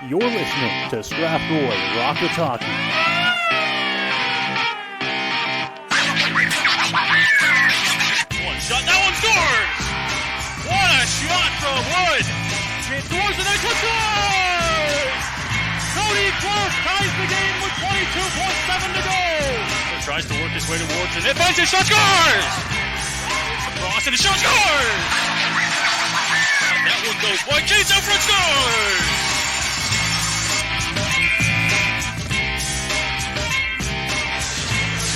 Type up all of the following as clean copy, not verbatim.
You're listening to Strathroy Rockets Hockey. One shot, that one scores! What a shot from Wood! It scores and then scores! Cody Clark ties the game with 22.7 to go! He tries to work his way towards it, and finds his shot, scores! Across and the shot, scores! And that one goes wide, Chase out front, scores!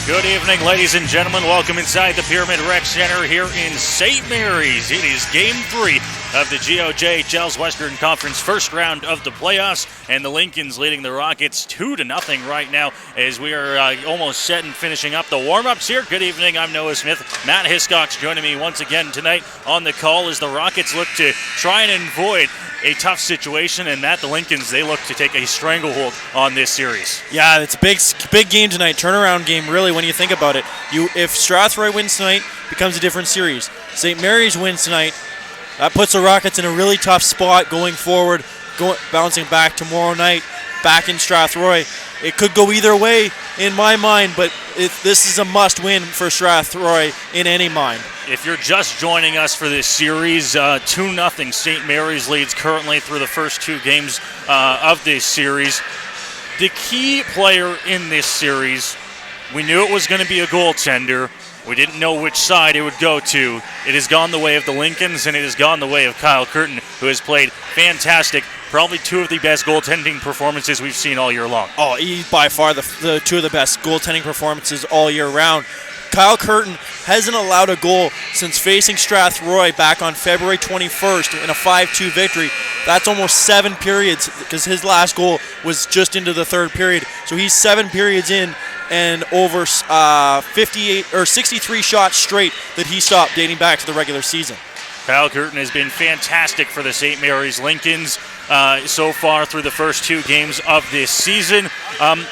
Good evening, ladies and gentlemen. Welcome inside the Pyramid Rec Center here in St. Mary's. It is Game 3 of the GOJHL Western Conference first round of the playoffs, and the Lincolns leading the Rockets 2-0 right now as we are almost set and finishing up the warm-ups here. Good evening, I'm Noah Smith. Matt Hiscox joining me once again tonight on the call as the Rockets look to try and avoid a tough situation, and Matt, the Lincolns, they look to take a stranglehold on this series. Yeah, it's a big game tonight, turnaround game really when you think about it. If Strathroy wins tonight, it becomes a different series. St. Mary's wins tonight, that puts the Rockets in a really tough spot going forward, bouncing back tomorrow night, back in Strathroy. It could go either way in my mind, but this is a must-win for Strathroy in any mind. If you're just joining us for this series, 2-0 St. Mary's leads currently through the first two games of this series. The key player in this series, we knew it was going to be a goaltender. We didn't know which side it would go to. It has gone the way of the Lincolns, and it has gone the way of Kyle Curtin, who has played fantastic. Probably two of the best goaltending performances we've seen all year long. Oh, he's by far the two of the best goaltending performances all year round. Kyle Curtin hasn't allowed a goal since facing Strathroy back on February 21st in a 5-2 victory. That's almost 7 periods because his last goal was just into the third period. So he's 7 periods in and over 58 or 63 shots straight that he stopped dating back to the regular season. Kyle Curtin has been fantastic for the St. Mary's Lincolns so far through the first two games of this season.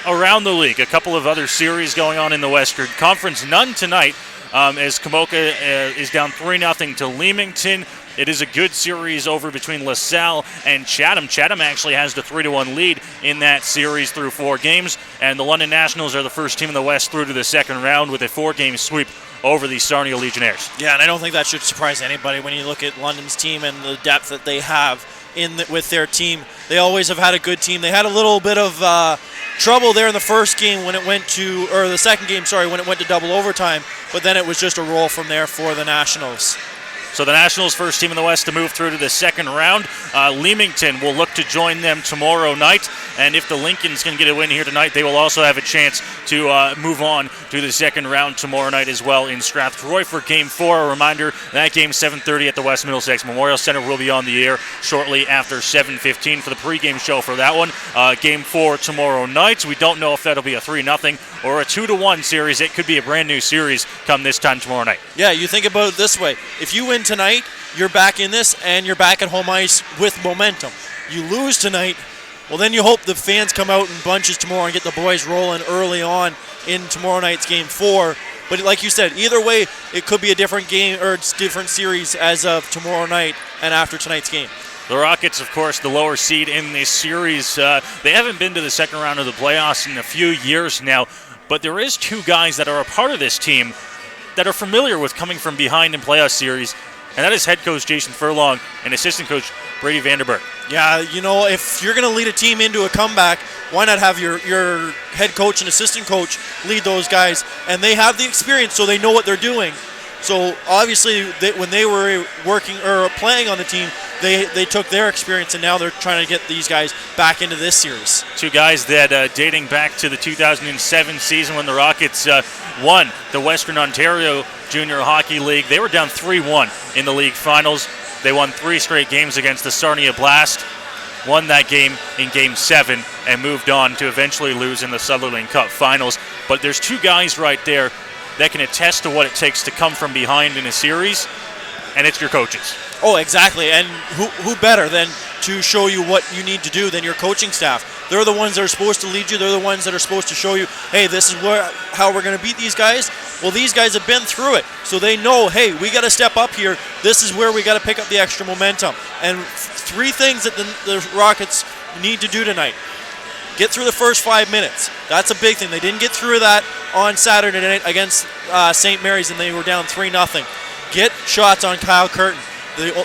Around the league, a couple of other series going on in the Western Conference. None tonight as Kamoka is down 3-0 to Leamington. It is a good series over between LaSalle and Chatham. Chatham actually has the 3-1 lead in that series through 4 games, and the London Nationals are the first team in the West through to the second round with a 4-game sweep over the Sarnia Legionnaires. Yeah, and I don't think that should surprise anybody when you look at London's team and the depth that they have with their team. They always have had a good team. They had a little bit of trouble there in the first game when it went to, or the second game, sorry, when it went to double overtime, but then it was just a roll from there for the Nationals. So the Nationals, first team in the West to move through to the second round. Leamington will look to join them tomorrow night. And if the Lincolns can get a win here tonight, they will also have a chance to move on to the second round tomorrow night as well in Strathroy for Game 4. A reminder, that game 7:30 at the West Middlesex Memorial Center will be on the air shortly after 7:15 for the pregame show for that one. Game 4 tomorrow night. We don't know if that'll be a 3-0 or a 2-1 series. It could be a brand new series come this time tomorrow night. Yeah, you think about it this way. If you win tonight, you're back in this and you're back at home ice with momentum. You lose tonight, well then you hope the fans come out in bunches tomorrow and get the boys rolling early on in tomorrow night's Game 4. But like you said, either way, it could be a different game or different series as of tomorrow night and after tonight's game. The Rockets, of course, the lower seed in this series. They haven't been to the second round of the playoffs in a few years now, but there is 2 guys that are a part of this team that are familiar with coming from behind in playoff series, and that is head coach Jason Furlong and assistant coach Brady Vanderberg. Yeah, you know, if you're going to lead a team into a comeback, why not have your head coach and assistant coach lead those guys? And they have the experience, so they know what they're doing. So obviously, when they were working or playing on the team, they took their experience, and now they're trying to get these guys back into this series. 2 guys that dating back to the 2007 season when the Rockets won the Western Ontario Junior Hockey League. They were down 3-1 in the league finals. They won 3 straight games against the Sarnia Blast, won that game in Game 7, and moved on to eventually lose in the Sutherland Cup finals. But there's 2 guys right there that can attest to what it takes to come from behind in a series, and it's your coaches. Oh, exactly. And who better than to show you what you need to do than your coaching staff? They're the ones that are supposed to lead you. They're the ones that are supposed to show you, hey, this is how we're going to beat these guys. Well, these guys have been through it, so they know, hey, we got to step up here. This is where we got to pick up the extra momentum. And 3 things that the Rockets need to do tonight. Get through the first 5 minutes. That's a big thing. They didn't get through that on Saturday night against St. Mary's, and they were down 3-0. Get shots on Kyle Curtin.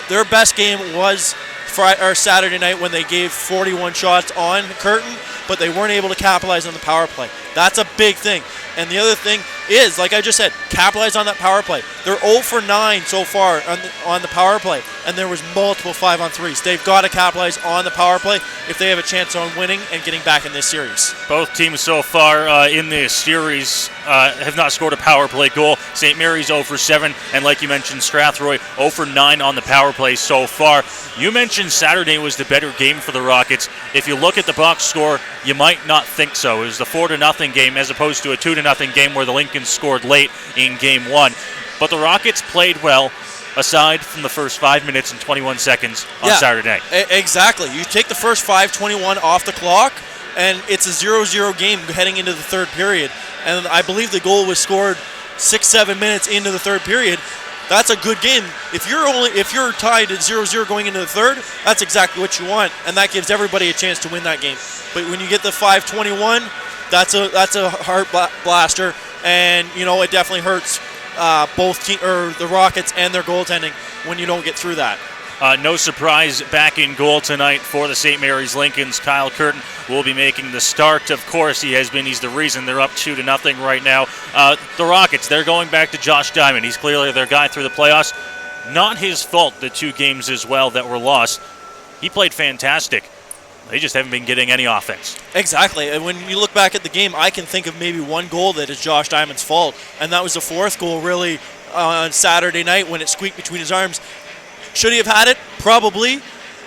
Their best game was Saturday night when they gave 41 shots on Curtin, but they weren't able to capitalize on the power play. That's a big thing. And the other thing is, like I just said, capitalize on that power play. They're 0 for 9 so far on the power play, and there was multiple 5-on-3s. They've got to capitalize on the power play if they have a chance on winning and getting back in this series. Both teams so far in this series have not scored a power play goal. St. Mary's 0 for 7, and like you mentioned, Strathroy 0 for 9 on the power play so far. You mentioned Saturday was the better game for the Rockets. If you look at the box score, you might not think so. It was the 4-0 game as opposed to a 2-0 game where the Lincolns scored late in game 1. But the Rockets played well, aside from the first 5 minutes and 21 seconds on Saturday night. Exactly. You take the first 5:21 off the clock, and it's a 0-0 game heading into the third period. And I believe the goal was scored 6-7 minutes into the third period. That's a good game. If you're tied at 0-0 going into the third, that's exactly what you want, and that gives everybody a chance to win that game. But when you get the 5:21, that's a heart blaster, and it definitely hurts the Rockets and their goaltending when you don't get through that. No surprise, back in goal tonight for the St. Mary's Lincolns. Kyle Curtin will be making the start. Of course, he's the reason they're up 2-0 right now. The Rockets, they're going back to Josh Diamond. He's clearly their guy through the playoffs. Not his fault, the 2 games as well that were lost. He played fantastic. They just haven't been getting any offense. Exactly. And when you look back at the game, I can think of maybe one goal that is Josh Diamond's fault, and that was the 4th goal really on Saturday night when it squeaked between his arms. Should he have had it? Probably.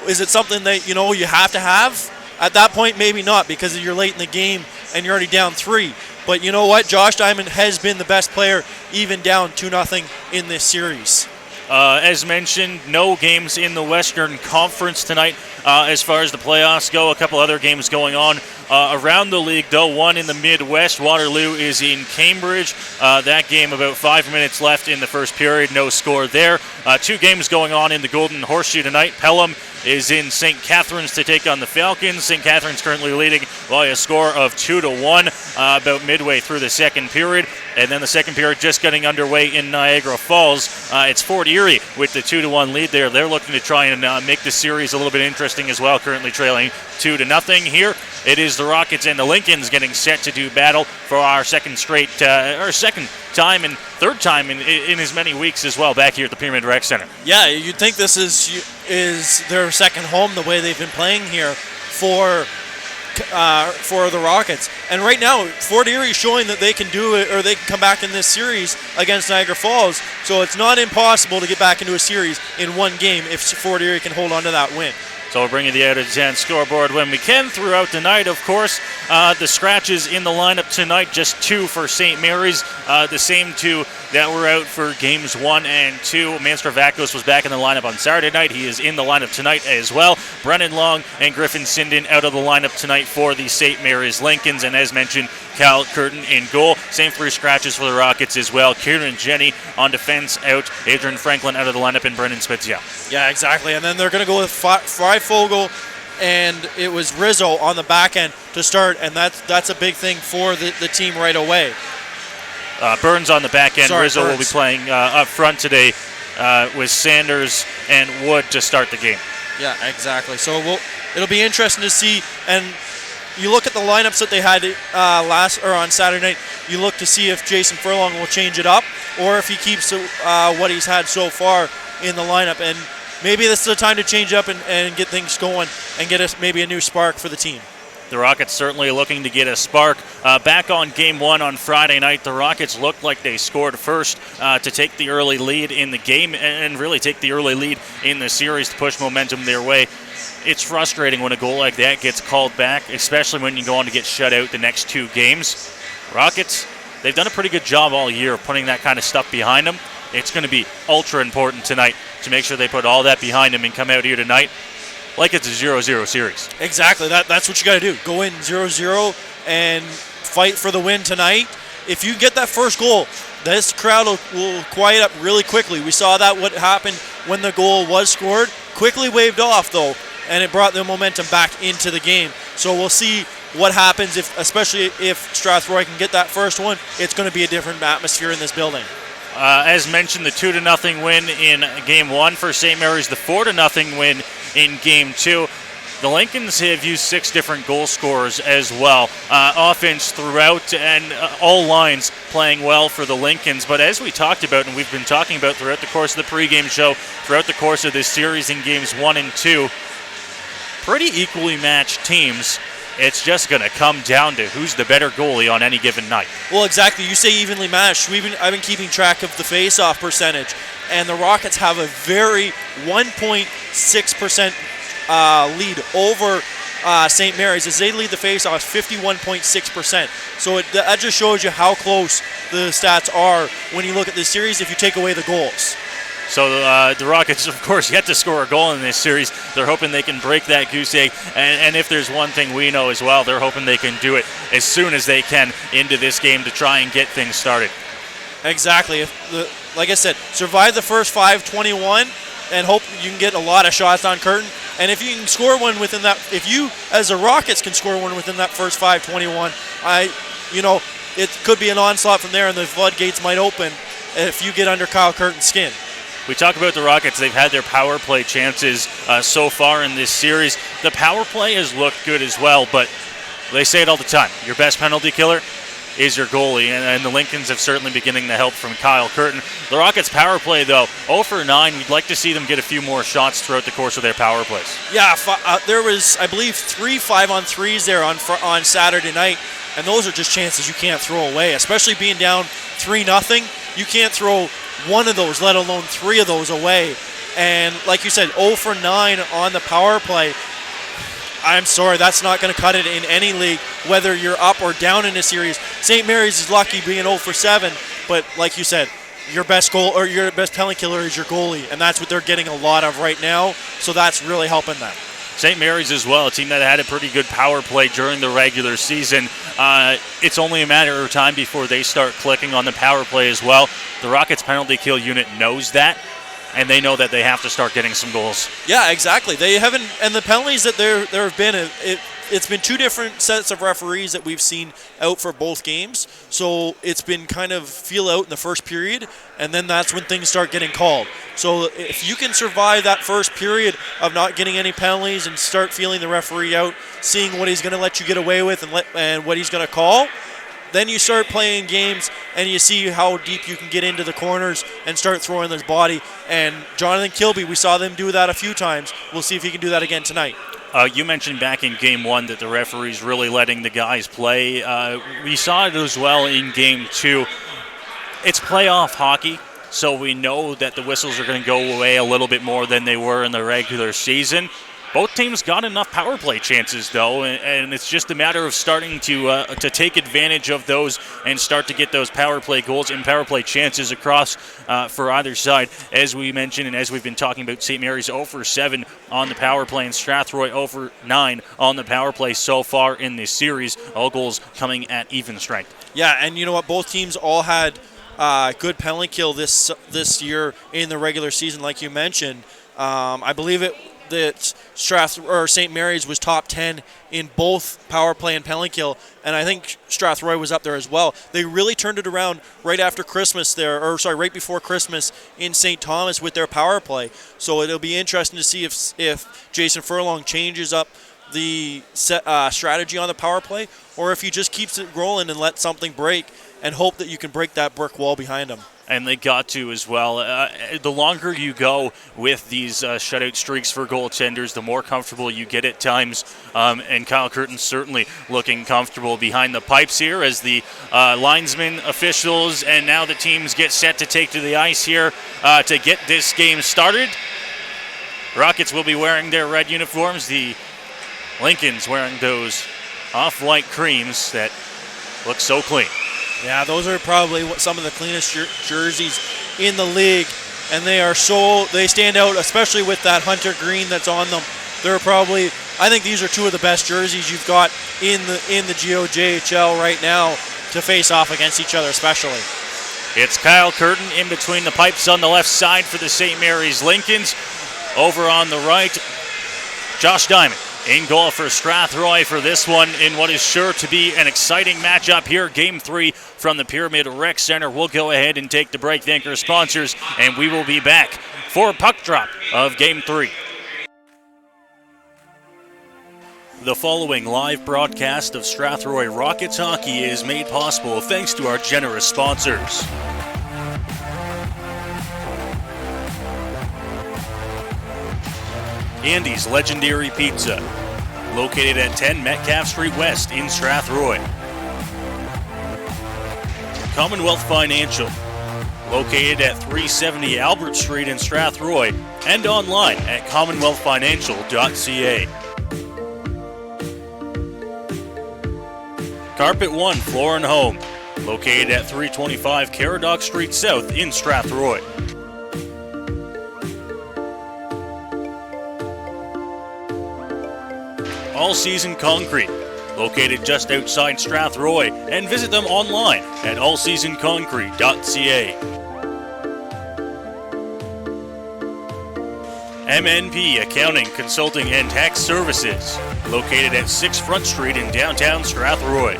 Is it something that you have to have? At that point, maybe not, because you're late in the game and you're already down 3. But you know what? Josh Diamond has been the best player, even down 2-0 in this series. As mentioned, no games in the Western Conference tonight as far as the playoffs go. A couple other games going on around the league, though. One in the Midwest. Waterloo is in Cambridge. That game about 5 minutes left in the first period. No score there. 2 games going on in the Golden Horseshoe tonight. Pelham is in St. Catharines to take on the Falcons. St. Catharines currently leading by a score of 2-1 about midway through the second period. And then the second period just getting underway in Niagara Falls. It's Fort Erie with the 2-1 lead there. They're looking to try and make the series a little bit interesting as well, currently trailing 2-0 here. It is the Rockets and the Lincolns getting set to do battle for our second time and third time in as many weeks as well back here at the Pyramid Rec Center. Yeah, you'd think this is their second home the way they've been playing here for the Rockets. And right now, Fort Erie is showing that they can do it, or they can come back in this series against Niagara Falls. So it's not impossible to get back into a series in one game if Fort Erie can hold on to that win. So we'll bring you the out-of-10 scoreboard when we can throughout the night, of course. The scratches in the lineup tonight, just 2 for St. Mary's. The same 2 that were out for games 1 and 2. Manstravakos was back in the lineup on Saturday night. He is in the lineup tonight as well. Brennan Long and Griffin Sinden out of the lineup tonight for the St. Mary's Lincolns. And as mentioned, Cal Curtin in goal. Same 3 scratches for the Rockets as well. Kieran Jenny on defense out. Adrian Franklin out of the lineup, and Brendan Spezia. Yeah, exactly. And then they're going to go with Fry Fogel, and it was Rizzo on the back end to start, and that's a big thing for the team right away. Burns on the back end. Rizzo Burns will be playing up front today with Sanders and Wood to start the game. Yeah, exactly. So it'll be interesting to see. And you look at the lineups that they had on Saturday night. You look to see if Jason Furlong will change it up, or if he keeps what he's had so far in the lineup. And maybe this is the time to change up and get things going and get us maybe a new spark for the team. The Rockets certainly looking to get a spark. Back on game 1 on Friday night, the Rockets looked like they scored first to take the early lead in the game and really take the early lead in the series to push momentum their way. It's frustrating when a goal like that gets called back, especially when you go on to get shut out the next 2 games. Rockets, they've done a pretty good job all year of putting that kind of stuff behind them. It's going to be ultra important tonight to make sure they put all that behind them and come out here tonight like it's a 0-0 series. Exactly. That's what you got to do. Go in 0-0 and fight for the win tonight. If you get that first goal, this crowd will quiet up really quickly. We saw that what happened when the goal was scored. Quickly waved off, though. and it brought the momentum back into the game. So we'll see what happens, especially if Strathroy can get that first one. It's going to be a different atmosphere in this building. As mentioned, the 2-0 win in Game 1 for St. Mary's, the 4-0 win in Game 2. The Lincolns have used 6 different goal scorers as well. Offense throughout and all lines playing well for the Lincolns. But as we talked about and we've been talking about throughout the course of the pregame show, throughout the course of this series in Games 1 and 2, pretty equally matched teams. It's just going to come down to who's the better goalie on any given night. Well, exactly. You say evenly matched. I've been keeping track of the face-off percentage, and the Rockets have a very 1.6% lead over St. Mary's as they lead the face-offs 51.6%. So that just shows you how close the stats are when you look at this series if you take away the goals. So the Rockets, of course, yet to score a goal in this series. They're hoping they can break that goose egg. And if there's one thing we know as well, they're hoping they can do it as soon as they can into this game to try and get things started. Exactly. Like I said, survive the first 5:21 and hope you can get a lot of shots on Curtin. And if you can score one within that, if you as the Rockets can score one within that first 5:21, it could be an onslaught from there, and the floodgates might open if you get under Kyle Curtin's skin. We talk about the Rockets. They've had their power play chances so far in this series. The power play has looked good as well, but they say it all the time. Your best penalty killer is your goalie, and the Lincolns have certainly been getting the help from Kyle Curtin. The Rockets' power play, though, 0 for 9. We'd like to see them get a few more shots throughout the course of their power plays. Yeah, there was, I believe, 3 5-on-3s there on Saturday night, and those are just chances you can't throw away, especially being down 3-0. You can't throw one of those, let alone 3 of those away. And like you said, 0 for 9 on the power play. I'm sorry, that's not going to cut it in any league, whether you're up or down in a series. St. Mary's is lucky being 0 for 7, but like you said, your best goal or your best penalty killer is your goalie, and that's what they're getting a lot of right now, so that's really helping them. St. Mary's as well, a team that had a pretty good power play during the regular season. It's only a matter of time before they start clicking on the power play as well. The Rockets penalty kill unit knows that, and they know that they have to start getting some goals. Yeah, exactly. They haven't, and the penalties that there have been, it's been 2 different sets of referees that we've seen out for both games. So it's been kind of feel out in the first period, and then that's when things start getting called. So if you can survive that first period of not getting any penalties and start feeling the referee out, seeing what he's going to let you get away with and what he's going to call, then you start playing games and you see how deep you can get into the corners and start throwing his body. And Jonathan Kilby, we saw them do that a few times. We'll see if he can do that again tonight. You mentioned back in Game 1 that the referee's really letting the guys play. We saw it as well in Game 2. It's playoff hockey, so we know that the whistles are going to go away a little bit more than they were in the regular season. Both teams got enough power play chances, though, and it's just a matter of starting to take advantage of those and start to get those power play goals and power play chances across for either side. As we mentioned and as we've been talking about, St. Mary's 0 for 7 on the power play and Strathroy 0 for 9 on the power play so far in this series. All goals coming at even strength. Yeah, and you know what? Both teams all had good penalty kill this year in the regular season, like you mentioned. I believe that St. Mary's was top 10 in both power play and penalty kill, and I think Strathroy was up there as well. They really turned it around right after Christmas right before Christmas in St. Thomas with their power play. So it'll be interesting to see if Jason Furlong changes up the strategy on the power play, or if he just keeps it rolling and let something break and hope that you can break that brick wall behind him. And they got to as well. The longer you go with these shutout streaks for goaltenders, the more comfortable you get at times. And Kyle Curtin certainly looking comfortable behind the pipes here as the linesmen, officials, and now the teams get set to take to the ice here to get this game started. Rockets will be wearing their red uniforms. The Lincolns wearing those off-white creams that look so clean. Yeah, those are probably some of the cleanest jerseys in the league, and they stand out, especially with that hunter green that's on them. I think these are 2 of the best jerseys you've got in the GOJHL right now to face off against each other, especially. It's Kyle Curtin in between the pipes on the left side for the St. Mary's Lincolns. Over on the right, Josh Diamond in goal for Strathroy for this one in what is sure to be an exciting matchup here. Game 3 from the Pyramid Rec Center. We'll go ahead and take the break, thank our sponsors, and we will be back for puck drop of Game 3. The following live broadcast of Strathroy Rockets hockey is made possible thanks to our generous sponsors. Andy's Legendary Pizza, located at 10 Metcalf Street West in Strathroy. Commonwealth Financial, located at 370 Albert Street in Strathroy, and online at commonwealthfinancial.ca. Carpet One Floor and Home, located at 325 Caradoc Street South in Strathroy. All Season Concrete, located just outside Strathroy, and visit them online at allseasonconcrete.ca. MNP Accounting, Consulting and Tax Services, located at 6 Front Street in downtown Strathroy.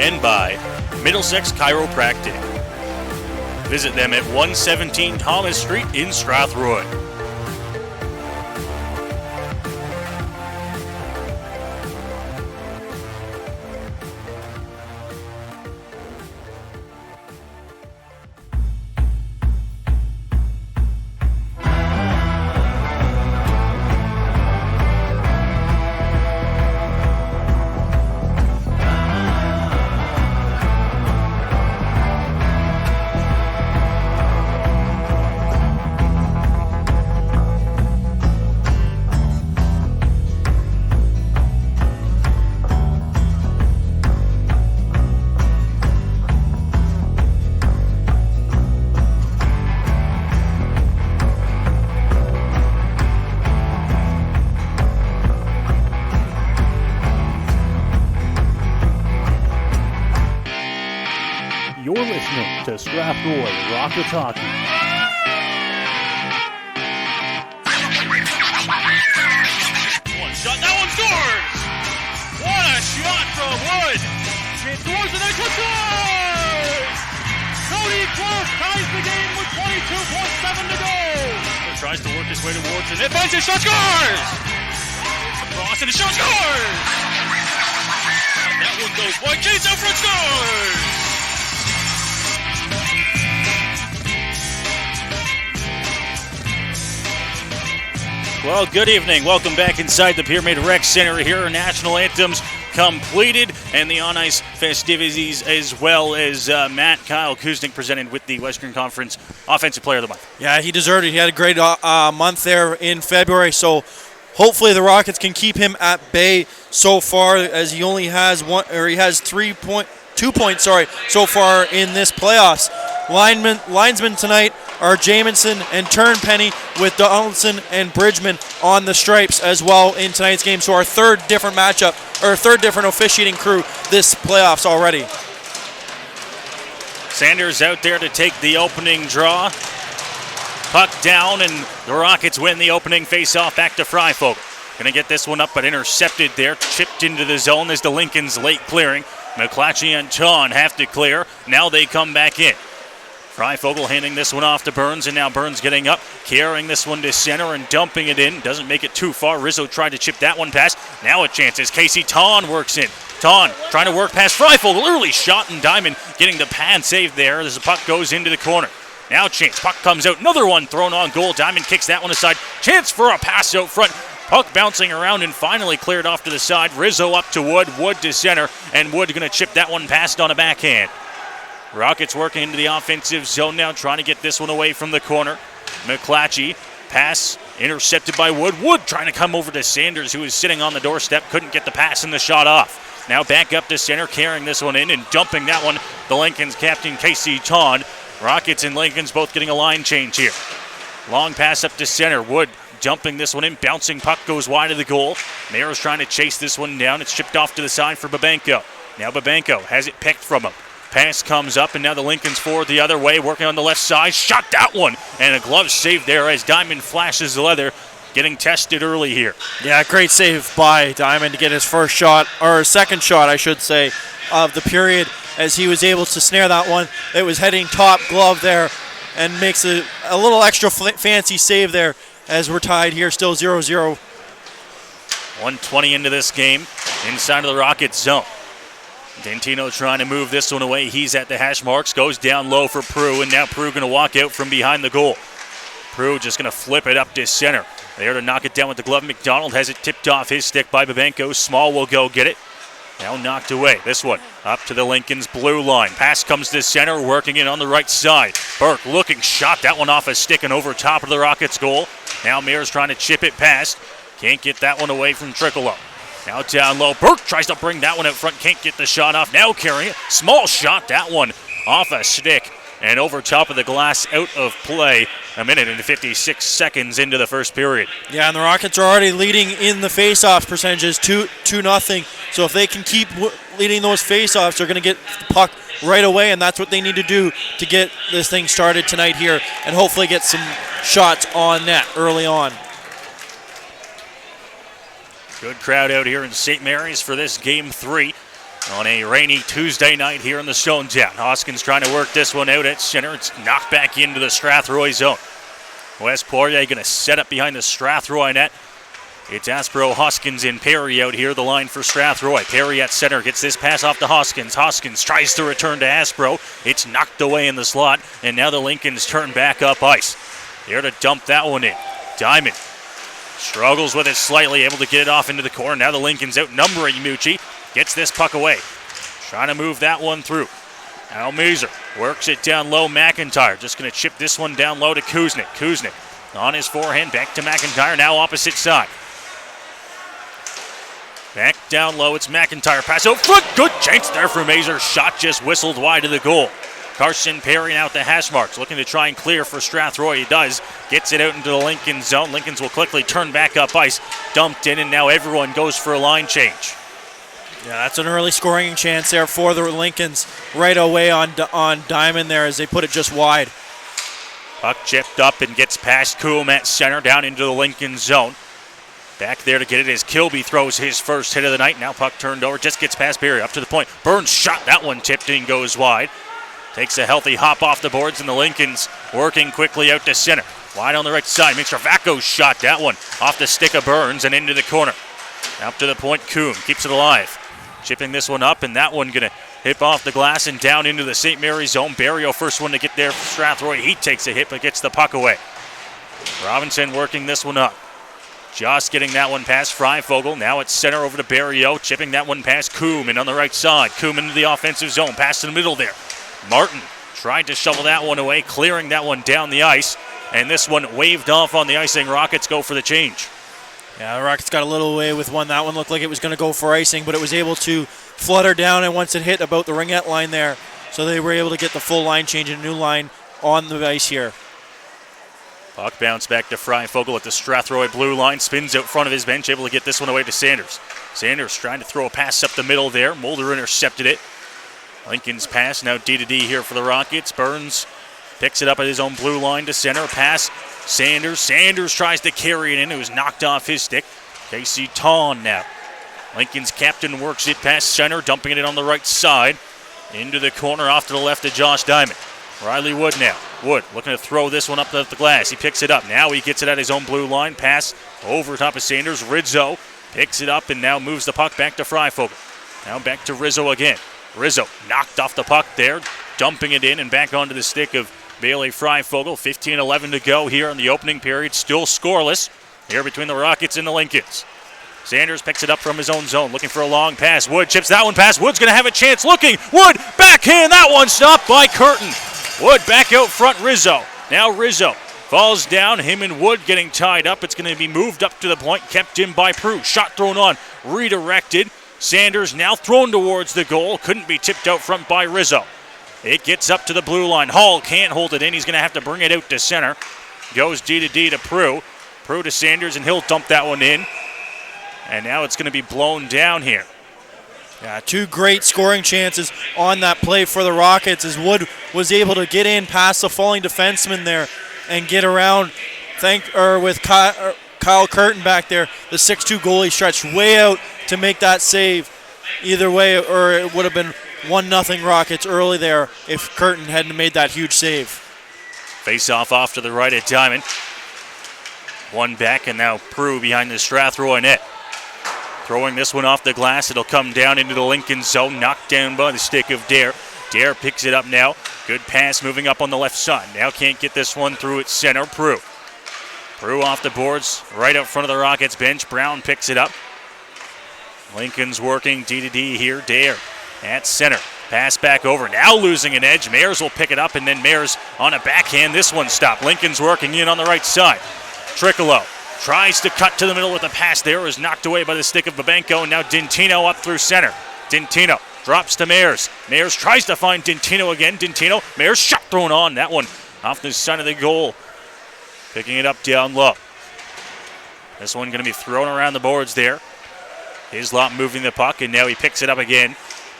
And by Middlesex Chiropractic. Visit them at 117 Thomas Street in Strathroy. You're listening to Strathroy Rockets hockey. One shot, that one scores! What a shot from Wood! It scores and then scores! Cody Clark ties the game with 22.7 to go! He tries to work his way towards it. Finds his shot, scores! Across and the shot scores! That one goes wide, Chase out front, scores! Well, good evening. Welcome back inside the Pyramid Rec Center here. Our national anthems completed and the on-ice festivities, as well as Matt Kyle Kuznick presented with the Western Conference Offensive Player of the Month. Yeah, he deserved it. He had a great month there in February, so hopefully the Rockets can keep him at bay so far, as he only has 2 points so far in this playoffs. Linesmen tonight are Jamison and Turnpenny, with Donaldson and Bridgman on the stripes as well in tonight's game. So our third different officiating crew this playoffs already. Sanders out there to take the opening draw. Puck down, and the Rockets win the opening face-off back to Freifogel. Gonna get this one up, but intercepted there. Chipped into the zone as the Lincolns late clearing. McClatchy and Chon have to clear. Now they come back in. Freifogel handing this one off to Burns, and now Burns getting up, carrying this one to center and dumping it in. Doesn't make it too far. Rizzo tried to chip that one past. Now a chance as Casey Ton works in. Ton trying to work past Freifogel. Early shot, and Diamond getting the pad save there as the puck goes into the corner. Now chance. Puck comes out. Another one thrown on goal. Diamond kicks that one aside. Chance for a pass out front. Puck bouncing around and finally cleared off to the side. Rizzo up to Wood. Wood to center, and Wood going to chip that one past on a backhand. Rockets working into the offensive zone now, trying to get this one away from the corner. McClatchy, pass intercepted by Wood. Wood trying to come over to Sanders, who is sitting on the doorstep. Couldn't get the pass and the shot off. Now back up to center, carrying this one in and dumping that one. The Lincolns captain, Casey Ton. Rockets and Lincolns both getting a line change here. Long pass up to center. Wood dumping this one in. Bouncing puck goes wide of the goal. Mayor's trying to chase this one down. It's chipped off to the side for Babenko. Now Babenko has it picked from him. Pass comes up, and now the Lincolns forward the other way, working on the left side. Shot that one, and a glove save there as Diamond flashes the leather, getting tested early here. Yeah, great save by Diamond to get his first shot, or second shot, I should say, of the period, as he was able to snare that one. It was heading top glove there, and makes a little extra fancy save there as we're tied here, still 0-0. 1:20 into this game, inside of the Rockets zone. Dentino trying to move this one away. He's at the hash marks, goes down low for Prue, and now Prue going to walk out from behind the goal. Prue just going to flip it up to center. There to knock it down with the glove. McDonald has it tipped off his stick by Babenko. Small will go get it. Now knocked away. This one up to the Lincoln's blue line. Pass comes to center, working it on the right side. Burke looking, shot that one off a stick and over top of the Rockets goal. Now Mears trying to chip it past. Can't get that one away from Trickolo. Now down low. Burke tries to bring that one out front. Can't get the shot off. Now carrying it. Small shot. That one off a stick and over top of the glass, out of play. A minute and 56 seconds into the first period. Yeah, and the Rockets are already leading in the face-off percentages, 2-0. So if they can keep leading those face-offs, they're going to get the puck right away, and that's what they need to do to get this thing started tonight here and hopefully get some shots on net early on. Good crowd out here in St. Mary's for this Game 3 on a rainy Tuesday night here in the Stone Town. Hoskins trying to work this one out at center. It's knocked back into the Strathroy zone. Wes Poirier going to set up behind the Strathroy net. It's Aspro, Hoskins, and Perry out here, the line for Strathroy. Perry at center gets this pass off to Hoskins. Hoskins tries to return to Aspro. It's knocked away in the slot, and now the Lincolns turn back up ice. There to dump that one in. Diamond struggles with it slightly, able to get it off into the corner. Now the Lincolns outnumbering Mucci. Gets this puck away. Trying to move that one through. Al Measer works it down low. McIntyre just going to chip this one down low to Kuznick. Kuznick on his forehand. Back to McIntyre. Now opposite side. Back down low. It's McIntyre. Pass out front. Good chance there for Mazer. Shot just whistled wide of the goal. Carson Perry out the hash marks, looking to try and clear for Strathroy. He does. Gets it out into the Lincoln zone. Lincolns will quickly turn back up ice. Dumped in, and now everyone goes for a line change. Yeah, that's an early scoring chance there for the Lincolns right away on Diamond there as they put it just wide. Puck chipped up and gets past Coom at center down into the Lincoln zone. Back there to get it as Kilby throws his first hit of the night. Now puck turned over, just gets past Perry up to the point. Burns shot that one, tipped in, goes wide. Takes a healthy hop off the boards, and the Lincolns working quickly out to center. Wide on the right side. Mistravaco shot that one off the stick of Burns and into the corner. Up to the point, Coom keeps it alive. Chipping this one up, and that one going to hit off the glass and down into the St. Mary's zone. Barrio first one to get there for Strathroy. He takes a hit but gets the puck away. Robinson working this one up. Just getting that one past Freifogel. Now it's center over to Barrio. Chipping that one past Coom and on the right side. Coom into the offensive zone. Pass in the middle there. Martin tried to shovel that one away, clearing that one down the ice. And this one waved off on the icing. Rockets go for the change. Yeah, the Rockets got a little away with one. That one looked like it was going to go for icing, but it was able to flutter down, and once it hit about the ringette line there, so they were able to get the full line change and a new line on the ice here. Puck bounced back to Freifogel at the Strathroy blue line. Spins out front of his bench, able to get this one away to Sanders. Sanders trying to throw a pass up the middle there. Mulder intercepted it. Lincoln's pass now D-to-D here for the Rockets. Burns picks it up at his own blue line to center. Pass, Sanders. Sanders tries to carry it in. It was knocked off his stick. Casey Tawn now. Lincoln's captain works it past center, dumping it in on the right side. Into the corner, off to the left of Josh Diamond. Riley Wood now. Wood looking to throw this one up the glass. He picks it up. Now he gets it at his own blue line. Pass over top of Sanders. Rizzo picks it up and now moves the puck back to Freifogel. Now back to Rizzo again. Rizzo knocked off the puck there, dumping it in and back onto the stick of Bailey Freifogel. 15-11 to go here in the opening period. Still scoreless here between the Rockets and the Lincolns. Sanders picks it up from his own zone, looking for a long pass. Wood chips that one past. Wood's going to have a chance looking. Wood, backhand, that one stopped by Curtin. Wood back out front, Rizzo. Now Rizzo falls down. Him and Wood getting tied up. It's going to be moved up to the point, kept in by Prue. Shot thrown on, redirected. Sanders now thrown towards the goal. Couldn't be tipped out front by Rizzo. It gets up to the blue line. Hall can't hold it in. He's going to have to bring it out to center. Goes D-to-D to Prue. Prue to Sanders, and he'll dump that one in. And now it's going to be blown down here. Yeah, two great scoring chances on that play for the Rockets as Wood was able to get in past the falling defenseman there and get around. With Kyle Curtin back there, the 6'2 goalie stretched way out to make that save. Either way, or it would have been 1-0 Rockets early there if Curtin hadn't made that huge save. Face-off off to the right at Diamond. One back, and now Prue behind the Strathroy net. Throwing this one off the glass. It'll come down into the Lincoln zone. Knocked down by the stick of Dare. Dare picks it up now. Good pass moving up on the left side. Now can't get this one through its center. Prue off the boards, right out front of the Rockets bench. Brown picks it up. Lincoln's working D-to-D here. Dare at center. Pass back over. Now losing an edge. Mayers will pick it up, and then Mayers on a backhand. This one stopped. Lincoln's working in on the right side. Tricolo tries to cut to the middle with a pass there. Was knocked away by the stick of Babenko, and now Dintino up through center. Dintino drops to Mayers. Mayers tries to find Dintino again. Dintino, Mayers shot thrown on. That one off the side of the goal. Picking it up down low. This one going to be thrown around the boards there. Hislop moving the puck, and now he picks it up again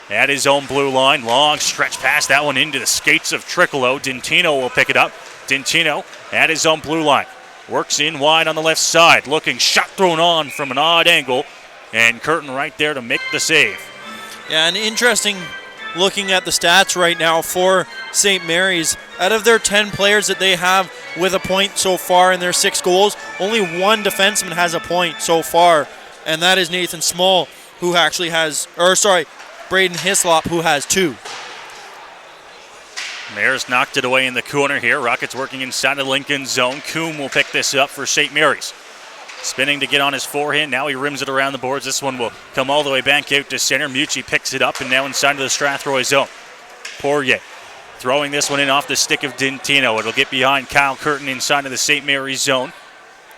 at his own blue line. Long stretch pass, that one into the skates of Tricolo. Dintino will pick it up. Dintino at his own blue line. Works in wide on the left side. Looking, shot thrown on from an odd angle. And Curtin right there to make the save. Yeah, and interesting looking at the stats right now for St. Mary's. Out of their 10 players that they have with a point so far in their 6 goals, only one defenseman has a point so far. And that is Nathan Small, who actually has, Braden Hislop, who has 2. Mayers knocked it away in the corner here. Rockets working inside of Lincoln's zone. Coombe will pick this up for St. Mary's. Spinning to get on his forehand. Now he rims it around the boards. This one will come all the way back out to center. Mucci picks it up and now inside of the Strathroy zone. Poirier throwing this one in off the stick of Dintino. It'll get behind Kyle Curtin inside of the St. Mary's zone.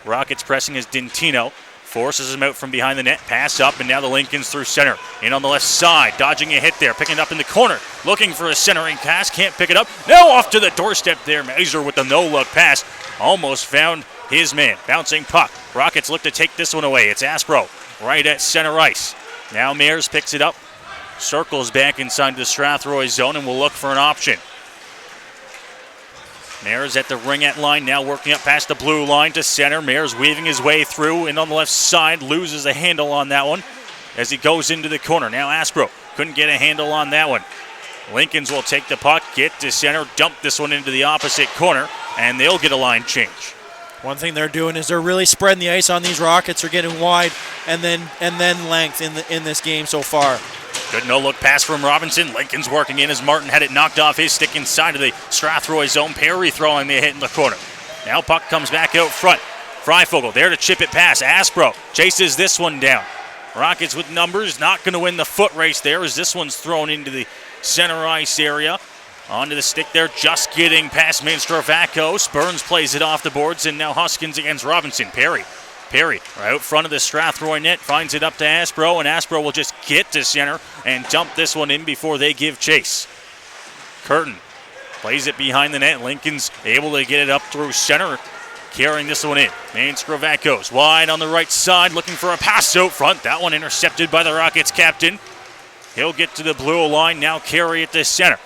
Rockets pressing as Dintino forces him out from behind the net. Pass up, and now the Lincolns through center. In on the left side, dodging a hit there. Picking it up in the corner. Looking for a centering pass. Can't pick it up. Now off to the doorstep there. Mazur with the no-look pass. Almost found his man. Bouncing puck. Rockets look to take this one away. It's Aspro right at center ice. Now Mayers picks it up. Circles back inside the Strathroy zone and will look for an option. Mayers at the ringette line, now working up past the blue line to center. Mayers weaving his way through and on the left side, loses a handle on that one as he goes into the corner. Now Aspro couldn't get a handle on that one. Lincolns will take the puck, get to center, dump this one into the opposite corner, and they'll get a line change. One thing they're doing is they're really spreading the ice on these Rockets. They're getting wide and then length in this game so far. Good no-look pass from Robinson. Lincoln's working in as Martin had it knocked off his stick inside of the Strathroy zone. Perry throwing the hit in the corner. Now puck comes back out front. Freifogel there to chip it past. Aspro chases this one down. Rockets with numbers, not going to win the foot race there as this one's thrown into the center ice area. Onto the stick there, just getting past Minstrovakos. Burns plays it off the boards, and now Huskins against Robinson. Perry right out front of the Strathroy net, finds it up to Aspro, and Aspro will just get to center and dump this one in before they give chase. Curtin plays it behind the net. Lincoln's able to get it up through center, carrying this one in. Minstrovakos wide on the right side, looking for a pass out front. That one intercepted by the Rockets captain. He'll get to the blue line, now carry it to center.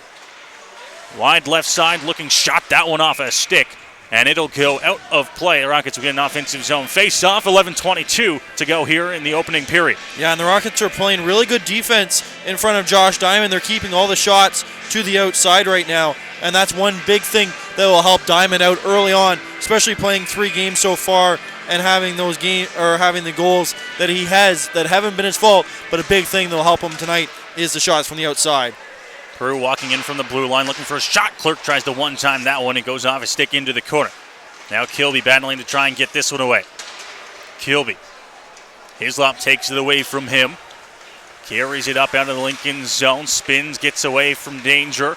Wide left side, looking shot, that one off a stick, and it'll go out of play. The Rockets will get an offensive zone face-off. 11:22 to go here in the opening period. Yeah, and the Rockets are playing really good defense in front of Josh Diamond. They're keeping all the shots to the outside right now, and that's one big thing that will help Diamond out early on, especially playing 3 games so far and having having the goals that he has that haven't been his fault. But a big thing that will help him tonight is the shots from the outside. Prue walking in from the blue line, looking for a shot. Clerk tries to one-time that one. It goes off a stick into the corner. Now Kilby battling to try and get this one away. Kilby. Hislop takes it away from him. Carries it up out of the Lincoln zone. Spins, gets away from danger.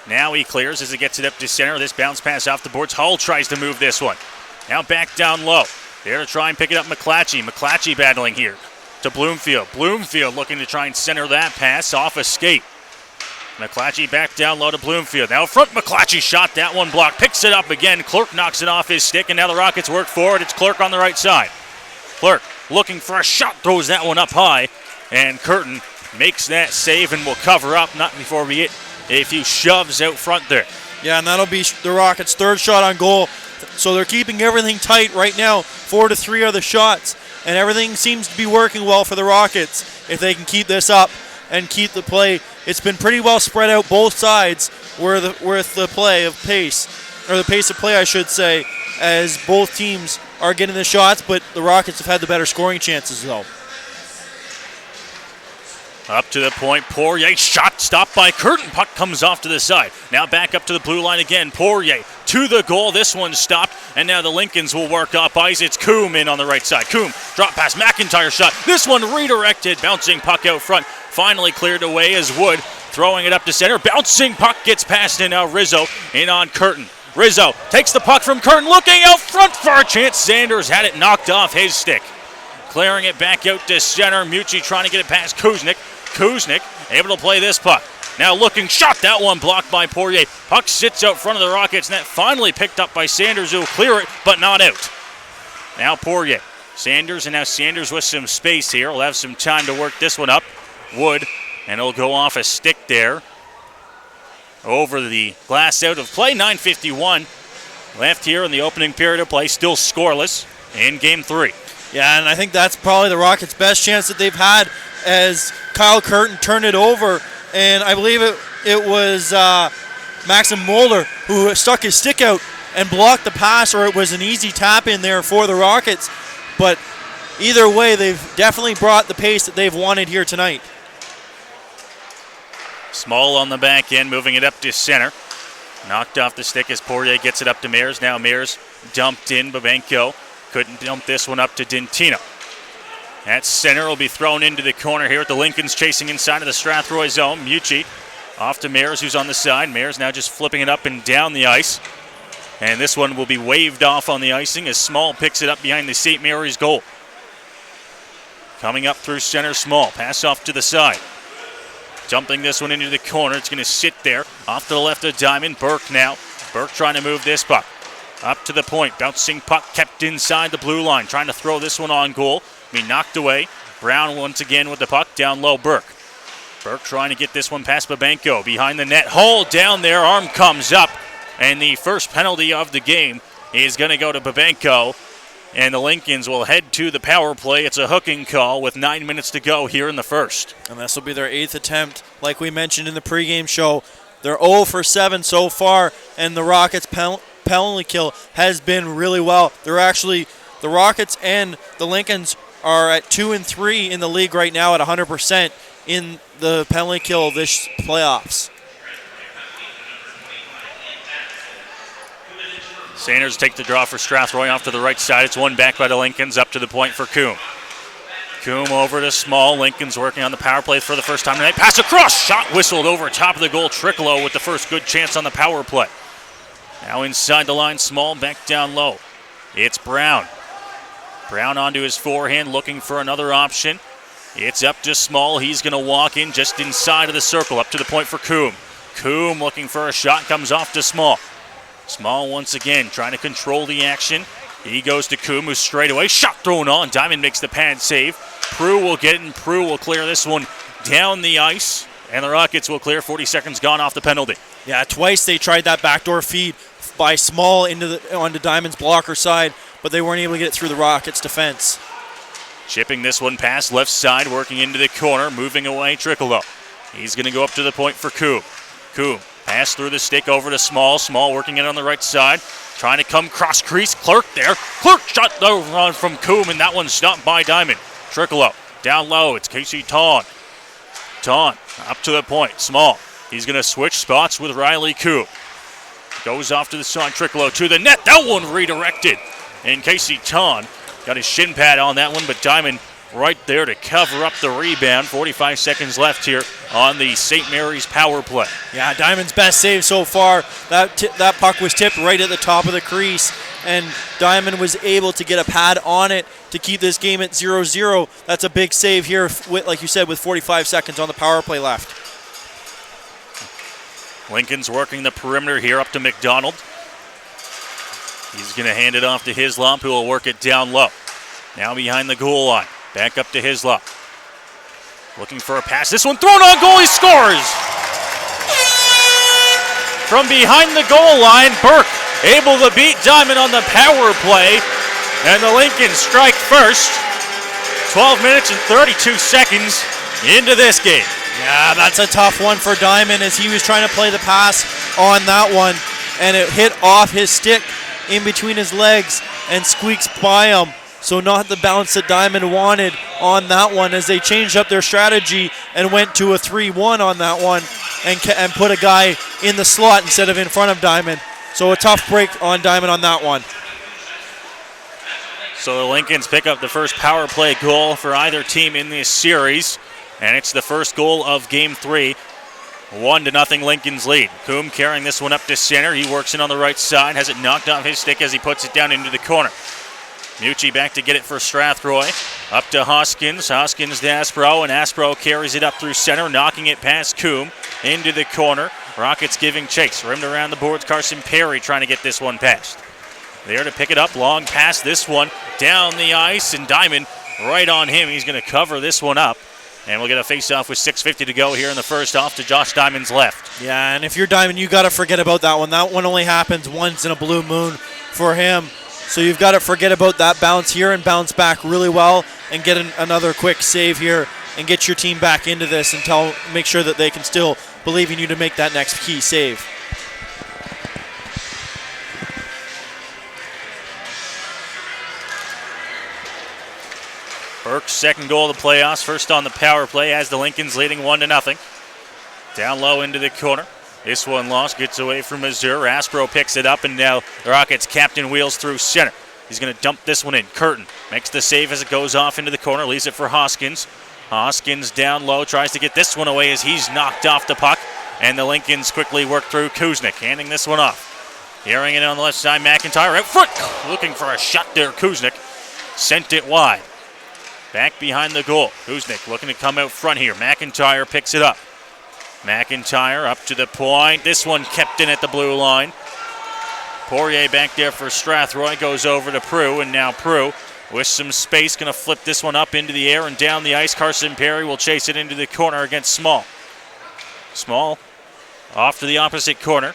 Now he clears as he gets it up to center. This bounce pass off the boards. Hull tries to move this one. Now back down low. There to try and pick it up McClatchy. McClatchy battling here to Bloomfield. Bloomfield looking to try and center that pass off a skate. McClatchy back down low to Bloomfield. Now front, McClatchy shot, that one blocked. Picks it up again. Clerk knocks it off his stick, and now the Rockets work forward. It's Clerk on the right side. Clerk looking for a shot, throws that one up high, and Curtin makes that save and will cover up, not before we get a few shoves out front there. Yeah, and that'll be the Rockets' third shot on goal. So they're keeping everything tight right now. 4-3 are the shots, and everything seems to be working well for the Rockets if they can keep this up and keep the play. It's been pretty well spread out both sides with the play of pace, or the pace of play, I should say, as both teams are getting the shots, but the Rockets have had the better scoring chances, though. Up to the point, Poirier, shot stopped by Curtin. Puck comes off to the side. Now back up to the blue line again. Poirier to the goal. This one stopped, and now the Lincolns will work up ice. It's Coombe in on the right side. Coombe, drop pass, McIntyre shot. This one redirected, bouncing puck out front. Finally cleared away as Wood throwing it up to center. Bouncing puck gets past, and now Rizzo in on Curtin. Rizzo takes the puck from Curtin, looking out front for a chance. Sanders had it knocked off his stick. Clearing it back out to center. Mucci trying to get it past Kuznick. Kuznick able to play this puck. Now looking shot, that one blocked by Poirier. Puck sits out front of the Rockets, and that finally picked up by Sanders, who will clear it, but not out. Now Poirier. Sanders, and now Sanders with some space here. Will have some time to work this one up. Wood, and it'll go off a stick there. Over the glass out of play. 9:51 left here in the opening period of play. Still scoreless in Game 3. Yeah, and I think that's probably the Rockets' best chance that they've had, as Kyle Curtin turned it over, and I believe it was Maxim Mulder who stuck his stick out and blocked the pass, or it was an easy tap in there for the Rockets. But either way, they've definitely brought the pace that they've wanted here tonight. Small on the back end, moving it up to center. Knocked off the stick as Poirier gets it up to Mears. Now Mears dumped in. Babenko couldn't dump this one up to Dintino. At center will be thrown into the corner here with the Lincolns chasing inside of the Strathroy zone. Mucci off to Mears, who's on the side. Mears now just flipping it up and down the ice. And this one will be waved off on the icing as Small picks it up behind the St. Mary's goal. Coming up through center, Small. Pass off to the side. Dumping this one into the corner. It's going to sit there. Off to the left of Diamond. Burke now. Burke trying to move this puck. Up to the point. Bouncing puck kept inside the blue line. Trying to throw this one on goal. Be knocked away. Brown once again with the puck. Down low, Burke. Burke trying to get this one past Babenko. Behind the net. Hole down there. Arm comes up. And the first penalty of the game is going to go to Babenko. And the Lincolns will head to the power play. It's a hooking call with 9 minutes to go here in the first. And this will be their 8th attempt. Like we mentioned in the pregame show, they're 0 for 7 so far, and the Rockets' penalty kill has been really well. They're actually, the Rockets and the Lincolns are at 2 and 3 in the league right now at 100% in the penalty kill this playoffs. Sanders take the draw for Strathroy off to the right side. It's one back by the Lincolns, up to the point for Coombe. Coombe over to Small. Lincoln's working on the power play for the first time tonight. Pass across, shot whistled over top of the goal. Trickolo with the first good chance on the power play. Now inside the line, Small back down low. It's Brown. Brown onto his forehand, looking for another option. It's up to Small. He's going to walk in just inside of the circle, up to the point for Coombe. Coombe looking for a shot, comes off to Small. Small once again trying to control the action. He goes to Coombe, who's straight away. Shot thrown on. Diamond makes the pad save. Prue will get it, and Prue will clear this one down the ice. And the Rockets will clear. 40 seconds gone off the penalty. Yeah, twice they tried that backdoor feed by Small onto Diamond's blocker side, but they weren't able to get it through the Rockets' defense. Chipping this one past left side, working into the corner, moving away, Trickolo. He's going to go up to the point for Coombe. Coombe. Pass through the stick over to Small. Small working it on the right side. Trying to come cross crease. Clerk there. Clerk shot the run from Coombe, and that one's stopped by Diamond. Trickolo down low. It's Casey Tawn. Tawn up to the point. Small. He's going to switch spots with Riley Coombe. Goes off to the side. Trickolo to the net. That one redirected. And Casey Tawn got his shin pad on that one, but Diamond right there to cover up the rebound. 45 seconds left here on the St. Mary's power play. Yeah, Diamond's best save so far. That puck was tipped right at the top of the crease, and Diamond was able to get a pad on it to keep this game at 0-0. That's a big save here, like you said, with 45 seconds on the power play left. Lincoln's working the perimeter here up to McDonald. He's going to hand it off to Hislop, who will work it down low. Now behind the goal line. Back up to Hislop. Looking for a pass. This one thrown on goal. He scores! From behind the goal line, Burke able to beat Diamond on the power play. And the Lincolns strike first. 12 minutes and 32 seconds into this game. Yeah, that's a tough one for Diamond as he was trying to play the pass on that one. And it hit off his stick in between his legs and squeaks by him. So not the bounce that Diamond wanted on that one as they changed up their strategy and went to a 3-1 on that one and put a guy in the slot instead of in front of Diamond. So a tough break on Diamond on that one. So the Lincolns pick up the first power play goal for either team in this series. And it's the first goal of Game 3. 1-0 Lincoln's lead. Coombe carrying this one up to center. He works in on the right side. Has it knocked off his stick as he puts it down into the corner. Mucci back to get it for Strathroy. Up to Hoskins. Hoskins to Aspro, and Aspro carries it up through center, knocking it past Coombe into the corner. Rockets giving chase. Rimmed around the boards. Carson Perry trying to get this one past. There to pick it up. Long pass. This one down the ice, and Diamond right on him. He's going to cover this one up. And we'll get a face-off with 6:50 to go here in the first off to Josh Diamond's left. Yeah, and if you're Diamond, you got to forget about that one. That one only happens once in a blue moon for him. So you've got to forget about that bounce here and bounce back really well and get another quick save here and get your team back into this and make sure that they can still believe in you to make that next key save. Burke's second goal of the playoffs, first on the power play as the Lincolns leading 1-0. Down low into the corner. This one lost, gets away from Missouri. Aspro picks it up, and now the Rockets captain wheels through center. He's going to dump this one in. Curtin makes the save as it goes off into the corner, leaves it for Hoskins. Hoskins down low, tries to get this one away as he's knocked off the puck, and the Lincolns quickly work through Kuznick, handing this one off. Carrying it on the left side, McIntyre out front, looking for a shot there. Kuznick sent it wide. Back behind the goal. Kuznick looking to come out front here. McIntyre picks it up. McIntyre up to the point. This one kept in at the blue line. Poirier back there for Strathroy. Goes over to Prue, and now Prue with some space going to flip this one up into the air and down the ice. Carson Perry will chase it into the corner against Small. Small off to the opposite corner.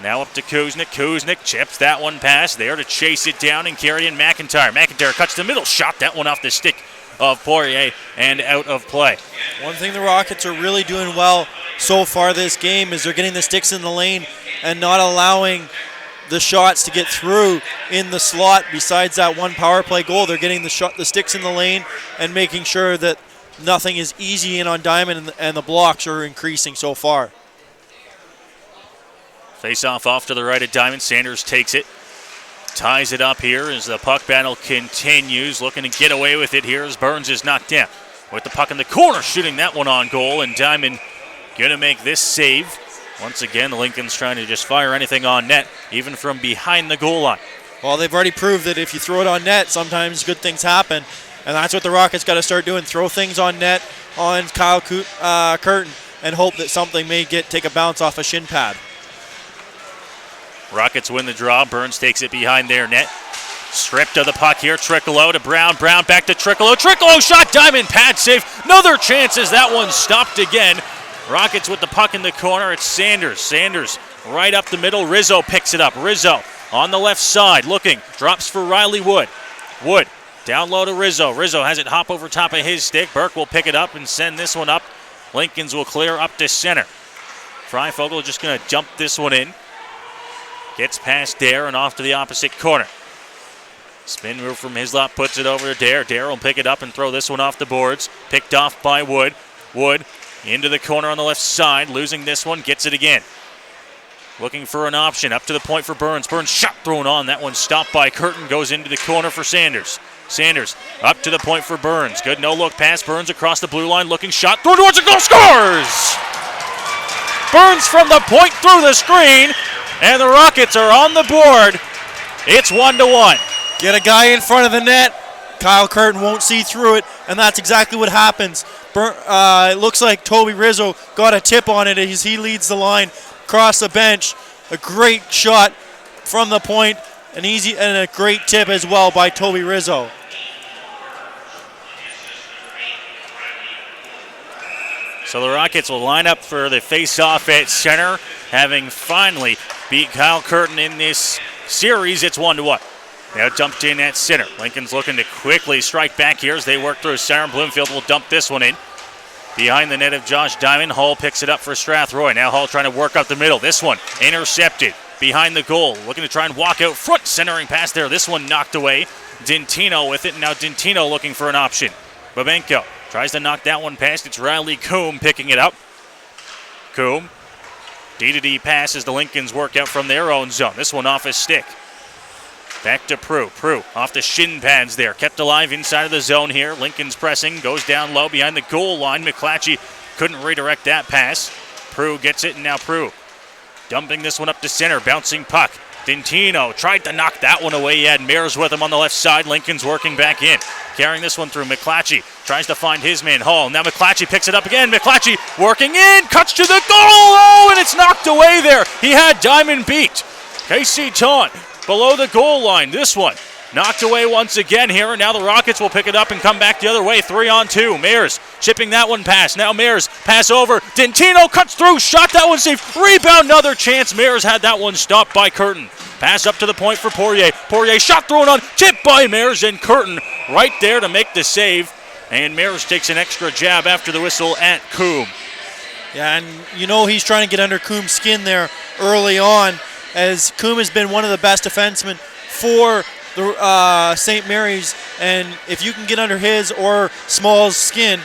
Now up to Kuznick. Kuznick chips that one past there to chase it down and carry in McIntyre. McIntyre cuts the middle, shot that one off the stick of Poirier and out of play. One thing the Rockets are really doing well so far this game is they're getting the sticks in the lane and not allowing the shots to get through in the slot. Besides that one power play goal, they're getting the sticks in the lane and making sure that nothing is easy in on Diamond, and the blocks are increasing so far. Face-off off to the right of Diamond. Sanders takes it. Ties it up here as the puck battle continues. Looking to get away with it here as Burns is knocked down. With the puck in the corner, shooting that one on goal. And Diamond going to make this save. Once again, the Lincolns trying to just fire anything on net, even from behind the goal line. Well, they've already proved that if you throw it on net, sometimes good things happen. And that's what the Rockets got to start doing. Throw things on net on Kyle Curtin and hope that something may take a bounce off a shin pad. Rockets win the draw. Burns takes it behind their net. Stripped of the puck here. Trickolo to Brown. Brown back to Trickolo. Trickolo shot. Diamond pad save. Another chance as that one stopped again. Rockets with the puck in the corner. It's Sanders. Sanders right up the middle. Rizzo picks it up. Rizzo on the left side looking. Drops for Riley Wood. Wood down low to Rizzo. Rizzo has it hop over top of his stick. Burke will pick it up and send this one up. Lincolns will clear up to center. Freifogel just going to jump this one in. Gets past Dare and off to the opposite corner. Spin move from Hislop, puts it over to Dare. Dare will pick it up and throw this one off the boards. Picked off by Wood. Wood into the corner on the left side. Losing this one, gets it again. Looking for an option. Up to the point for Burns. Burns shot thrown on. That one stopped by Curtin. Goes into the corner for Sanders. Sanders up to the point for Burns. Good no-look pass. Burns across the blue line. Looking shot. Thrown towards the goal. Scores! Burns from the point through the screen. And the Rockets are on the board. It's 1-1. Get a guy in front of the net. Kyle Curtin won't see through it, and that's exactly what happens. It looks like Toby Rizzo got a tip on it as he leads the line across the bench. A great shot from the point, and a great tip as well by Toby Rizzo. So the Rockets will line up for the face-off at center, having finally beat Kyle Curtin in this series. It's 1-1. Now dumped in at center. Lincoln's looking to quickly strike back here as they work through center. Bloomfield will dump this one in. Behind the net of Josh Diamond, Hall picks it up for Strathroy. Now Hall trying to work up the middle. This one intercepted behind the goal. Looking to try and walk out front. Centering pass there. This one knocked away. Dintino with it. Now Dintino looking for an option. Babenko tries to knock that one past. It's Riley Coombe picking it up. Coombe. D-to-D pass as the Lincolns work out from their own zone. This one off his stick. Back to Prue. Prue off the shin pads there. Kept alive inside of the zone here. Lincoln's pressing. Goes down low behind the goal line. McClatchy couldn't redirect that pass. Prue gets it, and now Prue dumping this one up to center. Bouncing puck. Dintino tried to knock that one away. He had Mears with him on the left side. Lincoln's working back in. Carrying this one through. McClatchy tries to find his man, Hall. Now McClatchy picks it up again. McClatchy working in. Cuts to the goal. Oh, and it's knocked away there. He had Diamond beat. Casey Taunt below the goal line. This one knocked away once again here, and now the Rockets will pick it up and come back the other way. 3-on-2. Mears chipping that one past. Now Mears pass over. Dintino cuts through. Shot that one safe. Rebound, another chance. Mears had that one stopped by Curtin. Pass up to the point for Poirier. Poirier shot thrown on. Tipped by Mears, and Curtin right there to make the save. And Mears takes an extra jab after the whistle at Coombe. Yeah, and you know he's trying to get under Coombe's skin there early on, as Coombe has been one of the best defensemen for the St. Mary's, and if you can get under his or Small's skin,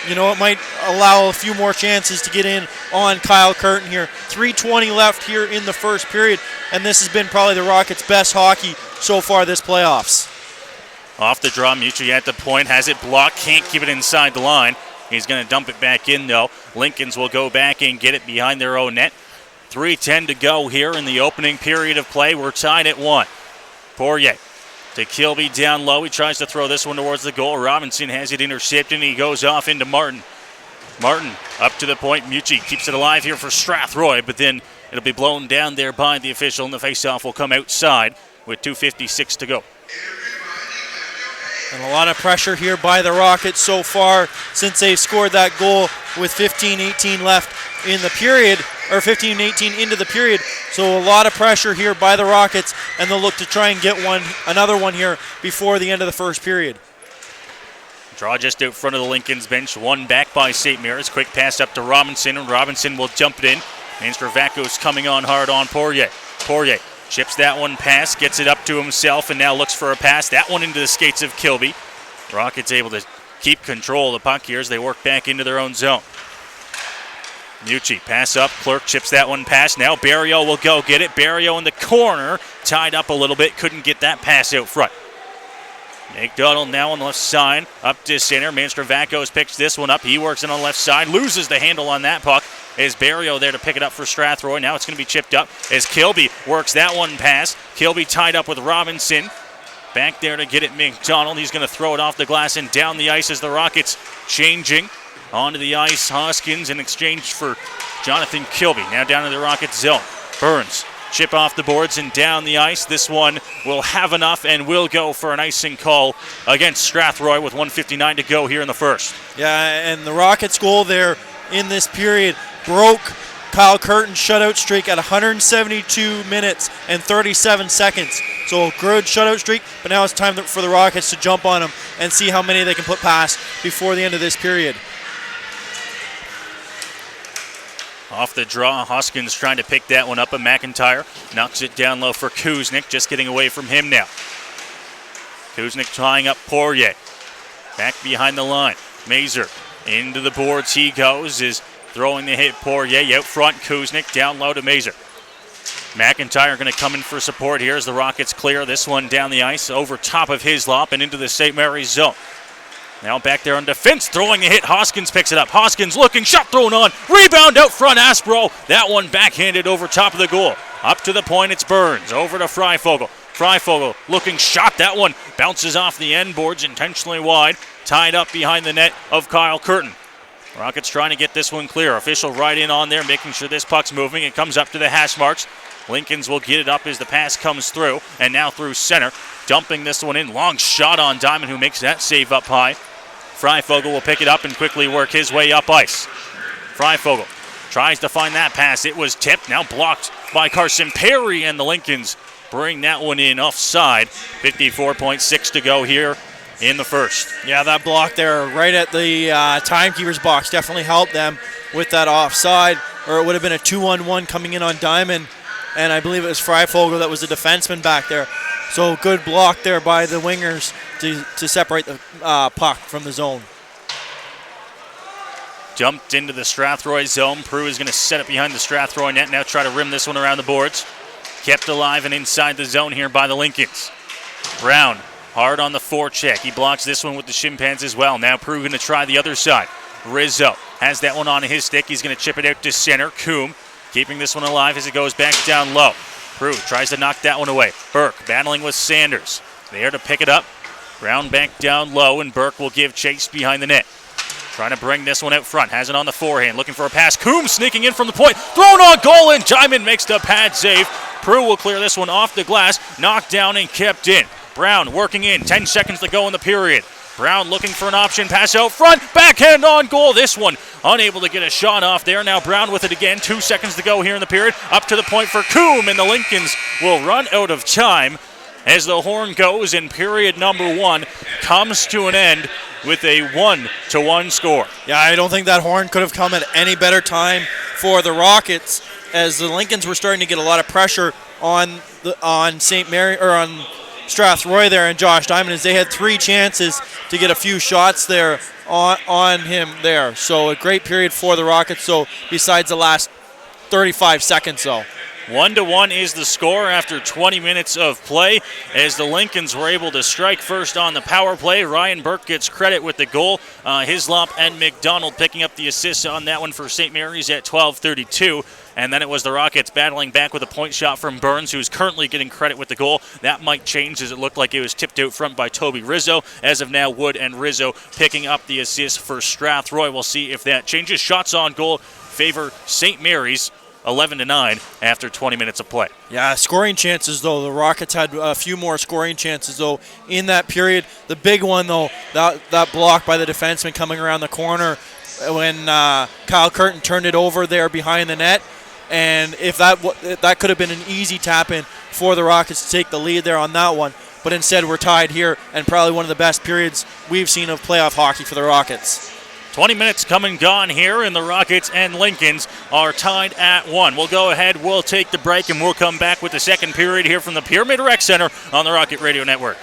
you know, it might allow a few more chances to get in on Kyle Curtin here. 3:20 left here in the first period, and this has been probably the Rockets' best hockey so far this playoffs. Off the draw, Mucci at the point, has it blocked, can't keep it inside the line. He's going to dump it back in, though. Lincolns will go back and get it behind their own net. 3:10 to go here in the opening period of play. We're tied at 1. Poirier to Kilby down low. He tries to throw this one towards the goal. Robinson has it intercepted, and he goes off into Martin. Martin up to the point. Mucci keeps it alive here for Strathroy, but then it'll be blown down there by the official, and the faceoff will come outside with 2:56 to go. And a lot of pressure here by the Rockets so far since they've scored that goal with 15-18 left in the period, or 15-18 into the period. So a lot of pressure here by the Rockets, and they'll look to try and get another one here before the end of the first period. Draw just out front of the Lincoln's bench. One back by St. Mary's. Quick pass up to Robinson, and Robinson will jump it in. Manstravakos coming on hard on Poirier. Poirier chips that one past, gets it up to himself, and now looks for a pass. That one into the skates of Kilby. Rockets able to keep control of the puck here as they work back into their own zone. Mucci, pass up. Clerk chips that one past. Now Barrio will go get it. Barrio in the corner, tied up a little bit, couldn't get that pass out front. McDonald now on the left side, up to center. Manstravakos picks this one up. He works it on the left side, loses the handle on that puck. Is Barrio there to pick it up for Strathroy. Now it's going to be chipped up as Kilby works that one past. Kilby tied up with Robinson. Back there to get it, McDonald. He's going to throw it off the glass and down the ice as the Rockets changing. Onto the ice, Hoskins in exchange for Jonathan Kilby. Now down to the Rockets zone. Burns, chip off the boards and down the ice. This one will have enough and will go for an icing call against Strathroy with 1:59 to go here in the first. Yeah, and the Rockets goal there in this period broke Kyle Curtin's shutout streak at 172 minutes and 37 seconds. So a good shutout streak, but now it's time for the Rockets to jump on him and see how many they can put past before the end of this period. Off the draw, Hoskins trying to pick that one up, and McIntyre knocks it down low for Kuznick, just getting away from him now. Kuznick tying up Poirier. Back behind the line. Mazur into the boards he goes, is throwing the hit. Poirier out front. Kuznick down low to Mazur. McIntyre going to come in for support here as the Rockets clear this one down the ice over top of Hislop and into the St. Mary's zone. Now back there on defense, throwing the hit. Hoskins picks it up. Hoskins looking, shot thrown on. Rebound out front, Aspro. That one backhanded over top of the goal. Up to the point, it's Burns. Over to Freifogel. Freifogel looking, shot. That one bounces off the end boards intentionally wide. Tied up behind the net of Kyle Curtin. Rockets trying to get this one clear. Official right in on there, making sure this puck's moving. It comes up to the hash marks. Lincolns will get it up as the pass comes through. And now through center. Dumping this one in. Long shot on Diamond, who makes that save up high. Freifogel will pick it up and quickly work his way up ice. Freifogel tries to find that pass. It was tipped, now blocked by Carson Perry, and the Lincolns bring that one in offside. 54.6 to go here in the first. Yeah, that block there right at the timekeeper's box definitely helped them with that offside, or it would have been a 2-on-1 coming in on Diamond, and I believe it was Freifogel that was the defenseman back there. So good block there by the wingers to separate the puck from the zone. Dumped into the Strathroy zone. Prue is going to set it behind the Strathroy net. Now try to rim this one around the boards. Kept alive and inside the zone here by the Lincolns. Brown hard on the forecheck. He blocks this one with the shin pads as well. Now Prue going to try the other side. Rizzo has that one on his stick. He's going to chip it out to center. Coombe keeping this one alive as it goes back down low. Prue tries to knock that one away. Burke battling with Sanders. There to pick it up. Brown back down low, and Burke will give chase behind the net. Trying to bring this one out front. Has it on the forehand. Looking for a pass. Coombs sneaking in from the point. Thrown on goal, and Diamond makes the pad save. Prue will clear this one off the glass. Knocked down and kept in. Brown working in. 10 seconds to go in the period. Brown looking for an option. Pass out front. Backhand on goal. This one unable to get a shot off there. Now Brown with it again. 2 seconds to go here in the period. Up to the point for Coombe, and the Lincolns will run out of time as the horn goes, and period number 1 comes to an end with a 1-1 score. Yeah, I don't think that horn could have come at any better time for the Rockets, as the Lincolns were starting to get a lot of pressure on St. Mary, or on Strathroy there, and Josh Diamond, as they had 3 chances to get a few shots there on him there. So a great period for the Rockets. So besides the last 35 seconds, though. 1-1 is the score after 20 minutes of play, as the Lincolns were able to strike first on the power play. Ryan Burke gets credit with the goal. Hislop and McDonald picking up the assist on that one for St. Mary's at 12:32. And then it was the Rockets battling back with a point shot from Burns, who's currently getting credit with the goal. That might change, as it looked like it was tipped out front by Toby Rizzo. As of now, Wood and Rizzo picking up the assist for Strathroy. We'll see if that changes. Shots on goal favor St. Mary's. 11-9 after 20 minutes of play. Yeah, scoring chances, though. The Rockets had a few more scoring chances, though, in that period. The big one, though, that block by the defenseman coming around the corner when Kyle Curtin turned it over there behind the net. And if that could have been an easy tap-in for the Rockets to take the lead there on that one. But instead, we're tied here, and probably one of the best periods we've seen of playoff hockey for the Rockets. 20 minutes come and gone here, and the Rockets and Lincolns are tied at 1. We'll go ahead, we'll take the break, and we'll come back with the second period here from the Pyramid Rec Center on the Rocket Radio Network.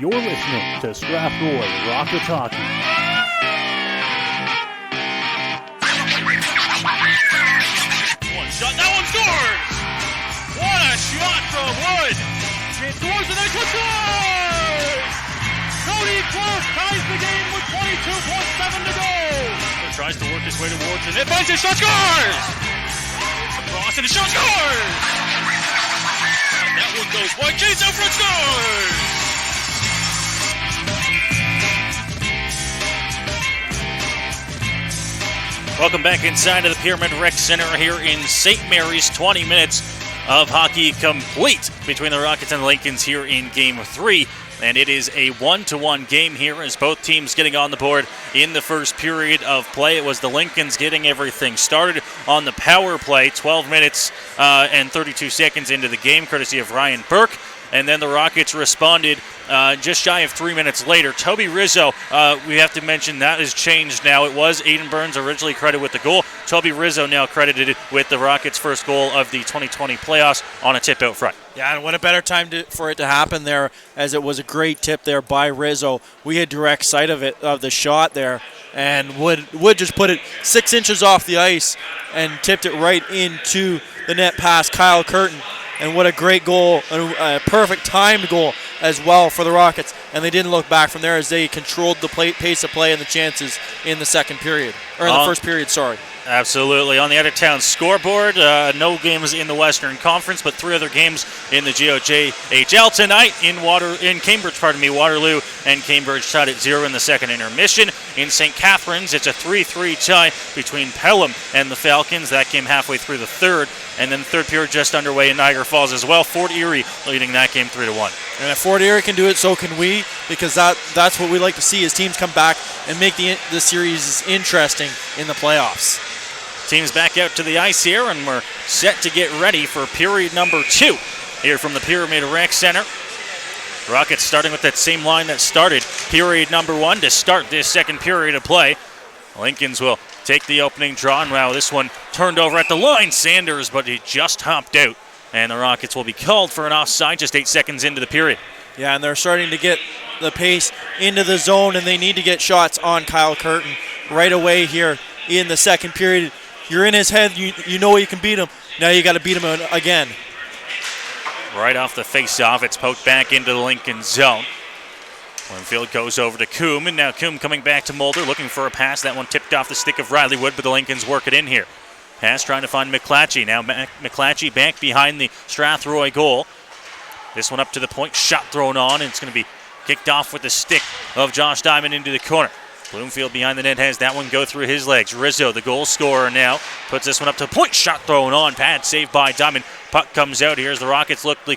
You're listening to Strathroy Rockets Hockey. One shot, that one scores! What a shot from Wood! It scores and then scores! Cody Clark ties the game with 22.7 to go! He tries to work his way towards it, finds his shot, scores! Across and the shot scores! And that one goes wide, James out front, scores! Welcome back inside of the Pyramid Rec Center here in St. Mary's. 20 minutes of hockey complete between the Rockets and the Lincolns here in Game 3. And it is a 1-1 game here as both teams getting on the board in the first period of play. It was the Lincolns getting everything started on the power play, 12 minutes and 32 seconds into the game, courtesy of Ryan Burke. And then the Rockets responded just shy of 3 minutes later. Toby Rizzo, we have to mention that has changed now. It was Aiden Burns originally credited with the goal. Toby Rizzo now credited with the Rockets' first goal of the 2020 playoffs on a tip out front. Yeah, and what a better time for it to happen there, as it was a great tip there by Rizzo. We had direct sight of it, of the shot there, and Wood just put it 6 inches off the ice and tipped it right into the net past Kyle Curtin. And what a great goal, a perfect timed goal as well for the Rockets. And they didn't look back from there as they controlled the pace of play and the chances in the second period, or in the first period, sorry. Absolutely. On the out-of-town scoreboard, no games in the Western Conference, but 3 other games in the GOJHL tonight in Cambridge, Waterloo and Cambridge tied at 0 in the second intermission. In St. Catharines, it's a 3-3 tie between Pelham and the Falcons. That game halfway through the third, and then the third period just underway in Niagara Falls as well. Fort Erie leading that game 3-1. And if Fort Erie can do it, so can we, because that's what we like to see, is teams come back and make the series interesting in the playoffs. Teams back out to the ice here, and we're set to get ready for period number 2 here from the Pyramid Rec Center. Rockets starting with that same line that started period number 1 to start this second period of play. Lincolns will take the opening draw, and wow, this one turned over at the line. Sanders, but he just hopped out, and the Rockets will be called for an offside just 8 seconds into the period. Yeah, and they're starting to get the pace into the zone, and they need to get shots on Kyle Curtin right away here in the second period. You're in his head, you know you can beat him. Now you got to beat him again. Right off the face-off, it's poked back into the Lincoln zone. Winfield goes over to Coombe, and now Coombe coming back to Mulder, looking for a pass. That one tipped off the stick of Riley Wood, but the Lincolns work it in here. Pass trying to find McClatchy. Now McClatchy back behind the Strathroy goal. This one up to the point, shot thrown on, and it's going to be kicked off with the stick of Josh Diamond into the corner. Bloomfield behind the net has that one go through his legs. Rizzo, the goal scorer now, puts this one up to the point. Shot thrown on. Pad saved by Diamond. Puck comes out here as the Rockets look to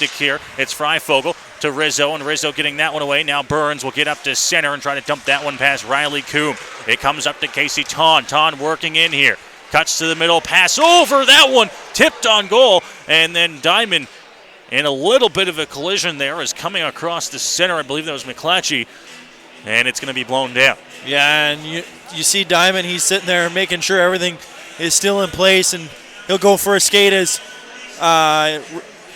clear. It's Freifogel to Rizzo, and Rizzo getting that one away. Now Burns will get up to center and try to dump that one past Riley Coombe. It comes up to Casey Ton. Ton working in here. Cuts to the middle. Pass over. That one tipped on goal. And then Diamond in a little bit of a collision there is coming across the center. I believe that was McClatchy. And it's going to be blown down. Yeah, and you see Diamond, he's sitting there making sure everything is still in place, and he'll go for a skate as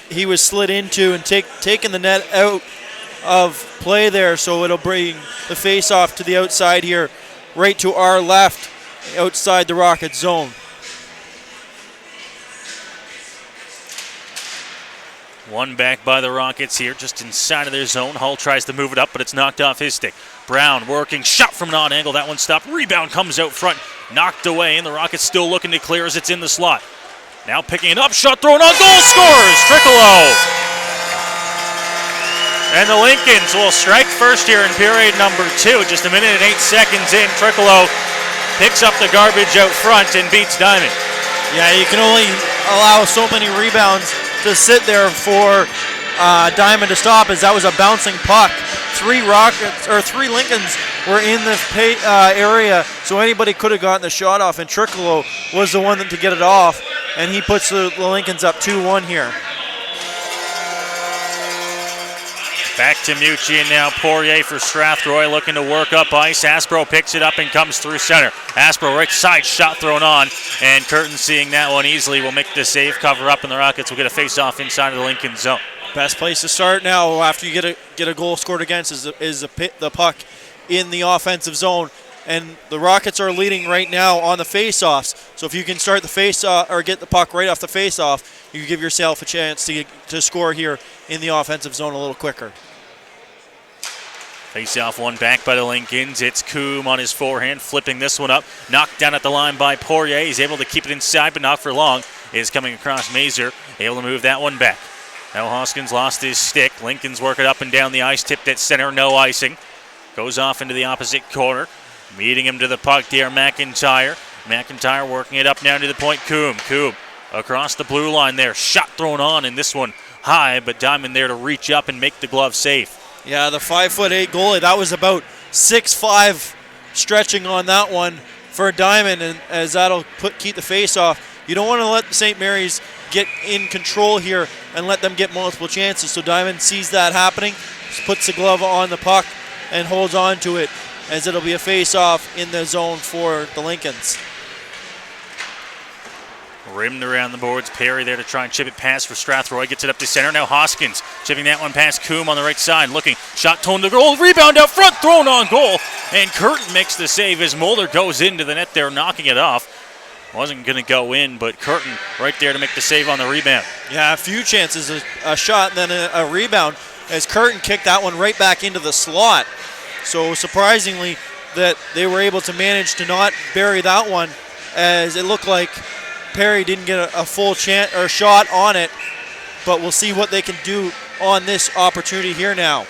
he was slid into and taking the net out of play there, so it'll bring the face-off to the outside here, right to our left, outside the Rockets zone. One back by the Rockets here, just inside of their zone. Hull tries to move it up, but it's knocked off his stick. Brown working, shot from an odd angle. That one stopped. Rebound comes out front, knocked away, and the Rockets still looking to clear as it's in the slot. Now picking it up, shot thrown on goal, scores! Trickolo! And the Lincolns will strike first here in period number 2. Just a minute and 8 seconds in, Trickolo picks up the garbage out front and beats Diamond. Yeah, you can only allow so many rebounds to sit there for Diamond to stop, as that was a bouncing puck. 3 Lincolns were in the area, so anybody could have gotten the shot off, and Trickolo was the one to get it off, and he puts the Lincolns up 2-1 here. Back to Mucci, and now Poirier for Strathroy looking to work up ice. Aspro picks it up and comes through center. Aspro right side, shot thrown on, and Curtin seeing that one easily will make the save, cover up, and the Rockets will get a face-off inside of the Lincoln zone. Best place to start now after you get a goal scored against is the puck in the offensive zone. And the Rockets are leading right now on the face-offs. So if you can start the face-off or get the puck right off the face-off, you give yourself a chance to score here in the offensive zone a little quicker. Face-off one back by the Lincolns. It's Coombe on his forehand, flipping this one up. Knocked down at the line by Poirier. He's able to keep it inside, but not for long. It is coming across Mazur, able to move that one back. Now Hoskins lost his stick. Lincoln's working up and down the ice, tipped at center, no icing. Goes off into the opposite corner. Meeting him to the puck there, McIntyre. McIntyre working it up now to the point, Coombe. Coombe across the blue line there. Shot thrown on, and this one high, but Diamond there to reach up and make the glove safe. Yeah, the 5'8" goalie, that was about 6'5" stretching on that one for Diamond, and as that'll keep the face off. You don't want to let St. Mary's get in control here and let them get multiple chances. So Diamond sees that happening, puts the glove on the puck, and holds on to it, as it'll be a face-off in the zone for the Lincolns. Rimmed around the boards. Perry there to try and chip it past for Strathroy. Gets it up to center. Now Hoskins chipping that one past Coombe on the right side. Looking. Shot toned to goal. Rebound out front. Thrown on goal. And Curtin makes the save as Mulder goes into the net there, knocking it off. Wasn't going to go in, but Curtin right there to make the save on the rebound. Yeah, a few chances. A shot and then a rebound as Curtin kicked that one right back into the slot. So surprisingly that they were able to manage to not bury that one, as it looked like Perry didn't get a full chance or shot on it, but we'll see what they can do on this opportunity here now.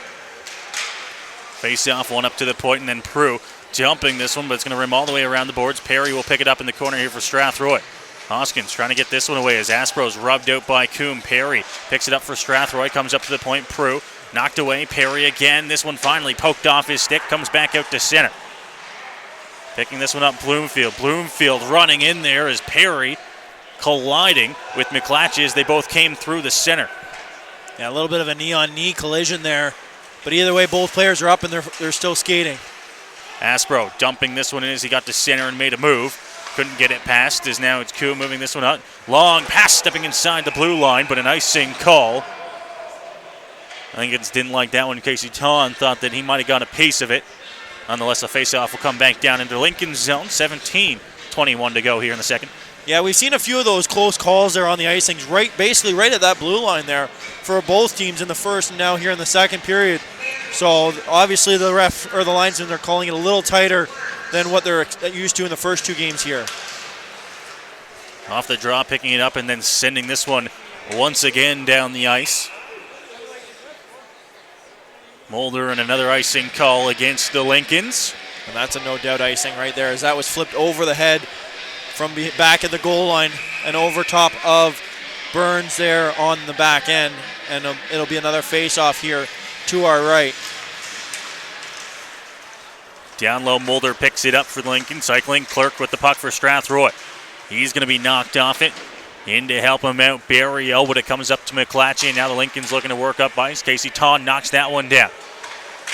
Face off, one up to the point, and then Prue jumping this one, but it's going to rim all the way around the boards. Perry will pick it up in the corner here for Strathroy. Hoskins trying to get this one away as Aspro's rubbed out by Coombe. Perry picks it up for Strathroy, comes up to the point. Prue knocked away. Perry again. This one finally poked off his stick, comes back out to center. Picking this one up, Bloomfield. Bloomfield running in there as Perry colliding with McClatchy as they both came through the center. Yeah, a little bit of a knee-on-knee collision there, but either way, both players are up and they're still skating. Aspro dumping this one in as he got to center and made a move. Couldn't get it past, as now it's Coombe moving this one out. Long pass stepping inside the blue line, but an icing call. I think it didn't like that one. Casey Tawn thought that he might have got a piece of it. Nonetheless, a face-off will come back down into Lincoln's zone. 17:21 to go here in the second. Yeah, we've seen a few of those close calls there on the icings, basically right at that blue line there for both teams in the first and now here in the second period. So obviously the ref or the linesmen are calling it a little tighter than what they're used to in the first two games here. Off the draw, picking it up and then sending this one once again down the ice. Mulder and another icing call against the Lincolns. And that's a no-doubt icing right there, as that was flipped over the head from back at the goal line and over top of Burns there on the back end. And it'll be another face-off here to our right. Down low, Mulder picks it up for Lincoln. Cycling Clerk with the puck for Strathroy. He's going to be knocked off it. In to help him out, Barry Elwood. It comes up to McClatchy, and now the Lincoln's looking to work up ice. Casey Tawn knocks that one down.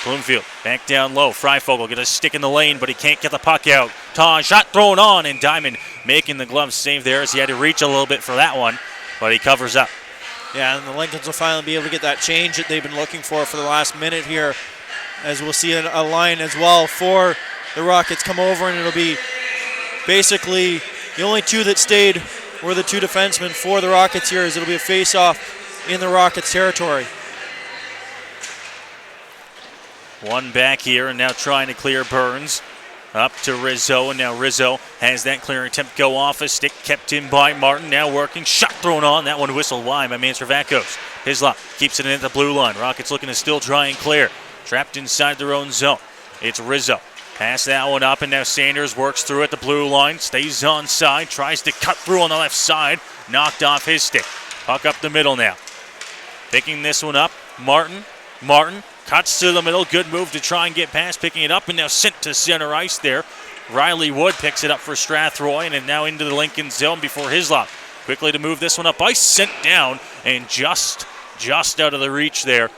Bloomfield back down low. Freifogel get a stick in the lane, but he can't get the puck out. Tawn shot thrown on, and Diamond making the glove save there as he had to reach a little bit for that one, but he covers up. Yeah, and the Lincolns will finally be able to get that change that they've been looking for the last minute here, as we'll see a line as well for the Rockets come over, and it'll be basically the only two that stayed were the two defensemen for the Rockets here, as it'll be a face-off in the Rockets territory. One back here, and now trying to clear Burns. Up to Rizzo, and now Rizzo has that clearing attempt go off. A stick kept in by Martin, now working. Shot thrown on. That one whistled wide by Manservakos. Hislop keeps it in at the blue line. Rockets looking to still try and clear. Trapped inside their own zone. It's Rizzo. Pass that one up, and now Sanders works through at the blue line. Stays on side. Tries to cut through on the left side. Knocked off his stick. Puck up the middle now. Picking this one up. Martin cuts to the middle. Good move to try and get past. Picking it up, and now sent to center ice there. Riley Wood picks it up for Strathroy, and now into the Lincoln zone before Hislop. Quickly to move this one up ice. Sent down, and just out of the reach there.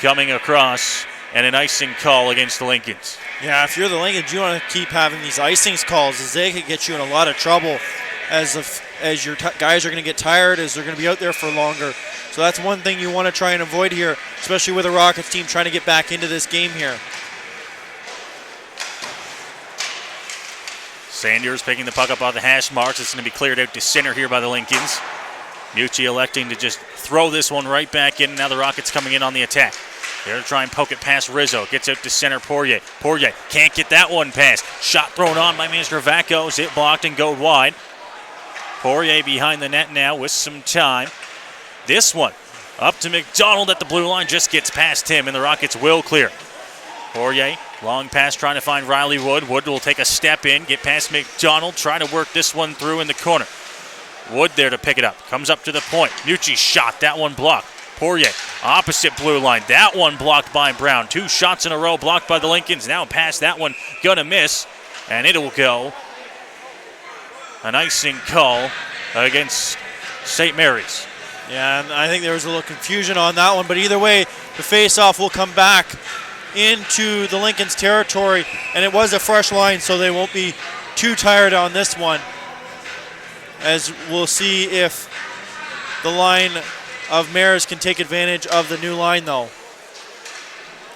Coming across, and an icing call against the Lincolns. Yeah, if you're the Lincolns, you want to keep having these icings calls, as they could get you in a lot of trouble as your guys are going to get tired, as they're going to be out there for longer. So that's one thing you want to try and avoid here, especially with the Rockets team trying to get back into this game here. Sanders picking the puck up off the hash marks. It's going to be cleared out to center here by the Lincolns. Mucci electing to just throw this one right back in. Now the Rockets coming in on the attack. They're to try and poke it past Rizzo. Gets out to center Poirier. Poirier can't get that one past. Shot thrown on by Mastrovacos. It blocked and go wide. Poirier behind the net now with some time. This one up to McDonald at the blue line. Just gets past him, and the Rockets will clear. Poirier, long pass trying to find Riley Wood. Wood will take a step in, get past McDonald, try to work this one through in the corner. Wood there to pick it up. Comes up to the point. Mucci shot. That one blocked. Poirier, opposite blue line. That one blocked by Brown. 2 shots in a row blocked by the Lincolns. Now past that one, gonna miss, and it will go. An icing call against St. Mary's. Yeah, and I think there was a little confusion on that one, but either way, the face-off will come back into the Lincolns territory, and it was a fresh line, so they won't be too tired on this one, as we'll see if the line of Mares can take advantage of the new line, though.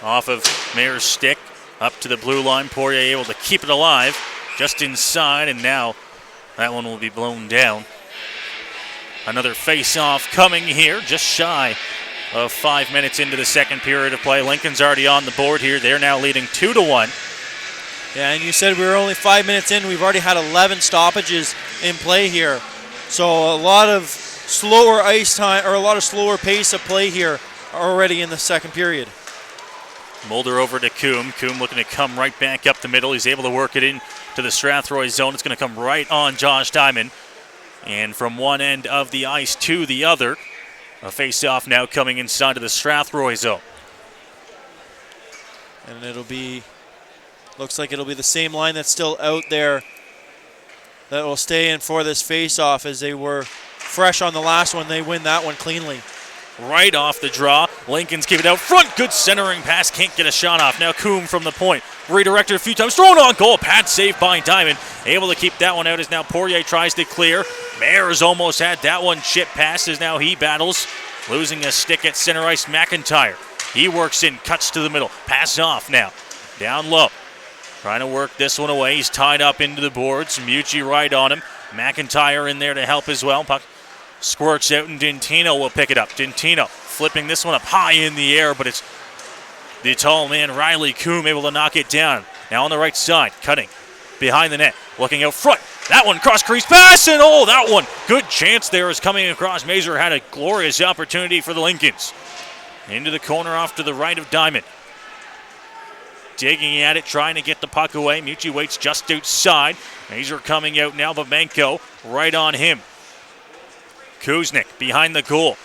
Off of Mares' stick, up to the blue line. Poirier able to keep it alive just inside, and now that one will be blown down. Another face-off coming here, just shy of 5 minutes into the second period of play. Lincoln's already on the board here. They're now leading 2-1. Yeah, and you said we were only 5 minutes in. We've already had 11 stoppages in play here. So a lot of slower ice time, or a lot of slower pace of play here already in the second period. Mulder over to Coombe. Coombe looking to come right back up the middle. He's able to work it in to the Strathroy zone. It's going to come right on Josh Diamond. And from one end of the ice to the other, a face-off now coming inside of the Strathroy zone. And it'll be, looks like it'll be the same line that's still out there that will stay in for this face-off, as they were fresh on the last one. They win that one cleanly. Right off the draw. Lincoln's keep it out front. Good centering pass. Can't get a shot off. Now Coombe from the point. Redirected a few times. Thrown on goal. Pad saved by Diamond. Able to keep that one out as now Poirier tries to clear. Mares almost had that one chip past as now he battles. Losing a stick at center ice. McIntyre. He works in. Cuts to the middle. Pass off now. Down low. Trying to work this one away. He's tied up into the boards. Mucci right on him. McIntyre in there to help as well. Puck squirts out, and Dintino will pick it up. Dintino flipping this one up high in the air, but it's the tall man, Riley Coombe, able to knock it down. Now on the right side, cutting behind the net, looking out front. That one cross-crease pass, and that one. Good chance there is coming across. Mazur had a glorious opportunity for the Lincolns. Into the corner off to the right of Diamond. Digging at it, trying to get the puck away. Mucci waits just outside. Mazur coming out now, Babenko right on him. Kuznick behind the goal.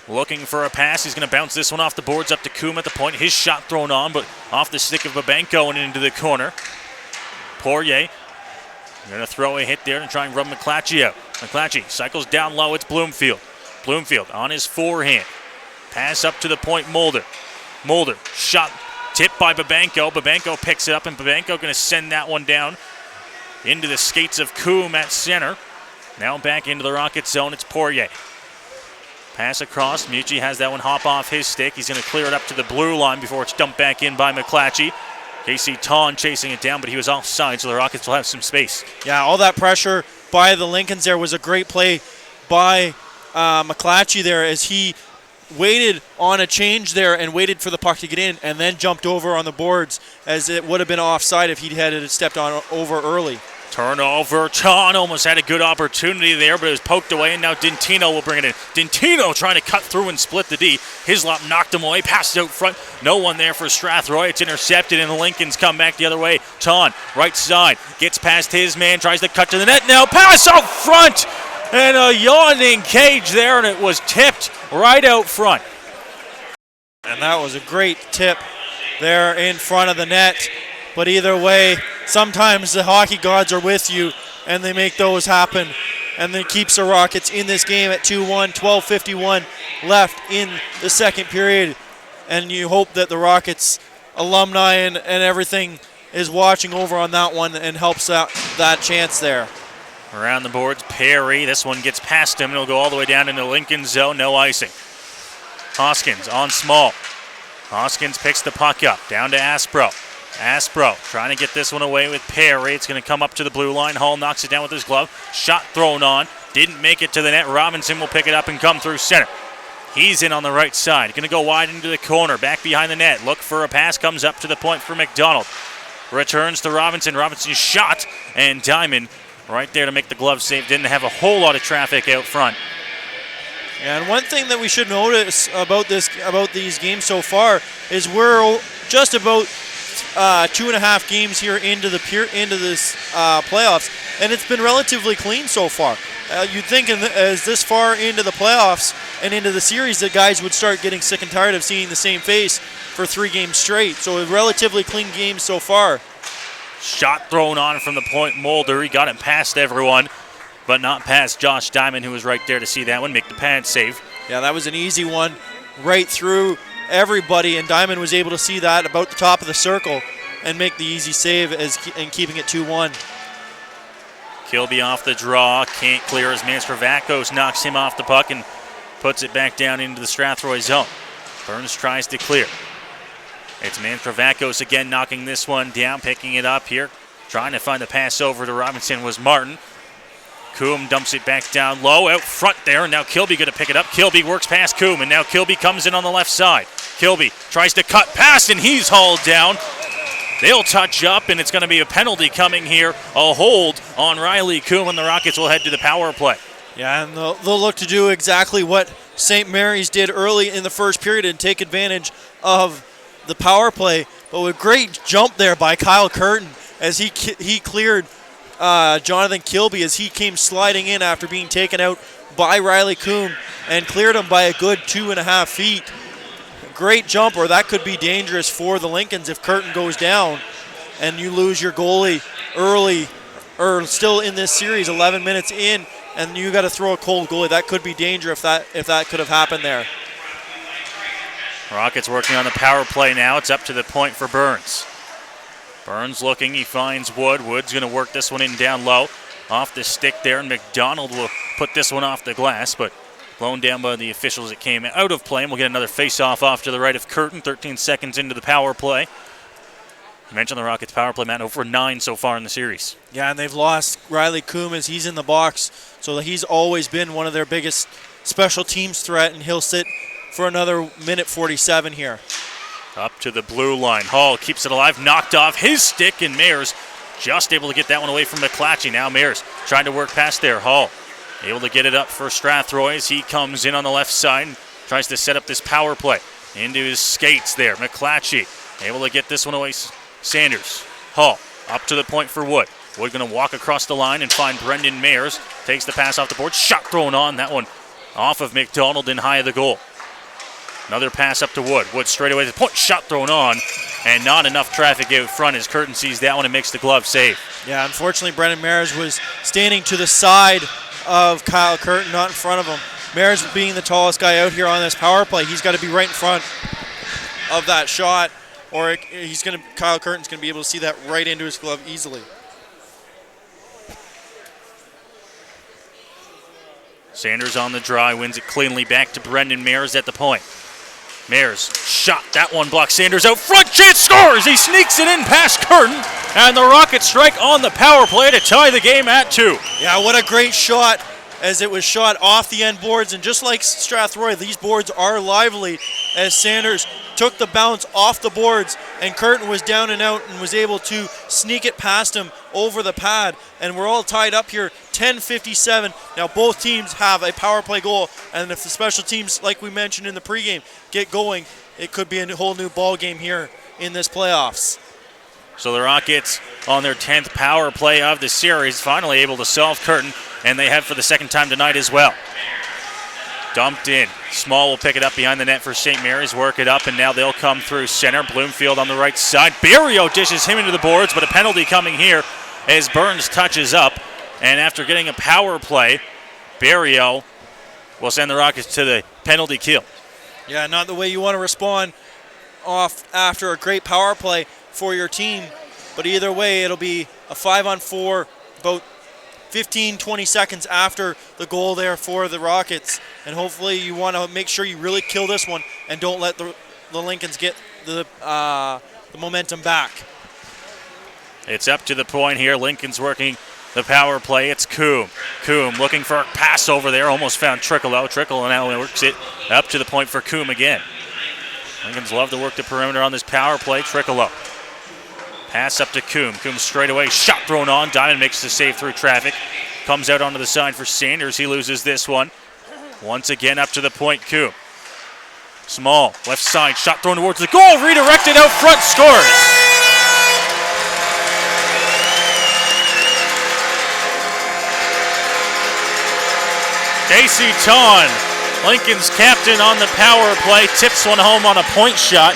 Looking for a pass. He's going to bounce this one off the boards up to Coombe at the point. His shot thrown on, but off the stick of Babenko and into the corner. Poirier going to throw a hit there and try and rub McClatchy out. McClatchy cycles down low. It's Bloomfield. Bloomfield on his forehand. Pass up to the point, Mulder. Mulder shot tipped by Babenko. Babenko picks it up, and Babenko going to send that one down into the skates of Coombe at center. Now back into the Rocket zone, it's Poirier. Pass across, Mucci has that one hop off his stick. He's going to clear it up to the blue line before it's dumped back in by McClatchy. Casey Tawn chasing it down, but he was offside, so the Rockets will have some space. Yeah, all that pressure by the Lincolns there was a great play by McClatchy there, as he waited on a change there and waited for the puck to get in, and then jumped over on the boards, as it would have been offside if he had stepped on over early. Turnover. Tawn almost had a good opportunity there, but it was poked away, and now Dintino will bring it in. Dintino trying to cut through and split the D. Hislop knocked him away, passed out front. No one there for Strathroy. It's intercepted, and the Lincolns come back the other way. Tawn, right side, gets past his man, tries to cut to the net. Now pass out front, and a yawning cage there, and it was tipped right out front. And that was a great tip there in front of the net. But either way, sometimes the hockey gods are with you, and they make those happen. And then keeps the Rockets in this game at 2-1, 12:51 left in the second period. And you hope that the Rockets alumni and everything is watching over on that one and helps that chance there. Around the boards, Perry. This one gets past him, and it'll go all the way down into Lincoln zone. No icing. Hoskins on small. Hoskins picks the puck up, down to Aspro. Aspro trying to get this one away with Perry. It's going to come up to the blue line. Hall knocks it down with his glove. Shot thrown on. Didn't make it to the net. Robinson will pick it up and come through center. He's in on the right side. Going to go wide into the corner. Back behind the net. Look for a pass. Comes up to the point for McDonald. Returns to Robinson. Robinson's shot. And Diamond right there to make the glove save. Didn't have a whole lot of traffic out front. And one thing that we should notice about these games so far is we're just about 2.5 games here into this playoffs, and it's been relatively clean so far. You'd think as this far into the playoffs and into the series that guys would start getting sick and tired of seeing the same face for 3 games straight. So a relatively clean game so far. Shot thrown on from the point. Mulder, he got it past everyone, but not past Josh Diamond, who was right there to see that one make the pad save. Yeah, that was an easy one right through everybody, and Diamond was able to see that about the top of the circle and make the easy save and keeping it 2-1. Kilby off the draw, can't clear as Manstravakos knocks him off the puck and puts it back down into the Strathroy zone. Burns tries to clear. It's Manstravakos again knocking this one down, picking it up here. Trying to find the pass over to Robinson was Martin. Coombe dumps it back down low, out front there, and now Kilby going to pick it up. Kilby works past Coombe, and now Kilby comes in on the left side. Kilby tries to cut past, and he's hauled down. They'll touch up, and it's going to be a penalty coming here. A hold on Riley Coombe, and the Rockets will head to the power play. Yeah, and they'll look to do exactly what St. Mary's did early in the first period and take advantage of the power play. But with great jump there by Kyle Curtin as he cleared Jonathan Kilby as he came sliding in after being taken out by Riley Coombe and cleared him by a good 2.5 feet. Great jump, or that could be dangerous for the Lincolns if Curtin goes down and you lose your goalie early or still in this series, 11 minutes in, and you got to throw a cold goalie. That could be dangerous if that could have happened there. Rockets working on the power play now. It's up to the point for Burns. Burns looking, he finds Wood. Wood's going to work this one in down low. Off the stick there, and McDonald will put this one off the glass, but blown down by the officials. It came out of play, and we'll get another face-off off to the right of Curtin. 13 seconds into the power play. You mentioned the Rockets' power play, Matt, over 9 so far in the series. Yeah, and they've lost Riley Coombe as he's in the box, so he's always been one of their biggest special teams threat, and he'll sit for another minute 47 here. Up to the blue line. Hall keeps it alive, knocked off his stick, and Mayers just able to get that one away from McClatchy. Now Mayers trying to work past there. Hall able to get it up for Strathroy as he comes in on the left side and tries to set up this power play. Into his skates there. McClatchy able to get this one away. Sanders. Hall up to the point for Wood. Wood going to walk across the line and find Brendan Mayers. Takes the pass off the board. Shot thrown on. That one off of McDonald and high of the goal. Another pass up to Wood. Wood straight away to the point. Shot thrown on. And not enough traffic out front as Curtin sees that one and makes the glove save. Yeah, unfortunately, Brendan Mayers was standing to the side of Kyle Curtin, not in front of him. Mayers being the tallest guy out here on this power play, he's got to be right in front of that shot, or Kyle Curtin's going to be able to see that right into his glove easily. Sanders on the draw, wins it cleanly back to Brendan Mayers at the point. Mayers shot, that one blocked Sanders out front, chance, scores! He sneaks it in past Curtin, and the Rockets strike on the power play to tie the game at 2. Yeah, what a great shot as it was shot off the end boards, and just like Strathroy, these boards are lively as Sanders took the bounce off the boards and Curtin was down and out and was able to sneak it past him over the pad, and we're all tied up here, 10:57. Now both teams have a power play goal, and if the special teams, like we mentioned in the pregame, get going, it could be a whole new ball game here in this playoffs. So the Rockets on their 10th power play of the series, finally able to solve Curtin, and they have for the second time tonight as well. Dumped in. Small will pick it up behind the net for St. Mary's, work it up, and now they'll come through center. Bloomfield on the right side. Barrio dishes him into the boards, but a penalty coming here as Burns touches up. And after getting a power play, Barrio will send the Rockets to the penalty kill. Yeah, not the way you want to respond off after a great power play for your team. But either way, it'll be a 5-on-4, about 15, 20 seconds after the goal there for the Rockets. And hopefully you want to make sure you really kill this one and don't let the Lincolns get the momentum back. It's up to the point here. Lincoln's working the power play. It's Coombe. Coombe looking for a pass over there. Almost found Trickle out. Trickle now works it up to the point for Coombe again. Lincolns love to work the perimeter on this power play. Trickle out. Pass up to Coombe. Coombe straight away. Shot thrown on. Diamond makes the save through traffic. Comes out onto the side for Sanders. He loses this one. Once again up to the point. Coombe. Small. Left side. Shot thrown towards the goal. Redirected out front. Scores. Casey Ton, Lincoln's captain on the power play, tips one home on a point shot.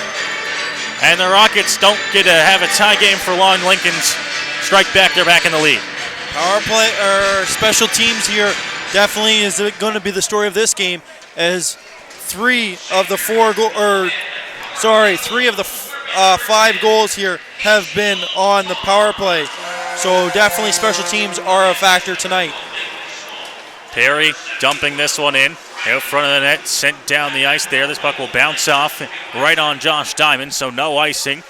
And the Rockets don't get to have a tie game for long. Lincoln's strike back. They're back in the lead. Power play or special teams here definitely is going to be the story of this game, as three of the 5 goals here have been on the power play. So definitely special teams are a factor tonight. Perry dumping this one in. Out front of the net, sent down the ice there. This puck will bounce off right on Josh Diamond, so no icing.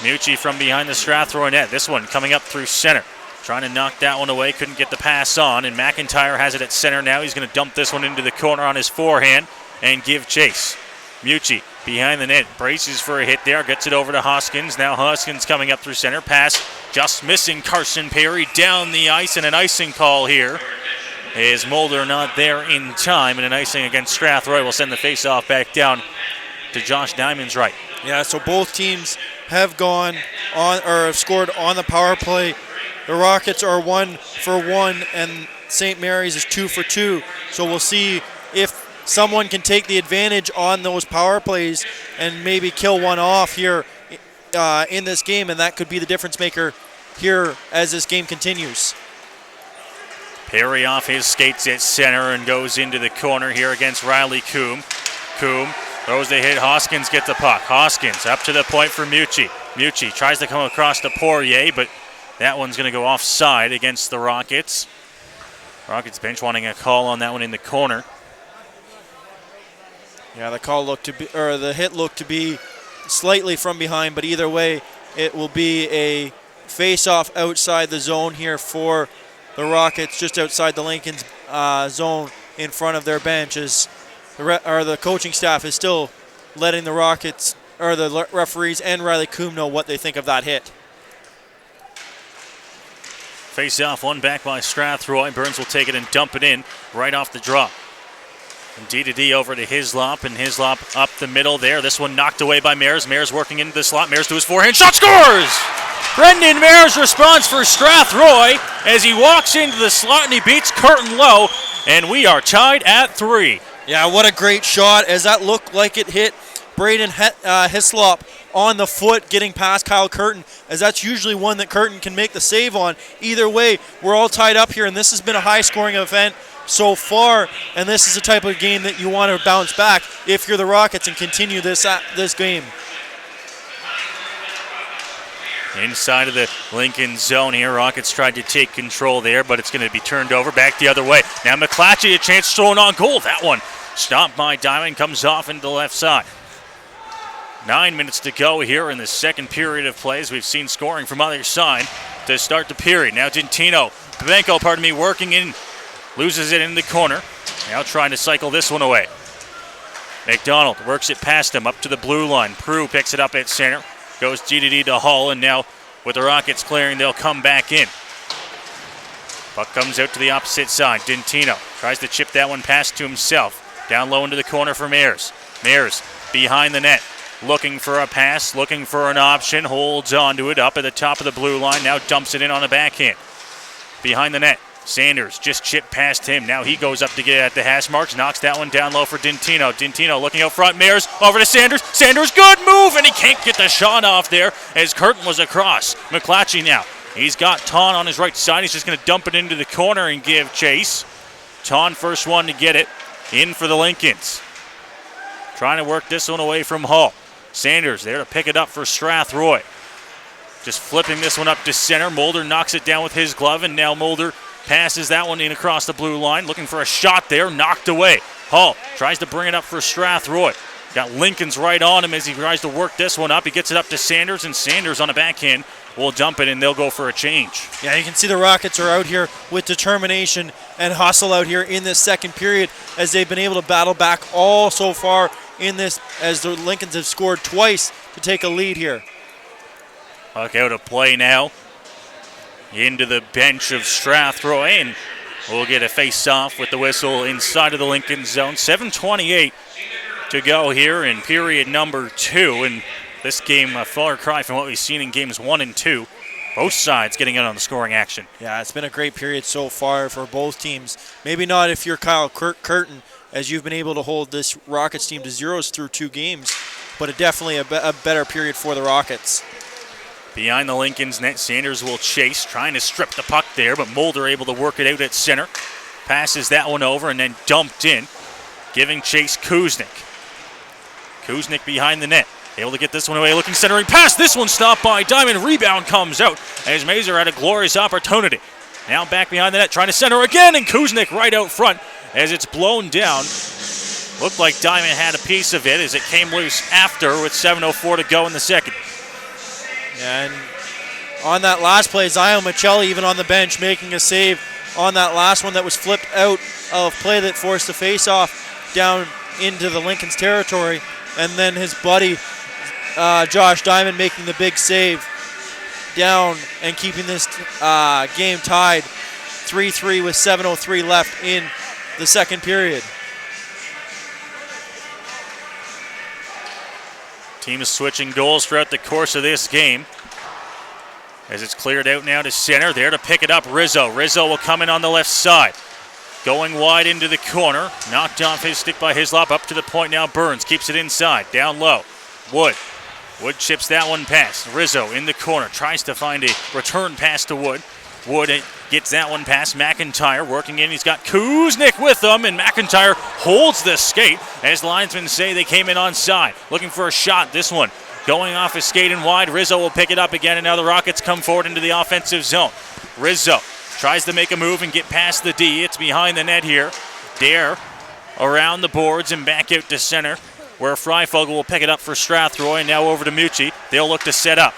Mucci from behind the Strathroy net. This one coming up through center. Trying to knock that one away, couldn't get the pass on, and McIntyre has it at center now. He's going to dump this one into the corner on his forehand and give chase. Mucci behind the net, braces for a hit there, gets it over to Hoskins. Now Hoskins coming up through center. Pass just missing Carson Perry down the ice, and an icing call here. Is Mulder not there in time, and an icing against Strathroy will send the face-off back down to Josh Diamond's right. Yeah, so both teams have gone on or have scored on the power play. The Rockets are 1 for 1, and St. Mary's is 2 for 2. So we'll see if someone can take the advantage on those power plays and maybe kill one off here in this game, and that could be the difference maker here as this game continues. Perry off his skates at center and goes into the corner here against Riley Coombe. Coombe throws the hit. Hoskins gets the puck. Hoskins up to the point for Mucci. Mucci tries to come across to Poirier, but that one's going to go offside against the Rockets. Rockets bench wanting a call on that one in the corner. Yeah, the hit looked to be slightly from behind, but either way, it will be a face-off outside the zone here for the Rockets, just outside the Lincoln's zone in front of their benches. The coaching staff is still letting the Rockets, or the referees and Riley Coombe, know what they think of that hit. Face off, one back by Strathroy. Burns will take it and dump it in right off the draw. From D over to Hislop, and Hislop up the middle there. This one knocked away by Mares. Mares working into the slot. Mares to his forehand. Shot, scores! Brendan Mares responds for Strathroy as he walks into the slot and he beats Curtin low, and we are tied at 3. Yeah, what a great shot, as that looked like it hit Braden Hislop on the foot, getting past Kyle Curtin, as that's usually one that Curtin can make the save on. Either way, we're all tied up here, and this has been a high-scoring event so far, and this is the type of game that you want to bounce back if you're the Rockets and continue this game. Inside of the Lincoln zone here, Rockets tried to take control there, but it's going to be turned over back the other way. Now McClatchy, a chance thrown on goal. That one stopped by Diamond, comes off into the left side. 9 minutes to go here in the second period of plays. We've seen scoring from either side to start the period. Now Babenko, working in, loses it in the corner. Now trying to cycle this one away. McDonald works it past him up to the blue line. Prue picks it up at center. Goes GDD to Hull, and now with the Rockets clearing, they'll come back in. Puck comes out to the opposite side. Dintino tries to chip that one past to himself. Down low into the corner for Mares. Mares behind the net, looking for a pass, looking for an option, holds on to it up at the top of the blue line, now dumps it in on a backhand. Behind the net, Sanders just chipped past him. Now he goes up to get at the hash marks, knocks that one down low for Dintino. Dintino looking out front, Mares over to Sanders. Sanders, good move, and he can't get the shot off there as Curtin was across. McClatchy now, he's got Ton on his right side. He's just going to dump it into the corner and give chase. Ton first one to get it in for the Lincolns. Trying to work this one away from Hull. Sanders there to pick it up for Strathroy. Just flipping this one up to center. Mulder knocks it down with his glove, and now Mulder passes that one in across the blue line. Looking for a shot there, knocked away. Hall tries to bring it up for Strathroy. Got Lincoln's right on him as he tries to work this one up. He gets it up to Sanders, and Sanders on a backhand will dump it, and they'll go for a change. Yeah, you can see the Rockets are out here with determination and hustle out here in this second period as they've been able to battle back all so far in this, as the Lincolns have scored twice to take a lead here. Puck out of play now. Into the bench of Strathroy, and we'll get a face-off with the whistle inside of the Lincoln zone. 7:28 to go here in period number 2, and this game a far cry from what we've seen in games 1 and 2. Both sides getting in on the scoring action. Yeah, it's been a great period so far for both teams. Maybe not if you're Kyle Curtin, as you've been able to hold this Rockets team to zeros through 2 games, but definitely a better period for the Rockets. Behind the Lincoln's net, Sanders will chase, trying to strip the puck there, but Mulder able to work it out at center. Passes that one over and then dumped in, giving chase Kuznick. Kuznick behind the net, able to get this one away, looking centering pass. This one stopped by Diamond. Rebound comes out as Mazur had a glorious opportunity. Now back behind the net, trying to center again, and Kuznick right out front as it's blown down. Looked like Diamond had a piece of it as it came loose after with 7:04 to go in the second. And on that last play, Zion Michelli even on the bench making a save on that last one that was flipped out of play that forced the face-off down into the Lincoln's territory. And then his buddy, Josh Diamond, making the big save down and keeping this game tied 3-3 with 7:03 left in the second period. Team is switching goals throughout the course of this game. As it's cleared out now to center. There to pick it up, Rizzo. Rizzo will come in on the left side. Going wide into the corner. Knocked off his stick by Hislop. Up to the point now, Burns keeps it inside. Down low, Wood. Wood chips that one past. Rizzo in the corner. Tries to find a return pass to Wood. Wood gets that one past McIntyre. Working in, he's got Kuznick with him, and McIntyre holds the skate as linesmen say they came in onside. Looking for a shot, this one going off his skate and wide. Rizzo will pick it up again, and now the Rockets come forward into the offensive zone. Rizzo tries to make a move and get past the D. It's behind the net here. Dare around the boards and back out to center, where Freifogel will pick it up for Strathroy, and now over to Mucci. They'll look to set up.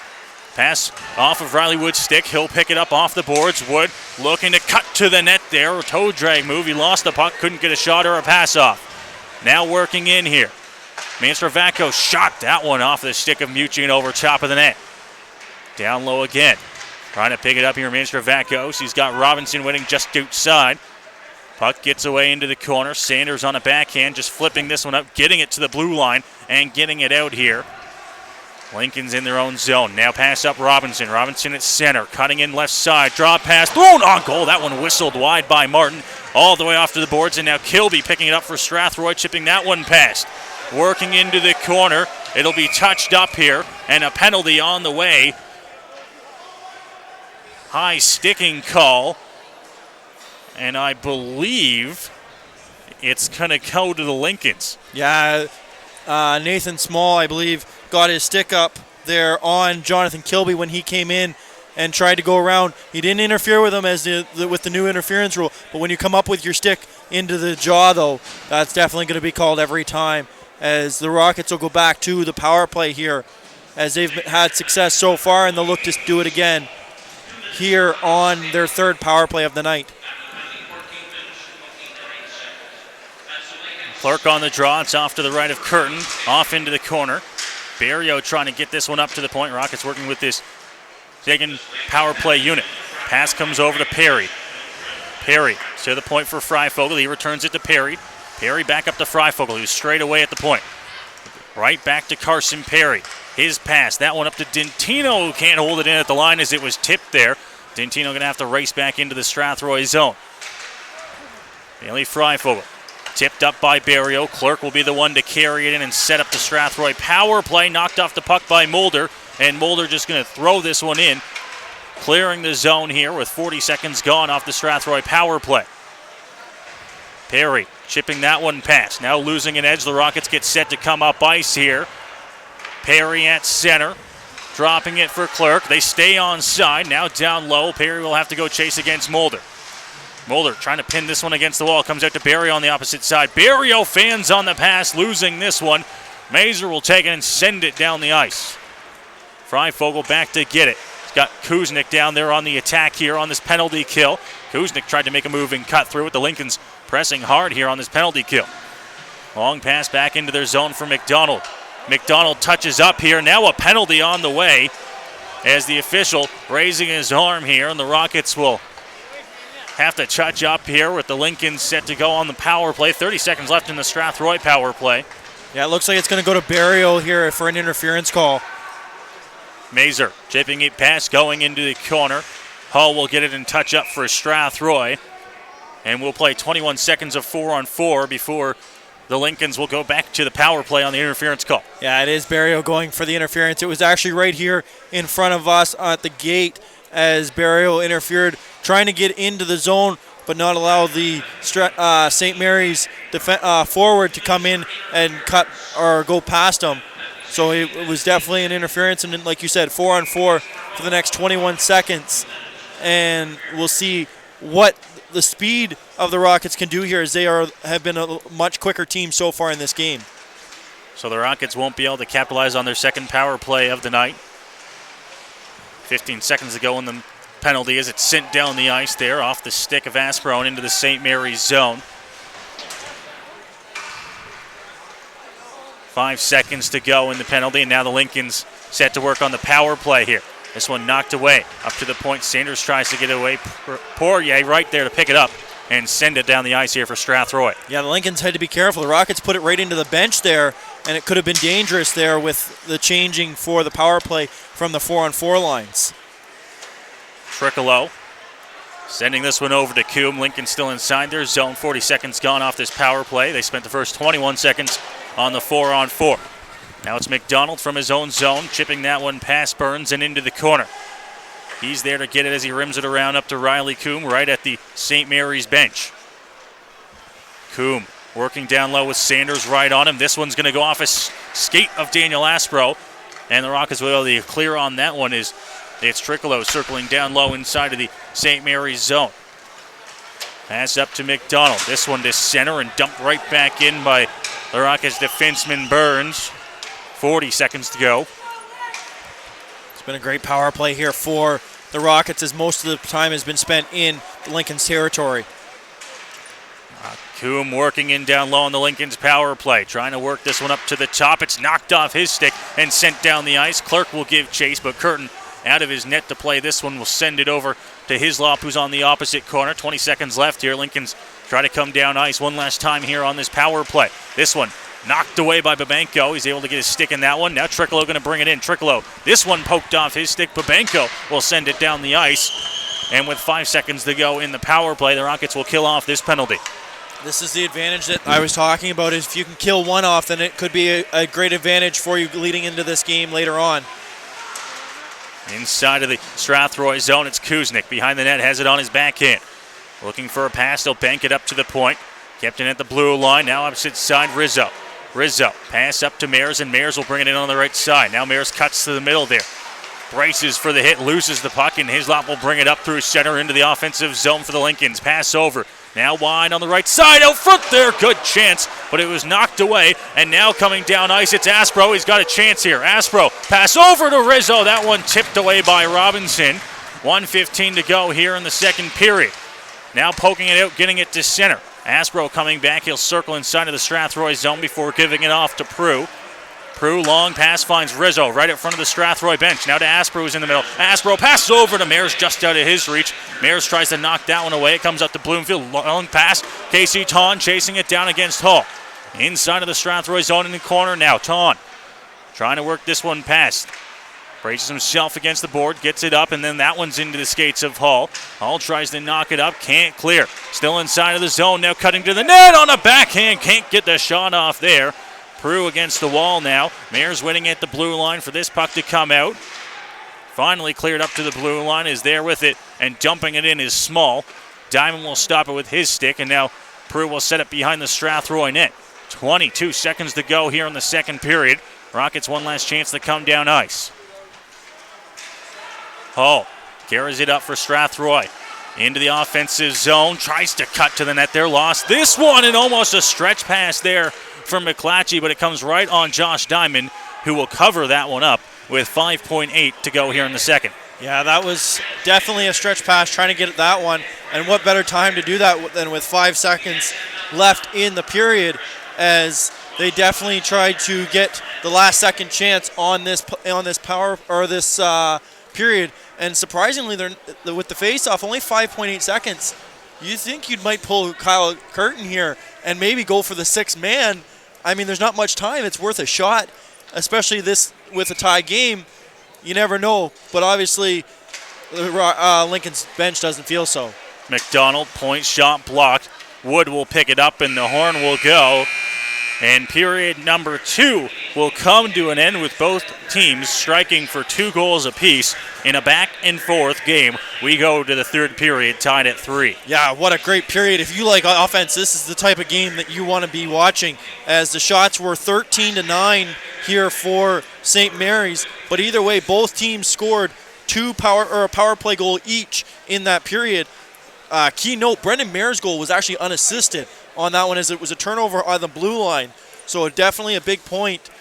Pass off of Riley Wood's stick. He'll pick it up off the boards. Wood looking to cut to the net there. A toe drag move. He lost the puck. Couldn't get a shot or a pass off. Now working in here. Manstravacco shot that one off the stick of Mucci and over top of the net. Down low again. Trying to pick it up here, Manstravacco. He's got Robinson winning just outside. Puck gets away into the corner. Sanders on a backhand, just flipping this one up, getting it to the blue line and getting it out here. Lincoln's in their own zone. Now pass up Robinson. Robinson at center. Cutting in left side. Draw pass. Thrown on goal. That one whistled wide by Martin. All the way off to the boards. And now Kilby picking it up for Strathroy. Chipping that one past. Working into the corner. It'll be touched up here. And a penalty on the way. High sticking call. And I believe it's going to go to the Lincolns. Yeah, Nathan Small, I believe, got his stick up there on Jonathan Kilby when he came in and tried to go around. He didn't interfere with him as with the new interference rule, but when you come up with your stick into the jaw, though, that's definitely going to be called every time, as the Rockets will go back to the power play here, as they've had success so far, and they'll look to do it again here on their third power play of the night. Clark on the draw. It's off to the right of Curtin. Off into the corner. Barrio trying to get this one up to the point. Rockets working with this second power play unit. Pass comes over to Perry. Perry to the point for Freifogel. He returns it to Perry. Perry back up to Freifogel, who's straight away at the point. Right back to Carson Perry. His pass. That one up to Dentino, who can't hold it in at the line as it was tipped there. Dentino going to have to race back into the Strathroy zone. Bailey Freifogel. Tipped up by Barrio. Clerk will be the one to carry it in and set up the Strathroy power play. Knocked off the puck by Mulder. And Mulder just going to throw this one in. Clearing the zone here with 40 seconds gone off the Strathroy power play. Perry chipping that one past. Now losing an edge. The Rockets get set to come up ice here. Perry at center. dropping it for Clerk. They stay on side. Now down low. Perry will have to go chase against Mulder. Mulder trying to pin this one against the wall. Comes out to Barry on the opposite side. Barrio fans on the pass, losing this one. Mazer will take it and send it down the ice. Freifogel back to get it. He's got Kuznick down there on the attack here on this penalty kill. Kuznick tried to make a move and cut through it. The Lincolns pressing hard here on this penalty kill. Long pass back into their zone for McDonald. McDonald touches up here. Now a penalty on the way as the official raising his arm here, and the Rockets will have to touch up here with the Lincolns set to go on the power play. 30 seconds left in the Strathroy power play. Yeah, it looks like it's going to go to Barrio here for an interference call. Mazer chipping it past, going into the corner. Hull will get it and touch up for Strathroy. And we'll play 21 seconds of 4-on-4 before the Lincolns will go back to the power play on the interference call. Yeah, it is Barrio going for the interference. It was actually right here in front of us at the gate as Barrio interfered, trying to get into the zone but not allow the St. Mary's forward to come in and cut or go past him. So it was definitely an interference, and then, like you said, 4-on-4 for the next 21 seconds. And we'll see what the speed of the Rockets can do here, as they have been a much quicker team so far in this game. So the Rockets won't be able to capitalize on their second power play of the night. 15 seconds to go in the penalty as it's sent down the ice there off the stick of Aspro and into the St. Mary's zone. 5 seconds to go in the penalty, and now the Lincolns set to work on the power play here. This one knocked away. Up to the point, Sanders tries to get away. Poirier right there to pick it up and send it down the ice here for Strathroy. Yeah, the Lincolns had to be careful. The Rockets put it right into the bench there, and it could have been dangerous there with the changing for the power play from the 4-on-4 lines. Triccolo sending this one over to Coombe. Lincoln still inside their zone. 40 seconds gone off this power play. They spent the first 21 seconds on the 4-on-4. Now it's McDonald from his own zone, chipping that one past Burns and into the corner. He's there to get it as he rims it around up to Riley Coombe right at the St. Mary's bench. Coombe working down low with Sanders right on him. This one's going to go off a skate of Daniel Aspro, and the Rockets will be clear on that one. It's Triccolo circling down low inside of the St. Mary's zone. Pass up to McDonald. This one to center and dumped right back in by the Rockets defenseman Burns. 40 seconds to go. It's been a great power play here for the Rockets, as most of the time has been spent in Lincoln's territory. Coombe working in down low on the Lincoln's power play. Trying to work this one up to the top. It's knocked off his stick and sent down the ice. Clerk will give chase, but Curtin out of his net to play this one will send it over to Hislop, who's on the opposite corner. 20 seconds left here. Lincoln's try to come down ice one last time here on this power play. This one knocked away by Babenko. He's able to get his stick in that one. Now Triccolo going to bring it in. Triccolo, this one poked off his stick. Babenko will send it down the ice. And with 5 seconds to go in the power play, the Rockets will kill off this penalty. This is the advantage that I was talking about. Is if you can kill one off, then it could be a great advantage for you leading into this game later on. Inside of the Strathroy zone, it's Kuznick. Behind the net, has it on his backhand. Looking for a pass, they'll bank it up to the point. Kept in at the blue line, now opposite side, Rizzo. Rizzo, pass up to Mayers, and Mayers will bring it in on the right side. Now Mayers cuts to the middle there. Braces for the hit, loses the puck, and Hislop will bring it up through center into the offensive zone for the Lincolns. Pass over. Now wide on the right side, out front there, good chance, but it was knocked away, and now coming down ice, it's Aspro. He's got a chance here. Aspro, pass over to Rizzo. That one tipped away by Robinson. 1:15 to go here in the second period. Now poking it out, getting it to center. Aspro coming back, he'll circle inside of the Strathroy zone before giving it off to Prue. Prue, long pass, finds Rizzo right in front of the Strathroy bench. Now to Aspro, who's in the middle. Aspro passes over to Mayers, just out of his reach. Mayers tries to knock that one away. It comes up to Bloomfield. Long pass. Casey Taun chasing it down against Hull. Inside of the Strathroy zone in the corner now. Taun trying to work this one past. Braces himself against the board, gets it up, and then that one's into the skates of Hull. Hull tries to knock it up, can't clear. Still inside of the zone, now cutting to the net on a backhand. Can't get the shot off there. Prue against the wall now. Mayers waiting at the blue line for this puck to come out. Finally cleared up to the blue line, is there with it, and dumping it in is Small. Diamond will stop it with his stick, and now Prue will set it behind the Strathroy net. 22 seconds to go here in the second period. Rockets one last chance to come down ice. Hall carries it up for Strathroy. Into the offensive zone, tries to cut to the net there, lost this one, and almost a stretch pass there from McClatchy, but it comes right on Josh Diamond, who will cover that one up with 5.8 to go here in the second. Yeah, that was definitely a stretch pass, trying to get at that one, and what better time to do that than with 5 seconds left in the period, as they definitely tried to get the last second chance on this power or this period. And surprisingly, they're with the face-off, only 5.8 seconds. You think you might pull Kyle Curtin here and maybe go for the 6th man. I mean, there's not much time. It's worth a shot, especially this with a tie game. You never know, but obviously Lincoln's bench doesn't feel so. McDonald, point shot blocked. Wood will pick it up and the horn will go. And period number 2 will come to an end with both teams striking for 2 goals apiece in a back-and-forth game. We go to the third period tied at 3. Yeah, what a great period. If you like offense, this is the type of game that you want to be watching, as the shots were 13-9 here for St. Mary's. But either way, both teams scored a power play goal each in that period. Key note, Brendan Maher's goal was actually unassisted on that one, as it was a turnover on the blue line. So definitely a big point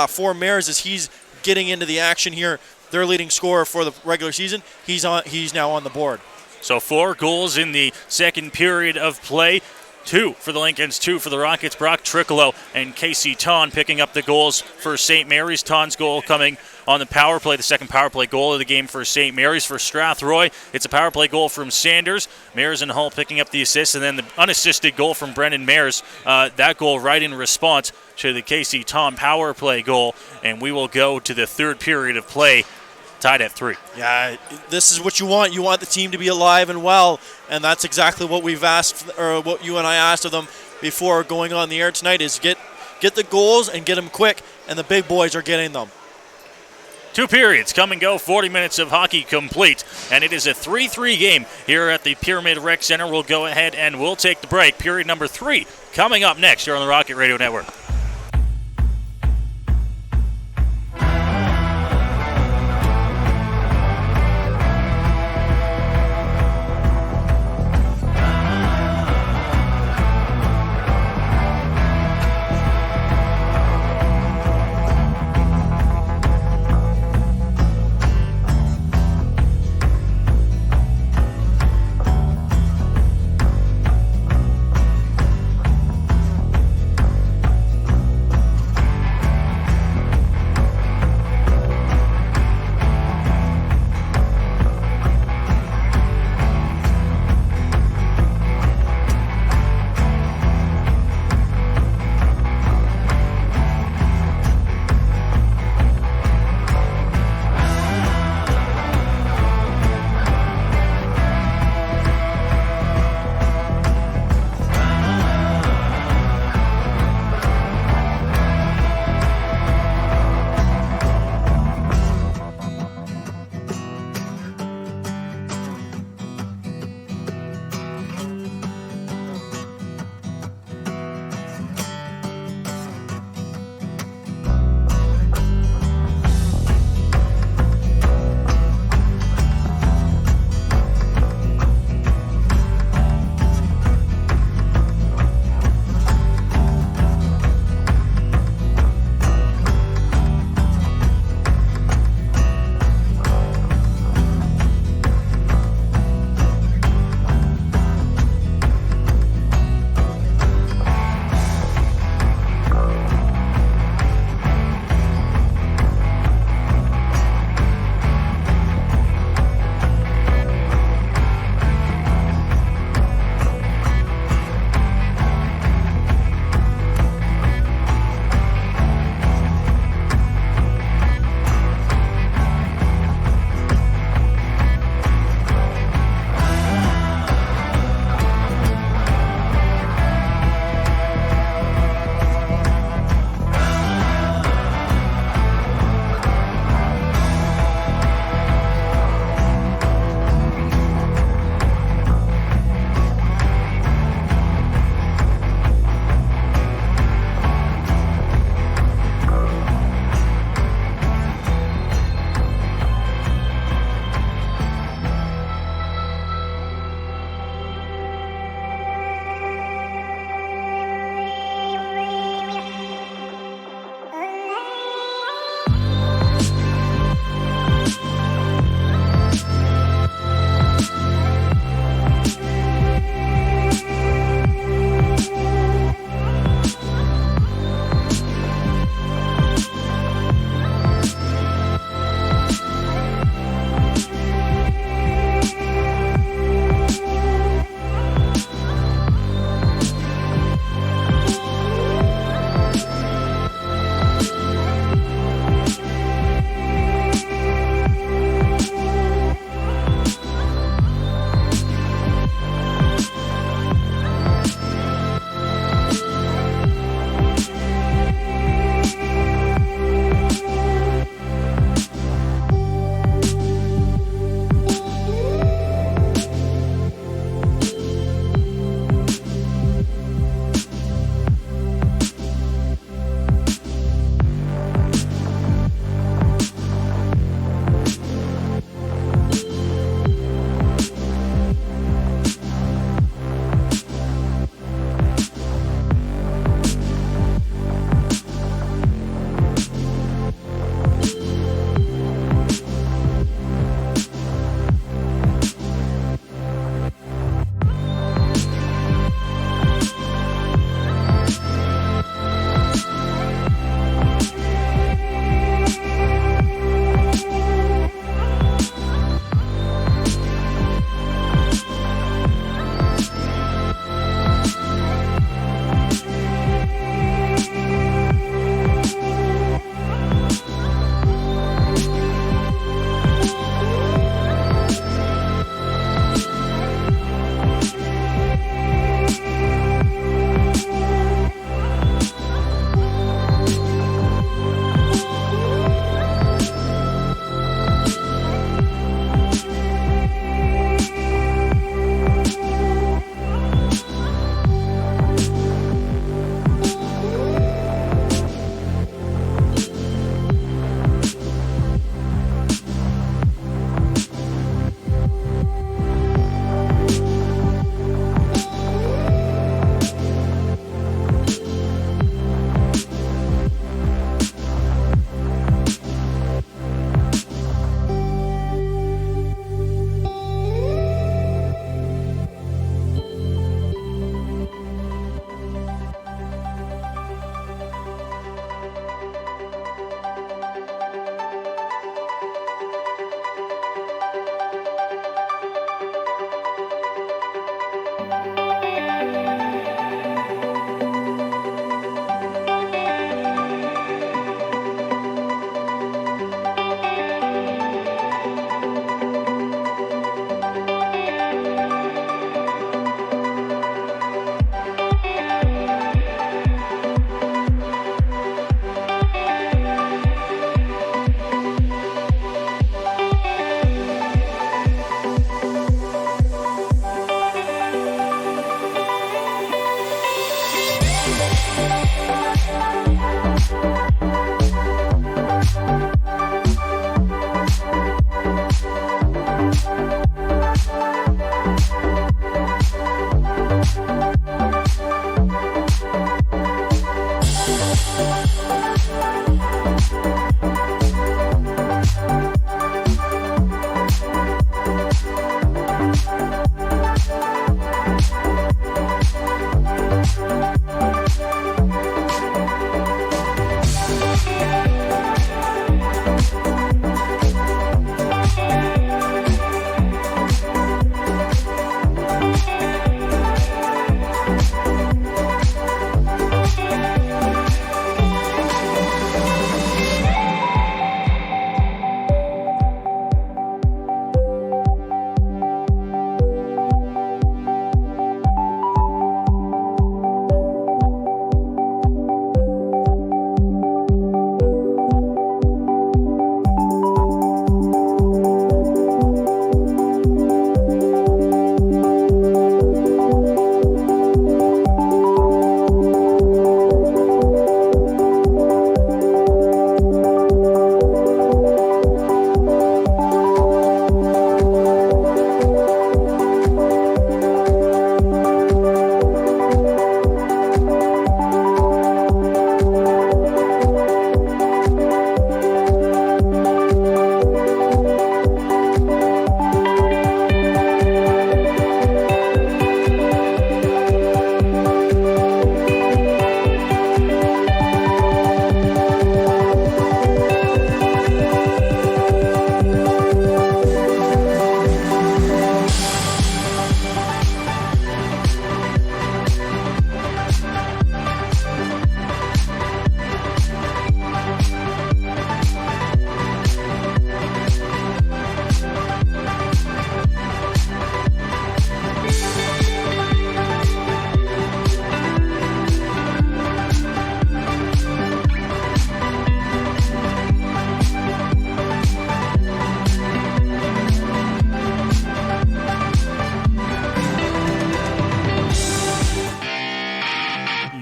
for Mares as he's getting into the action here. Their leading scorer for the regular season, he's now on the board. So 4 goals in the second period of play. 2 for the Lincolns, 2 for the Rockets. Brock Tricolo and Casey Ton picking up the goals for St. Mary's. Ton's goal coming on the power play, the second power play goal of the game for St. Mary's. For Strathroy, it's a power play goal from Sanders. Mares and Hull picking up the assist, and then the unassisted goal from Brendan Mares. That goal right in response to the Casey Ton power play goal, and we will go to the third period of play tied at 3. Yeah, this is what you want. You want the team to be alive and well, and that's exactly what we've asked, or what you and I asked of them before going on the air tonight, is get the goals and get them quick, and the big boys are getting them. 2 periods come and go, 40 minutes of hockey complete, and it is a 3-3 game here at the Pyramid Rec Center. We'll go ahead and we'll take the break. Period number 3 coming up next here on the Rocket Radio Network.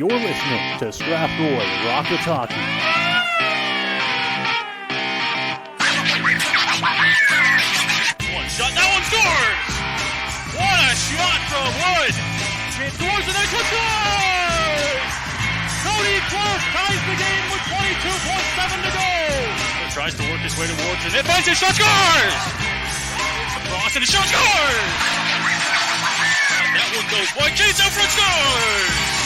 You're listening to Strathroy Rockets Hockey. One shot, that one scores! What a shot from Wood! It scores and then scores! Cody Clark ties the game with 22.7 to go. He tries to work his way towards it. It finds his shot, scores! Across and the shot, scores! And that one goes wide. Chase out front, scores!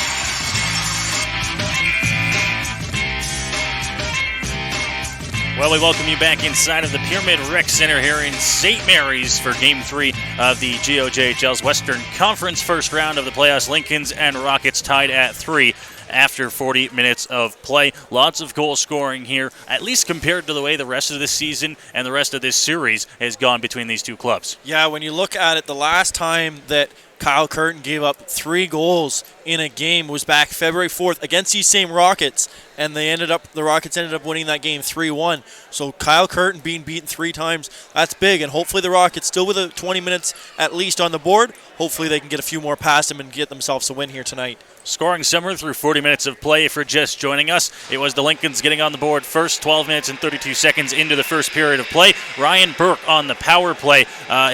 Well, we welcome you back inside of the Pyramid Rec Center here in St. Mary's for Game 3 of the GOJHL's Western Conference first round of the playoffs. Lincolns and Rockets tied at 3 after 40 minutes of play. Lots of goal scoring here, at least compared to the way the rest of this season and the rest of this series has gone between these two clubs. Yeah, when you look at it, the last time that Kyle Curtin gave up 3 goals in a game was back February 4th against these same Rockets, and the Rockets ended up winning that game 3-1. So Kyle Curtin being beaten 3 times, that's big, and hopefully the Rockets still with 20 minutes at least on the board. Hopefully they can get a few more past them and get themselves a win here tonight. Scoring similar through 40 minutes of play. If you're just joining us, it was the Lincolns getting on the board first, 12 minutes and 32 seconds into the first period of play. Ryan Burke on the power play.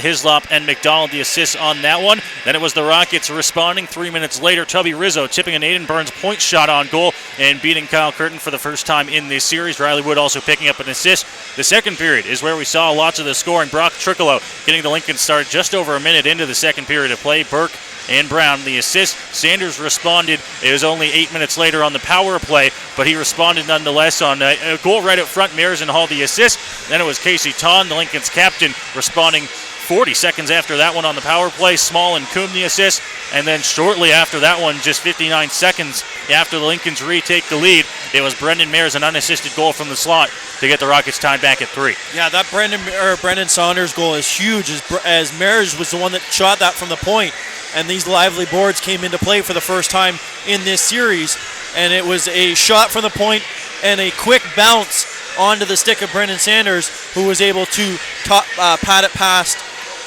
Hislop and McDonald the assists on that one. Then it was the Rockets responding 3 minutes later. Tubby Rizzo tipping an Aiden Burns point shot on goal and beating Kyle Curtin for the first time in this series. Riley Wood also picking up an assist. The second period is where we saw lots of the scoring. Brock Trickolo getting the Lincolns started just over a minute into the second period of play. Burke and Brown the assist. Sanders responded. It was only 8 minutes later on the power play, but he responded nonetheless on a goal right up front. Mears and Hall the assist. Then it was Casey Ton, the Lincoln's captain, responding 40 seconds after that one on the power play. Small and Coombe the assist. And then shortly after that one, just 59 seconds after the Lincolns retake the lead, it was Brendan Mears, an unassisted goal from the slot to get the Rockets tied back at 3. Yeah, that Brendan Saunders goal is huge, as Mears was the one that shot that from the point. And these lively boards came into play for the first time in this series. And it was a shot from the point and a quick bounce onto the stick of Brendan Sanders, who was able to pat it past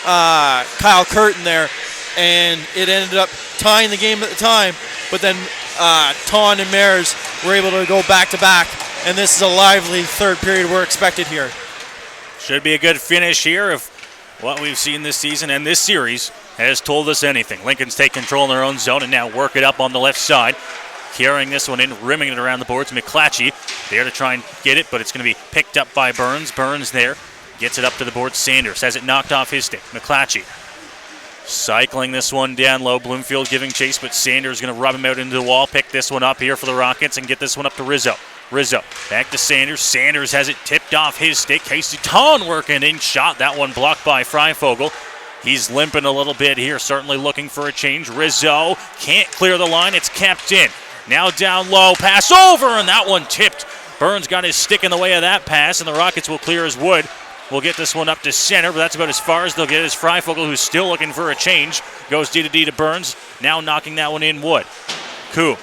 Kyle Curtin there. And it ended up tying the game at the time. But then Ton and Mears were able to go back-to-back. And this is a lively third period we're expected here. Should be a good finish here if what we've seen this season and this series has told us anything. Lincolns take control in their own zone and now work it up on the left side. Carrying this one in, rimming it around the boards. McClatchy there to try and get it, but it's going to be picked up by Burns. Burns there gets it up to the board. Sanders has it knocked off his stick. McClatchy cycling this one down low. Bloomfield giving chase, but Sanders going to rub him out into the wall. Pick this one up here for the Rockets and get this one up to Rizzo. Rizzo back to Sanders. Sanders has it tipped off his stick. Casey Ton working in. Shot that one blocked by Freifogel. He's limping a little bit here, certainly looking for a change. Rizzo can't clear the line. It's kept in. Now down low, pass over, and that one tipped. Burns got his stick in the way of that pass, and the Rockets will clear as Wood. We'll get this one up to center, but that's about as far as they'll get as Freifogel, who's still looking for a change, goes D to Burns. Now knocking that one in, Wood. Koo.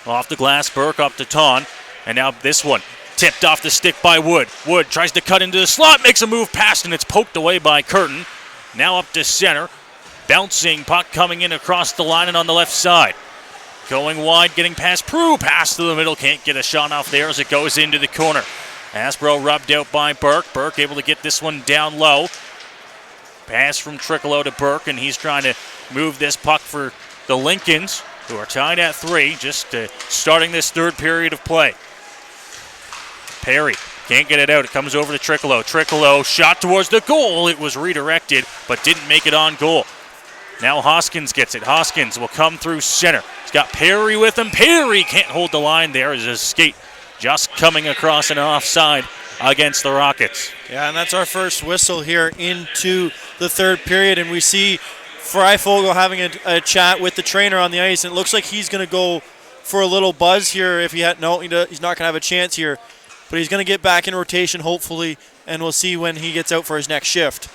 Off the glass, Burke up to Ton, and now this one tipped off the stick by Wood. Wood tries to cut into the slot, makes a move past, and it's poked away by Curtin. Now up to center. Bouncing puck coming in across the line and on the left side. Going wide, getting past Prue. Pass to the middle. Can't get a shot off there as it goes into the corner. Asbro rubbed out by Burke. Burke able to get this one down low. Pass from Trickolo to Burke, and he's trying to move this puck for the Lincolns, who are tied at 3, just starting this third period of play. Perry can't get it out. It comes over to Trickolo. Trickolo shot towards the goal. It was redirected, but didn't make it on goal. Now Hoskins gets it. Hoskins will come through center. He's got Perry with him. Perry can't hold the line there as his skate just coming across an offside against the Rockets. Yeah, and that's our first whistle here into the third period, and we see Freifogel having a chat with the trainer on the ice, and it looks like he's going to go for a little buzz here. If he had he's not going to have a chance here. But he's going to get back in rotation, hopefully, and we'll see when he gets out for his next shift.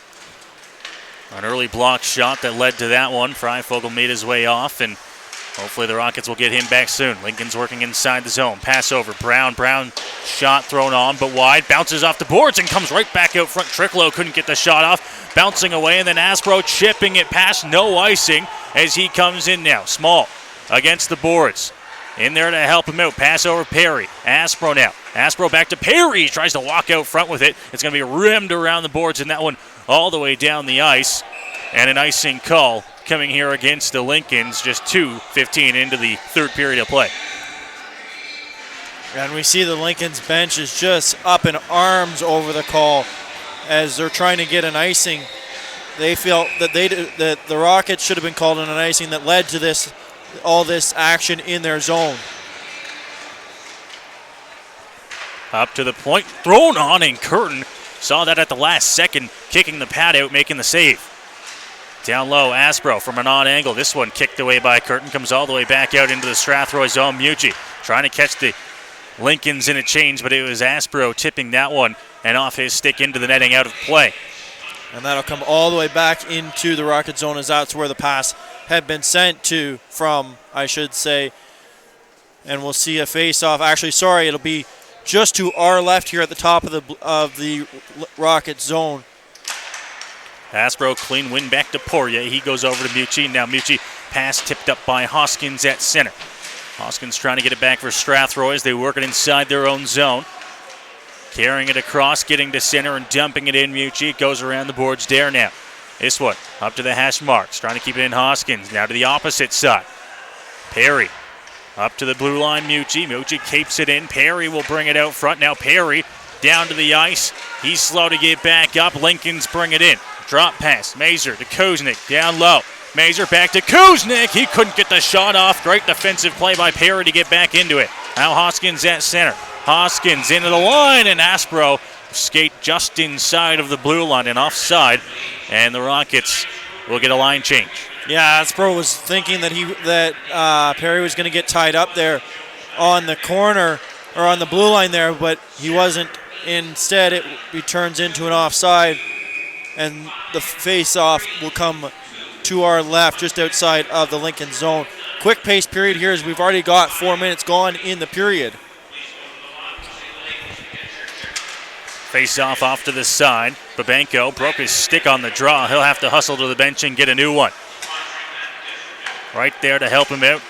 An early block shot that led to that one. Freifogel made his way off, and hopefully the Rockets will get him back soon. Lincoln's working inside the zone. Pass over. Brown shot thrown on, but wide. Bounces off the boards and comes right back out front. Trickolo couldn't get the shot off. Bouncing away, and then Aspro chipping it past. No icing as he comes in now. Small against the boards. In there to help him out. Pass over Perry. Aspro now. Aspro back to Perry. He tries to walk out front with it. It's going to be rimmed around the boards, and that one all the way down the ice. And an icing call coming here against the Lincolns, just 2:15 into the third period of play. And we see the Lincoln's bench is just up in arms over the call as they're trying to get an icing. They felt that that the Rockets should have been called on an icing that led to all this action in their zone. Up to the point, thrown on, and Curtin saw that at the last second, kicking the pad out, making the save. Down low, Aspro from an odd angle. This one kicked away by Curtin, comes all the way back out into the Strathroy zone. Mucci trying to catch the Lincolns in a change, but it was Aspro tipping that one and off his stick into the netting, out of play. And that'll come all the way back into the Rocket zone, as that's where the pass had been sent to from, I should say. And we'll see a face-off. Actually, sorry, it'll be just to our left here at the top of the Rocket zone. Aspro, clean win back to Poirier. He goes over to Mucci. Now Mucci, pass tipped up by Hoskins at center. Hoskins trying to get it back for Strathroy as they work it inside their own zone. Carrying it across, getting to center and dumping it in. Mucci, it goes around the boards there now. This one up to the hash marks, trying to keep it in. Hoskins now to the opposite side. Perry up to the blue line. Mucci capes it in. Perry will bring it out front. Now Perry down to the ice. He's slow to get back up. Lincolns bring it in. Drop pass. Mazer to Kuznick down low. Mazer back to Kuznick. He couldn't get the shot off. Great defensive play by Perry to get back into it. Now Hoskins at center. Hoskins into the line, and Aspro skate just inside of the blue line and offside, and the Rockets will get a line change. Yeah, Aspro was thinking that Perry was going to get tied up there on the corner or on the blue line there, but he wasn't. Instead, it returns into an offside, and the face-off will come to our left, just outside of the Lincoln zone. Quick pace period here, as we've already got 4 minutes gone in the period. Face off to the side. Babenko broke his stick on the draw. He'll have to hustle to the bench and get a new one. Right there to help him out.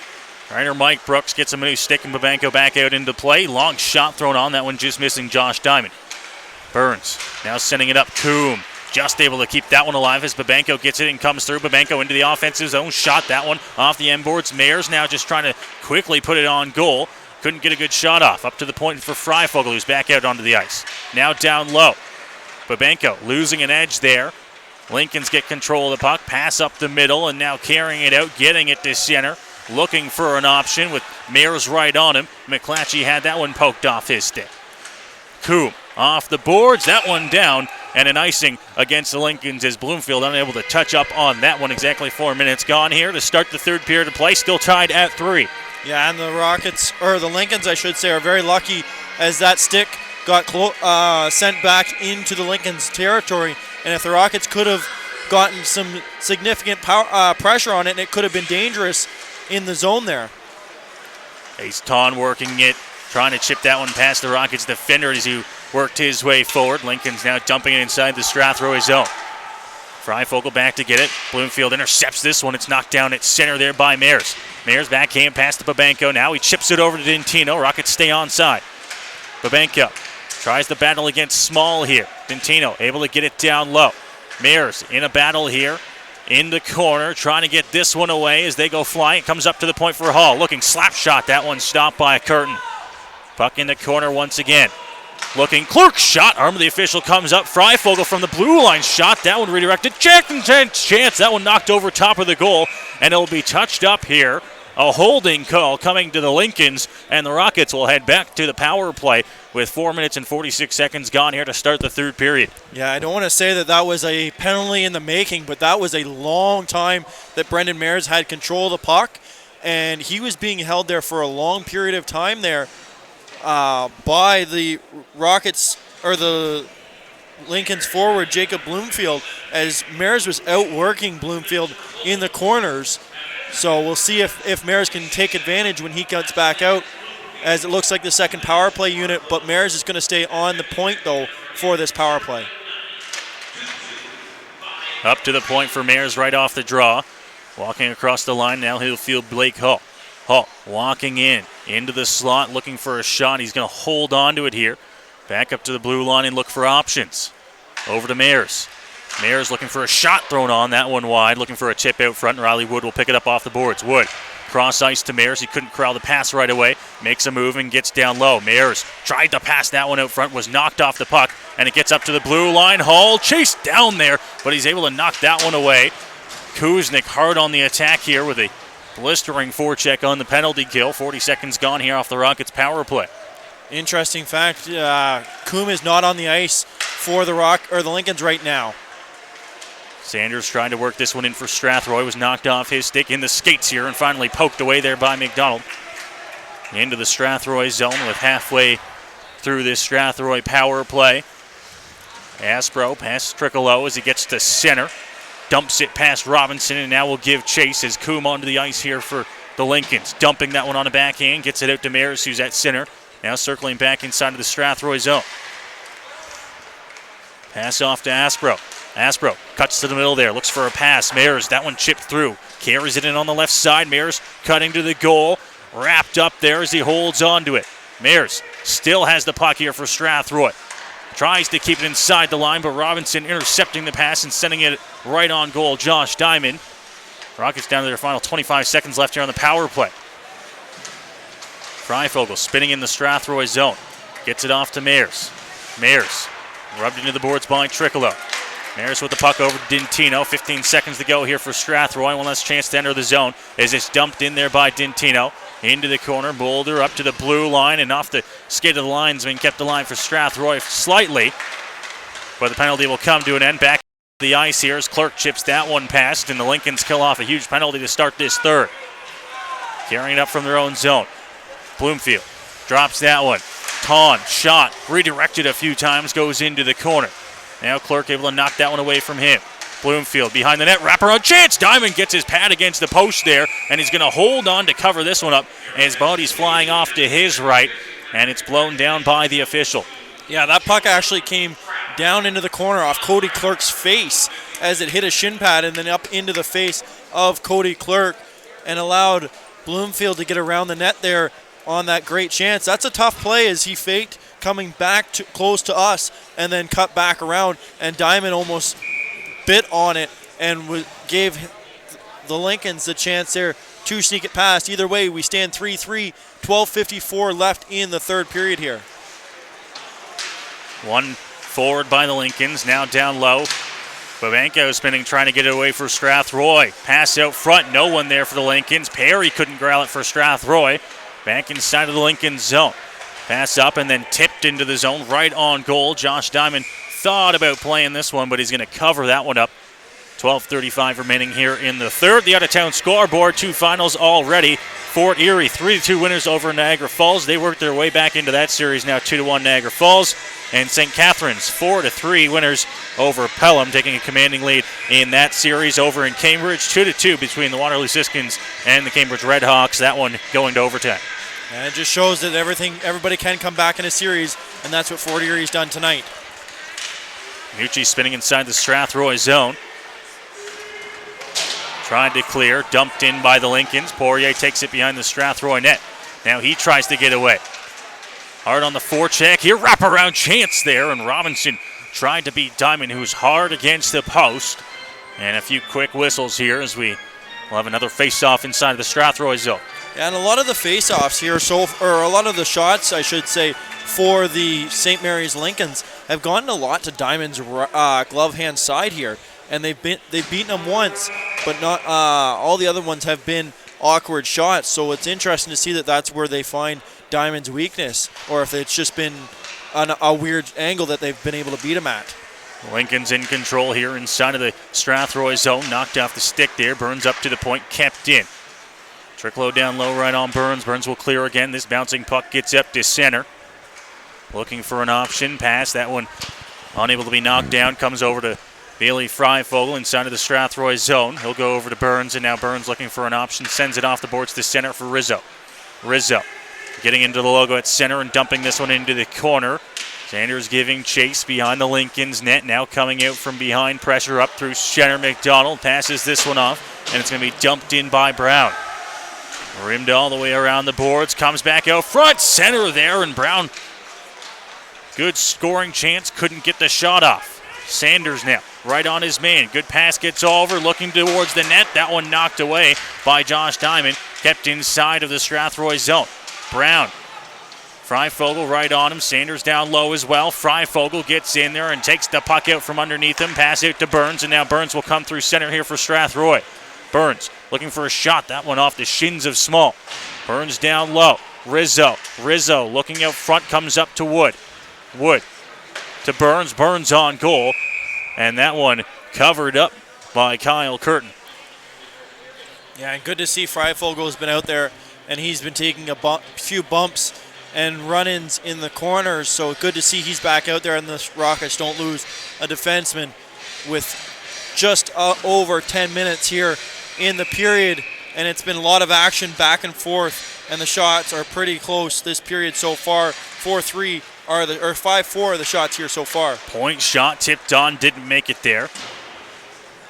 Ryder Mike Brooks gets him a new stick, and Babenko back out into play. Long shot thrown on. That one just missing Josh Diamond. Burns now sending it up. Coombe just able to keep that one alive as Babenko gets it and comes through. Babenko into the offensive zone. Shot that one off the end boards. Mayers now just trying to quickly put it on goal. Couldn't get a good shot off. Up to the point for Freifogel, who's back out onto the ice. Now down low. Babenko losing an edge there. Lincolns get control of the puck. Pass up the middle, and now carrying it out, getting it to center. Looking for an option with Mayers right on him. McClatchy had that one poked off his stick. Coombe off the boards. That one down, and an icing against the Lincolns as Bloomfield unable to touch up on that one. Exactly 4 minutes gone here to start the third period of play. Still tied at 3. Yeah, and the Lincolns, I should say, are very lucky as that stick got sent back into the Lincolns' territory. And if the Rockets could have gotten some significant pressure on it, and it could have been dangerous in the zone there. Ace Ton working it, trying to chip that one past the Rockets defender as he worked his way forward. Lincoln's now dumping it inside the Strathroy zone. Freifogel back to get it. Bloomfield intercepts this one. It's knocked down at center there by Mayers. Mayers backhand pass to Babenko. Now he chips it over to Dintino. Rockets stay onside. Babenko tries the battle against Small here. Dintino able to get it down low. Mayers in a battle here in the corner, trying to get this one away as they go flying. It comes up to the point for Hall. Looking slap shot. That one stopped by a curtain. Puck in the corner once again. Looking, Clark shot. Arm of the official comes up. Freifogel from the blue line shot. That one redirected. Chance. That one knocked over top of the goal, and it'll be touched up here. A holding call coming to the Lincolns, and the Rockets will head back to the power play with 4 minutes and 46 seconds gone here to start the third period. Yeah, I don't want to say that was a penalty in the making, but that was a long time that Brendan Mayers had control of the puck, and he was being held there for a long period of time there by the Rockets, or the Lincoln's forward, Jacob Bloomfield, as Mayers was outworking Bloomfield in the corners. So we'll see if Mayers can take advantage when he gets back out, as it looks like the second power play unit, but Mayers is going to stay on the point, though, for this power play. Up to the point for Mayers right off the draw. Walking across the line now, he'll field Blake Hull. Hall walking into the slot, looking for a shot. He's going to hold on to it here. Back up to the blue line and look for options. Over to Mayers. Mayers looking for a shot thrown on, that one wide, looking for a tip out front. Riley Wood will pick it up off the boards. Wood, cross ice to Mayers. He couldn't corral the pass right away. Makes a move and gets down low. Mayers tried to pass that one out front, was knocked off the puck, and it gets up to the blue line. Hall chased down there, but he's able to knock that one away. Kuznick hard on the attack here with a blistering forecheck on the penalty kill. 40 seconds gone here off the Rockets power play. Interesting fact, Coom is not on the ice for the Lincolns right now. Sanders trying to work this one in for Strathroy. Was knocked off his stick in the skates here and finally poked away there by McDonald. Into the Strathroy zone with halfway through this Strathroy power play. Aspro past Trickolo as he gets to center. Dumps it past Robinson and now will give chase as Coom onto the ice here for the Lincolns. Dumping that one on a backhand. Gets it out to Maris, who's at center. Now circling back inside of the Strathroy zone. Pass off to Aspro. Aspro cuts to the middle there, looks for a pass. Mayers, that one chipped through. Carries it in on the left side. Mayers cutting to the goal. Wrapped up there as he holds on to it. Mayers still has the puck here for Strathroy. Tries to keep it inside the line, but Robinson intercepting the pass and sending it right on goal. Josh Diamond. Rockets down to their final 25 seconds left here on the power play. Freifogel spinning in the Strathroy zone. Gets it off to Mayers. Mayers rubbed into the boards by Trickolo. Mayers with the puck over to Dintino. 15 seconds to go here for Strathroy. One last chance to enter the zone as it's dumped in there by Dintino. Into the corner. Boulder up to the blue line and off the skate of the linesman. Kept the line for Strathroy slightly. But the penalty will come to an end. Back to the ice here as Clark chips that one past. And the Lincolns kill off a huge penalty to start this third. Carrying it up from their own zone. Bloomfield drops that one. Taun, shot, redirected a few times, goes into the corner. Now Clark able to knock that one away from him. Bloomfield behind the net, wraparound chance. Diamond gets his pad against the post there, and he's going to hold on to cover this one up. His body's flying off to his right, and it's blown down by the official. Yeah, that puck actually came down into the corner off Cody Clark's face as it hit a shin pad and then up into the face of Cody Clark and allowed Bloomfield to get around the net there on that great chance. That's a tough play as he faked coming back to close to us and then cut back around, and Diamond almost bit on it and gave the Lincolns the chance there to sneak it past. Either way, we stand 3-3, 12:54 left in the third period here. One forward by the Lincolns, now down low. Babenko spinning, trying to get it away for Strathroy. Pass out front, no one there for the Lincolns. Perry couldn't corral it for Strathroy. Back inside of the Lincoln zone. Pass up and then tipped into the zone right on goal. Josh Diamond thought about playing this one, but he's going to cover that one up. 12:35 remaining here in the third. The out-of-town scoreboard, two finals already. Fort Erie, 3-2 winners over Niagara Falls. They worked their way back into that series, now 2-1 Niagara Falls. And St. Catharines, 4-3 winners over Pelham, taking a commanding lead in that series. Over in Cambridge, 2-2 between the Waterloo Siskins and the Cambridge Redhawks. That one going to overtime. And it just shows that everybody can come back in a series, and that's what Fort Erie's done tonight. Nucci spinning inside the Strathroy zone. Tried to clear, dumped in by the Lincolns. Poirier takes it behind the Strathroy net. Now he tries to get away. Hard on the forecheck here, wraparound chance there, and Robinson tried to beat Diamond, who's hard against the post. And a few quick whistles here as we will have another face-off inside of the Strathroy zone. Yeah, and a lot of the face-offs here, or a lot of the shots, I should say, for the St. Mary's Lincolns have gone a lot to Diamond's glove hand side here, and they've beaten them once, but not all the other ones have been awkward shots. So it's interesting to see that that's where they find Diamond's weakness, or if it's just been a weird angle that they've been able to beat him at. Lincoln's in control here inside of the Strathroy zone. Knocked off the stick there. Burns up to the point, kept in. Tricklow down low right on Burns. Burns will clear again. This bouncing puck gets up to center. Looking for an option. Pass. That one unable to be knocked down. Comes over to Bailey Freifogel inside of the Strathroy zone. He'll go over to Burns, and now Burns looking for an option. Sends it off the boards to center for Rizzo. Rizzo getting into the logo at center and dumping this one into the corner. Sanders giving chase behind the Lincoln's net. Now coming out from behind. Pressure up through center. McDonald passes this one off, and it's going to be dumped in by Brown. Rimmed all the way around the boards, comes back out front, center there, and Brown, good scoring chance, couldn't get the shot off. Sanders now, right on his man, good pass gets over, looking towards the net, that one knocked away by Josh Diamond, kept inside of the Strathroy zone. Brown, Freifogel right on him, Sanders down low as well. Freifogel gets in there and takes the puck out from underneath him, pass out to Burns, and now Burns will come through center here for Strathroy. Burns looking for a shot, that one off the shins of Small. Burns down low, Rizzo looking out front, comes up to Wood. Wood to Burns, Burns on goal, and that one covered up by Kyle Curtin. Yeah, and good to see Freifogel has been out there, and he's been taking a few bumps and run-ins in the corners, so good to see he's back out there, and the Rockets don't lose a defenseman with just over 10 minutes here in the period, and it's been a lot of action back and forth, and the shots are pretty close this period so far. 5-4 are the shots here so far. Point shot tipped on, didn't make it there.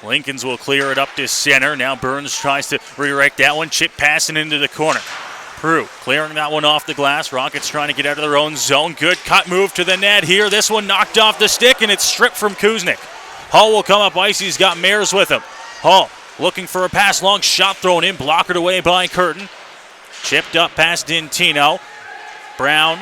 Lincolns will clear it up to center. Now Burns tries to redirect that one, chip passing into the corner. Prue clearing that one off the glass. Rockets trying to get out of their own zone. Good cut move to the net here. This one knocked off the stick, and it's stripped from Kuznick. Hall will come up ice. He's got Mayers with him. Hall looking for a pass, long shot thrown in, blockered away by Curtin. Chipped up past Dintino. Brown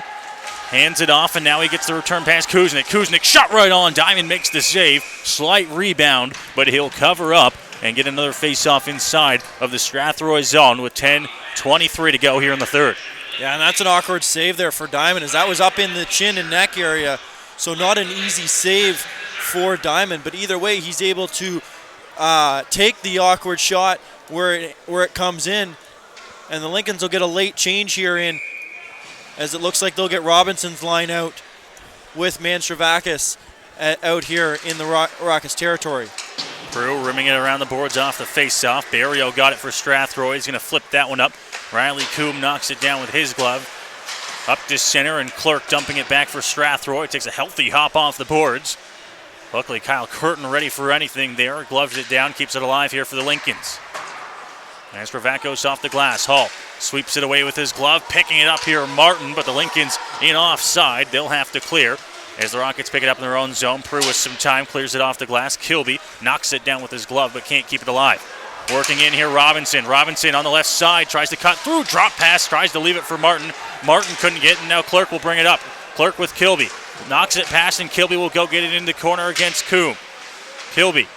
hands it off, and now he gets the return pass. Kuznick shot right on. Diamond makes the save. Slight rebound, but he'll cover up and get another face-off inside of the Strathroy zone with 10:23 to go here in the third. Yeah, and that's an awkward save there for Diamond, as that was up in the chin and neck area, so not an easy save for Diamond, but either way, he's able to take the awkward shot where it comes in, and the Lincolns will get a late change here in, as it looks like they'll get Robinson's line out with Manstravakis out here in the Rockets territory. Prue rimming it around the boards off the face-off. Barrio got it for Strathroy. He's going to flip that one up. Riley Coombe knocks it down with his glove. Up to center, and Clerk dumping it back for Strathroy. Takes a healthy hop off the boards. Luckily, Kyle Curtin ready for anything there. Gloves it down, keeps it alive here for the Lincolns. Manstravakis off the glass. Hall sweeps it away with his glove. Picking it up here, Martin, but the Lincolns in offside. They'll have to clear as the Rockets pick it up in their own zone. Prue with some time, clears it off the glass. Kilby knocks it down with his glove, but can't keep it alive. Working in here, Robinson. Robinson on the left side, tries to cut through, drop pass, tries to leave it for Martin. Martin couldn't get it, and now Clerk will bring it up. Clerk with Kilby. Knocks it past, and Kilby will go get it in the corner against Coombe. Kilby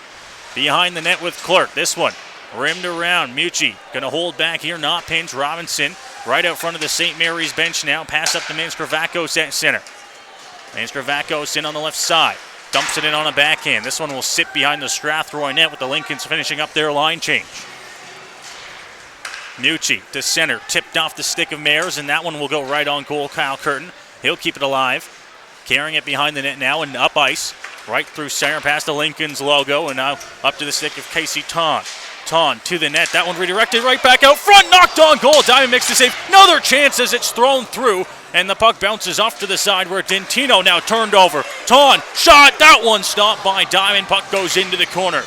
behind the net with Clerk. This one rimmed around. Mucci going to hold back here, not pinch. Robinson right out front of the St. Mary's bench now. Pass up to Manstravakis at center. Manstravakis in on the left side. Dumps it in on a backhand. This one will sit behind the Strathroy net with the Lincolns finishing up their line change. Mucci to center. Tipped off the stick of Mayers, and that one will go right on goal. Kyle Curtin. He'll keep it alive. Carrying it behind the net now and up ice. Right through center past the Lincolns logo, and now up to the stick of Casey Ton. Ton to the net. That one redirected right back out front. Knocked on goal. Diamond makes the save. Another chance as it's thrown through, and the puck bounces off to the side where Dintino now turned over. Ton shot. That one stopped by Diamond. Puck goes into the corner.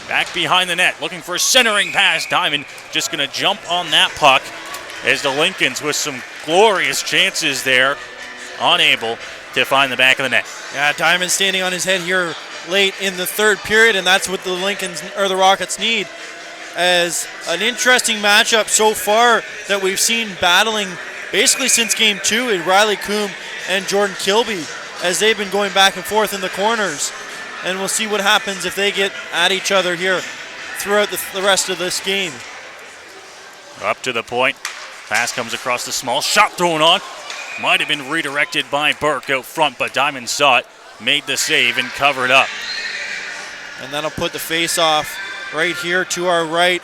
Back behind the net. Looking for a centering pass. Diamond just going to jump on that puck as the Lincolns with some glorious chances there. Unable to find the back of the net. Yeah, Diamond standing on his head here late in the third period, and that's what the Rockets need. As an interesting matchup so far that we've seen battling basically since game 2 in Riley Coombe and Jordan Kilby, as they've been going back and forth in the corners, and we'll see what happens if they get at each other here throughout the rest of this game. Up to the point. Pass comes across the small. Shot thrown on. Might have been redirected by Burke out front, but Diamond saw it, made the save, and covered up. And that'll put the face-off right here to our right,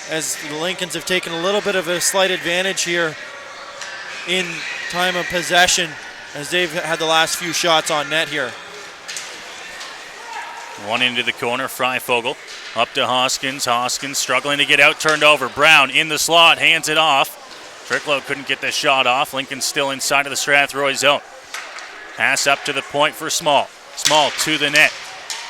as the Lincolns have taken a little bit of a slight advantage here in time of possession, as they've had the last few shots on net here. One into the corner, Freifogel up to Hoskins. Hoskins struggling to get out, turned over. Brown in the slot, hands it off. Tricklow couldn't get the shot off. Lincoln still inside of the Strathroy zone. Pass up to the point for Small. Small to the net.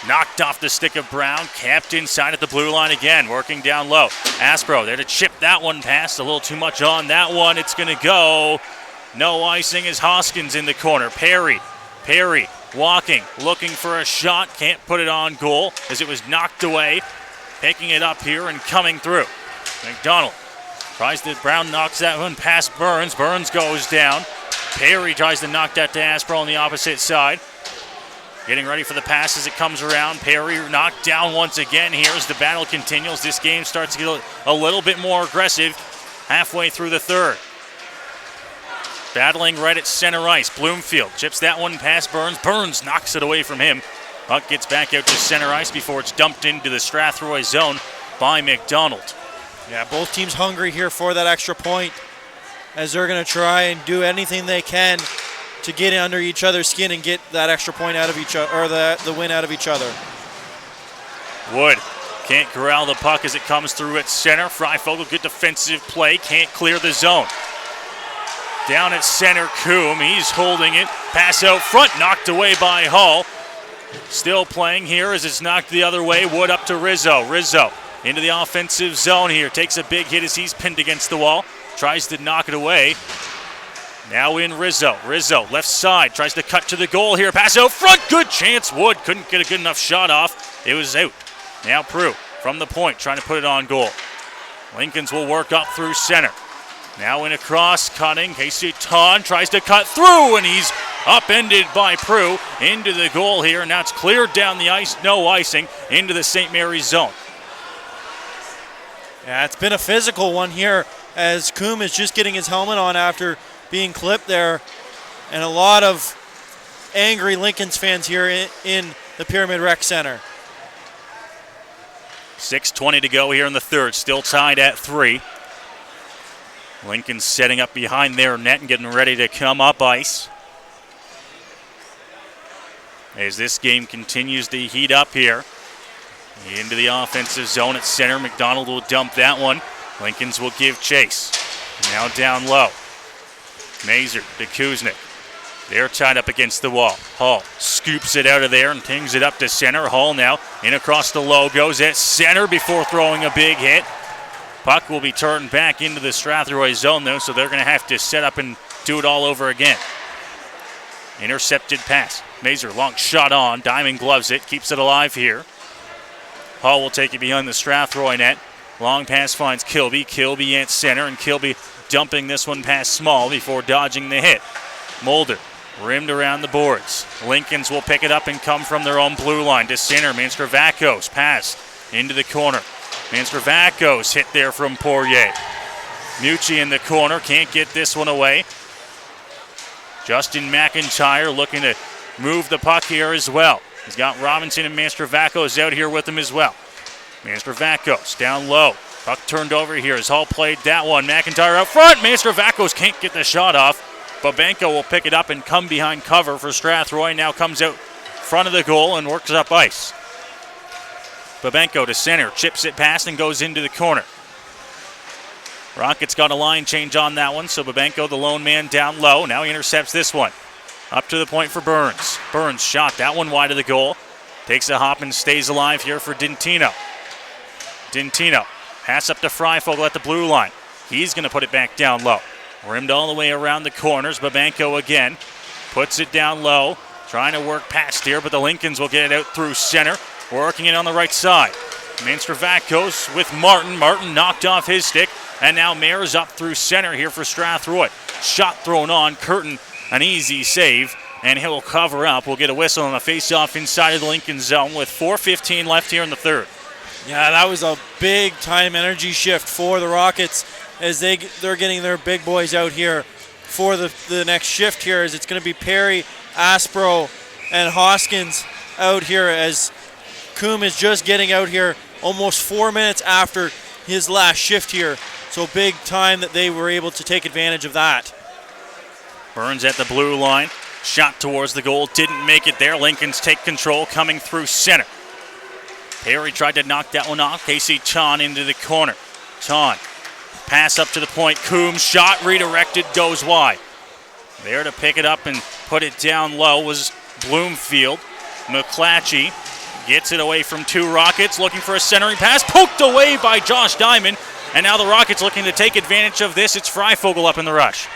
Knocked off the stick of Brown, capped inside at the blue line again, working down low. Aspro there to chip that one past, a little too much on that one. It's going to go. No icing as Hoskins in the corner. Perry walking, looking for a shot, can't put it on goal as it was knocked away. Picking it up here and coming through. McDonald tries to, Brown knocks that one past Burns. Burns goes down. Perry tries to knock that to Aspro on the opposite side. Getting ready for the pass as it comes around. Perry knocked down once again here as the battle continues. This game starts to get a little bit more aggressive halfway through the third. Battling right at center ice. Bloomfield chips that one past Burns. Burns knocks it away from him. Puck gets back out to center ice before it's dumped into the Strathroy zone by McDonald. Yeah, both teams hungry here for that extra point as they're going to try and do anything they can to get under each other's skin and get that extra point out of each other, or the win out of each other. Wood can't corral the puck as it comes through at center. Freifogel, good defensive play, can't clear the zone. Down at center, Coombe, he's holding it. Pass out front, knocked away by Hall. Still playing here as it's knocked the other way. Wood up to Rizzo. Rizzo into the offensive zone here. Takes a big hit as he's pinned against the wall. Tries to knock it away. Now in Rizzo. Rizzo, left side, tries to cut to the goal here. Pass out front, good chance. Wood couldn't get a good enough shot off. It was out. Now Prue from the point, trying to put it on goal. Lincolns will work up through center. Now in a cross, cutting. Casey Ton tries to cut through, and he's upended by Prue into the goal here. Now it's cleared down the ice, no icing, into the St. Mary's zone. Yeah, it's been a physical one here as Coombe is just getting his helmet on after being clipped there, and a lot of angry Lincolns fans here in the Pyramid Rec Center. 6:20 to go here in the third, still tied at 3. Lincoln setting up behind their net and getting ready to come up ice. As this game continues to heat up here. Into the offensive zone at center. McDonald will dump that one. Lincolns will give chase. Now down low. Mazer to Kuznick. They're tied up against the wall. Hall scoops it out of there and pings it up to center. Hall now in across the low, goes at center before throwing a big hit. Puck will be turned back into the Strathroy zone though, so they're going to have to set up and do it all over again. Intercepted pass. Mazer, long shot on. Diamond gloves it, keeps it alive here. Hall will take it behind the Strathroy net. Long pass finds Kilby. Kilby at center, and Kilby dumping this one past Small before dodging the hit. Mulder rimmed around the boards. Lincolns will pick it up and come from their own blue line to center. Manstravakos pass into the corner. Manstravakos hit there from Poirier. Mucci in the corner, can't get this one away. Justin McIntyre looking to move the puck here as well. He's got Robinson and Manstravakos out here with him as well. Manstravakos down low. Puck turned over here as Hall played that one. McIntyre up front. Manstravakos can't get the shot off. Babenko will pick it up and come behind cover for Strathroy. Now comes out front of the goal and works up ice. Babenko to center. Chips it past and goes into the corner. Rockets got a line change on that one, so Babenko, the lone man, down low. Now he intercepts this one. Up to the point for Burns. Burns shot that one wide of the goal. Takes a hop and stays alive here for Dintino. Dintino. Pass up to Freifogel at the blue line. He's going to put it back down low. Rimmed all the way around the corners. Babenko again. Puts it down low. Trying to work past here, but the Lincolns will get it out through center. Working it on the right side. Manstravakos with Martin. Martin knocked off his stick. And now Mares up through center here for Strathroy. Shot thrown on. Curtin, an easy save. And he'll cover up. We'll get a whistle on the face-off inside of the Lincoln zone with 4:15 left here in the third. Yeah, that was a big-time energy shift for the Rockets as they're getting their big boys out here for the next shift here, as it's going to be Perry, Aspro, and Hoskins out here as Coombe is just getting out here almost 4 minutes after his last shift here. So big time that they were able to take advantage of that. Burns at the blue line. Shot towards the goal. Didn't make it there. Lincolns take control coming through center. Perry tried to knock that one off. Casey Chon into the corner. Chon. Pass up to the point. Coombs shot redirected. Goes wide. There to pick it up and put it down low was Bloomfield. McClatchy Gets it away from 2 Rockets, looking for a centering pass. Poked away by Josh Diamond. And now the Rockets looking to take advantage of this. It's Freifogel up in the rush.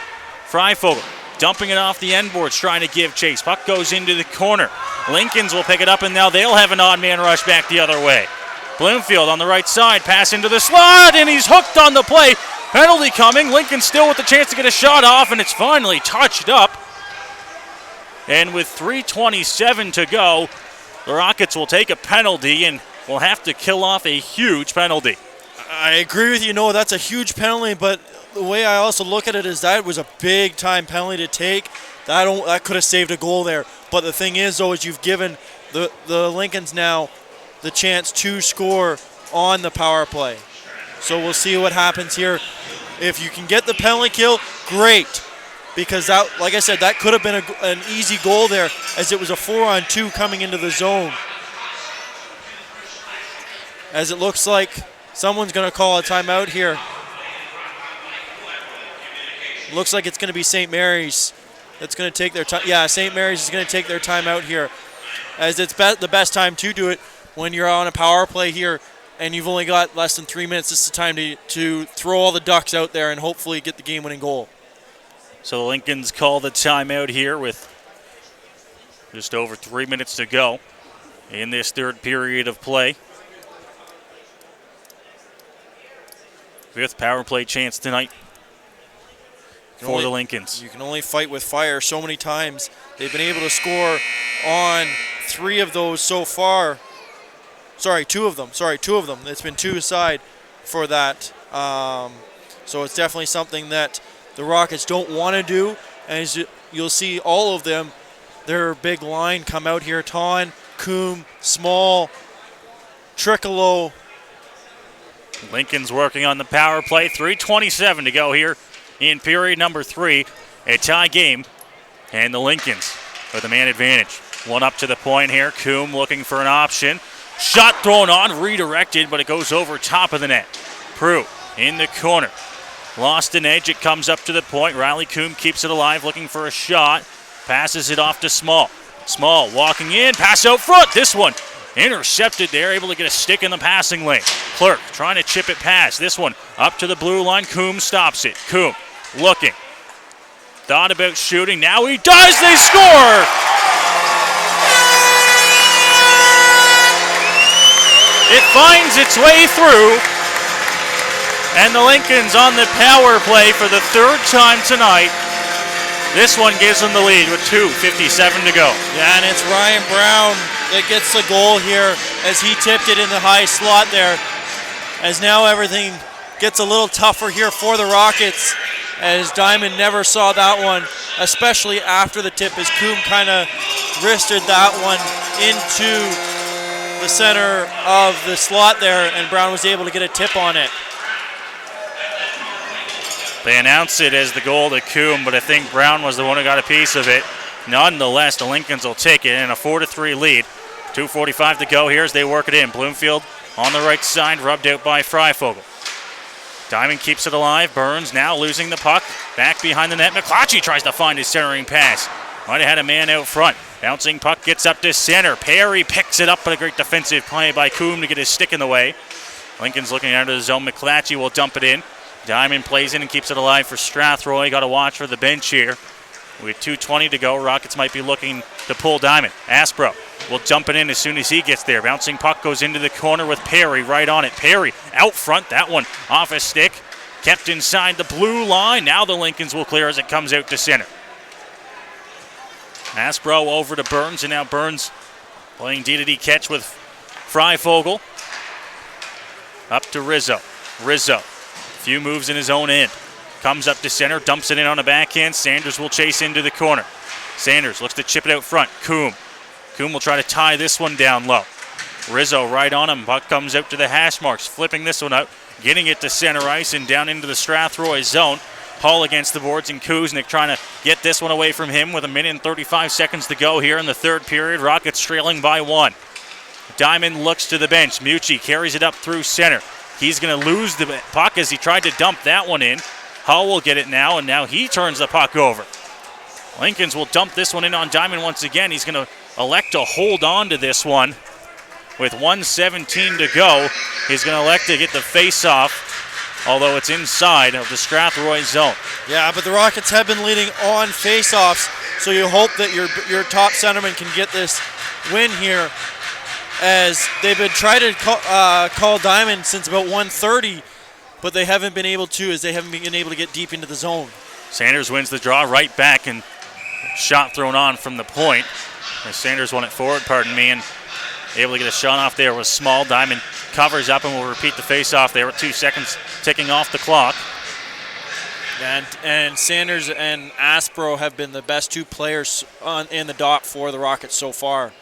Freifogel dumping it off the end boards, trying to give chase. Puck goes into the corner. Lincolns will pick it up, and now they'll have an odd man rush back the other way. Bloomfield on the right side, pass into the slot, and he's hooked on the play. Penalty coming. Lincoln still with the chance to get a shot off, and it's finally touched up. And with 3:27 to go, the Rockets will take a penalty and will have to kill off a huge penalty. I agree with you, Noah. That's a huge penalty, but the way I also look at it is that was a big-time penalty to take. That could have saved a goal there. But the thing is, though, is you've given the Lincolns now the chance to score on the power play. So we'll see what happens here. If you can get the penalty kill, great. Because, that, like I said, that could have been an easy goal there, as it was a 4-on-2 coming into the zone. As it looks like someone's going to call a timeout here. Looks like it's going to be St. Mary's that's going to take their time. Yeah, St. Mary's is going to take their timeout here, as it's the best time to do it when you're on a power play here and you've only got less than 3 minutes. This is the time to throw all the ducks out there and hopefully get the game-winning goal. So the Lincolns call the timeout here with just over 3 minutes to go in this third period of play. 5th power play chance tonight for the Lincolns. You can only fight with fire so many times. They've been able to score on 3 of those so far. Sorry, 2 of them. It's been 2 aside for that. So it's definitely something that the Rockets don't want to do. And as you'll see all of them, their big line come out here. Ton, Coombe, Small, Triccolo. Lincoln's working on the power play. 3:27 to go here in period number 3. A tie game, and the Lincolns with a man advantage. One up to the point here. Coombe looking for an option. Shot thrown on, redirected, but it goes over top of the net. Prue in the corner. Lost an edge. It comes up to the point. Riley Coombe keeps it alive, looking for a shot. Passes it off to Small. Small walking in. Pass out front. This one intercepted there, able to get a stick in the passing lane. Clerk trying to chip it past. This one up to the blue line. Coombe stops it. Coombe looking. Thought about shooting. Now he does. They score! It finds its way through. And the Lincolns on the power play for the 3rd time tonight. This one gives them the lead with 2:57 to go. Yeah, and it's Ryan Brown that gets the goal here as he tipped it in the high slot there. As now everything gets a little tougher here for the Rockets, as Diamond never saw that one, especially after the tip, as Coombe kind of wristed that one into the center of the slot there, and Brown was able to get a tip on it. They announced it as the goal to Coombe, but I think Brown was the one who got a piece of it. Nonetheless, the Lincolns will take it in a 4-3 lead. 2:45 to go here as they work it in. Bloomfield on the right side, rubbed out by Freifogel. Diamond keeps it alive. Burns now losing the puck. Back behind the net. McClatchy tries to find his centering pass. Might have had a man out front. Bouncing puck gets up to center. Perry picks it up, but a great defensive play by Coombe to get his stick in the way. Lincoln's looking out of the zone. McClatchy will dump it in. Diamond plays in and keeps it alive for Strathroy. Got to watch for the bench here. With 2:20 to go, Rockets might be looking to pull Diamond. Aspro will jump it in as soon as he gets there. Bouncing puck goes into the corner with Perry right on it. Perry out front. That one off his stick. Kept inside the blue line. Now the Lincolns will clear as it comes out to center. Aspro over to Burns, and now Burns playing D-to-D catch with Freifogel. Up to Rizzo. Rizzo, few moves in his own end. Comes up to center, dumps it in on a backhand. Sanders will chase into the corner. Sanders looks to chip it out front. Coombe will try to tie this one down low. Rizzo right on him. Puck comes out to the hash marks, flipping this one out, getting it to center ice and down into the Strathroy zone. Hull against the boards, and Kuznick trying to get this one away from him with 1:35 to go here in the third period. Rockets trailing by 1. Diamond looks to the bench. Mucci carries it up through center. He's going to lose the puck as he tried to dump that one in. Hull will get it now, and now he turns the puck over. Lincolns will dump this one in on Diamond once again. He's going to elect to hold on to this one. with 1:17 to go. He's going to elect to get the face-off, although it's inside of the Strathroy zone. Yeah, but the Rockets have been leading on face-offs, so you hope that your top centerman can get this win here, as they've been trying to call diamond since about 1:30, but they haven't been able to, as they haven't been able to get deep into the zone. Sanders wins the draw right back, and shot thrown on from the point. As Sanders won it forward, and able to get a shot off there was Small. Diamond covers up and will repeat the face-off there with 2 seconds ticking off the clock. And Sanders and Aspro have been the best 2 players in the dot for the Rockets so far.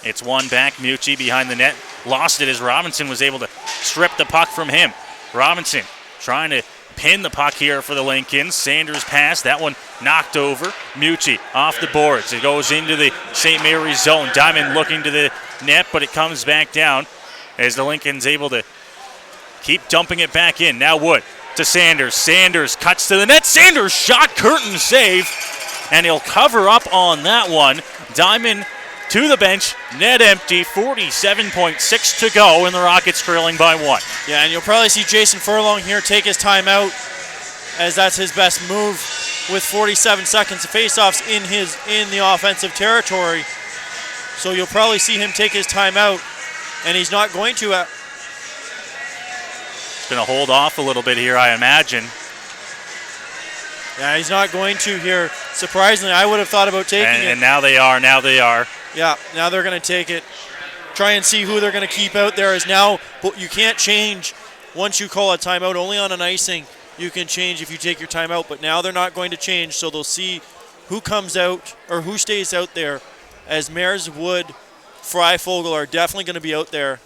It's one back. Mucci behind the net. Lost it as Robinson was able to strip the puck from him. Robinson trying to pin the puck here for the Lincolns. Sanders pass. That one knocked over. Mucci off the boards. It goes into the St. Mary's zone. Diamond looking to the net, but it comes back down as the Lincolns able to keep dumping it back in. Now Wood to Sanders. Sanders cuts to the net. Sanders shot. Curtin save. And he'll cover up on that one. Diamond to the bench, net empty, 47.6 to go, and the Rockets trailing by 1. Yeah, and you'll probably see Jason Furlong here take his timeout, as that's his best move with 47 seconds of faceoffs in the offensive territory. So you'll probably see him take his timeout, and he's not going to. He's going to hold off a little bit here, I imagine. Yeah, he's not going to here. Surprisingly, I would have thought about taking it. And now they are. Yeah, now they're going to take it. Try and see who they're going to keep out there. Is now, but you can't change once you call a timeout. Only on an icing you can change if you take your timeout. But now they're not going to change, so they'll see who comes out or who stays out there. As Mares, Wood, Freifogel are definitely going to be out there.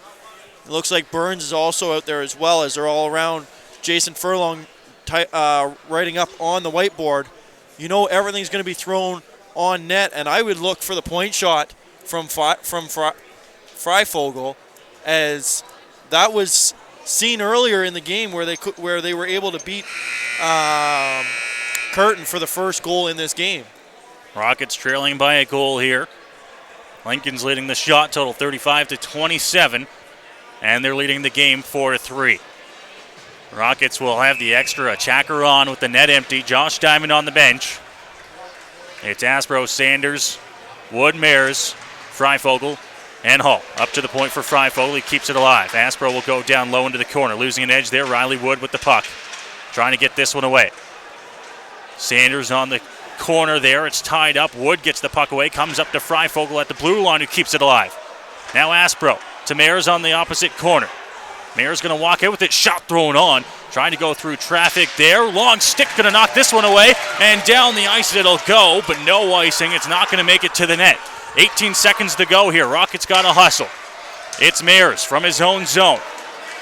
It looks like Burns is also out there as well, as they're all around. Jason Furlong writing up on the whiteboard. You know everything's going to be thrown on net, and I would look for the point shot from Freifogel, as that was seen earlier in the game where they were able to beat Curtin for the first goal in this game. Rockets trailing by a goal here. Lincoln's leading the shot total 35-27, and they're leading the game 4-3. Rockets will have the extra attacker on with the net empty. Josh Diamond on the bench. It's Aspro, Sanders, Wood, Mares, Freifogel, and Hull. Up to the point for Freifogel. He keeps it alive. Aspro will go down low into the corner. Losing an edge there. Riley Wood with the puck. Trying to get this one away. Sanders on the corner there. It's tied up. Wood gets the puck away. Comes up to Freifogel at the blue line, who keeps it alive. Now Aspro to Mares on the opposite corner. Mares going to walk out with it. Shot thrown on. Trying to go through traffic there. Long stick going to knock this one away. And down the ice it'll go, but no icing. It's not going to make it to the net. 18 seconds to go here. Rockets got to hustle. It's Mares from his own zone.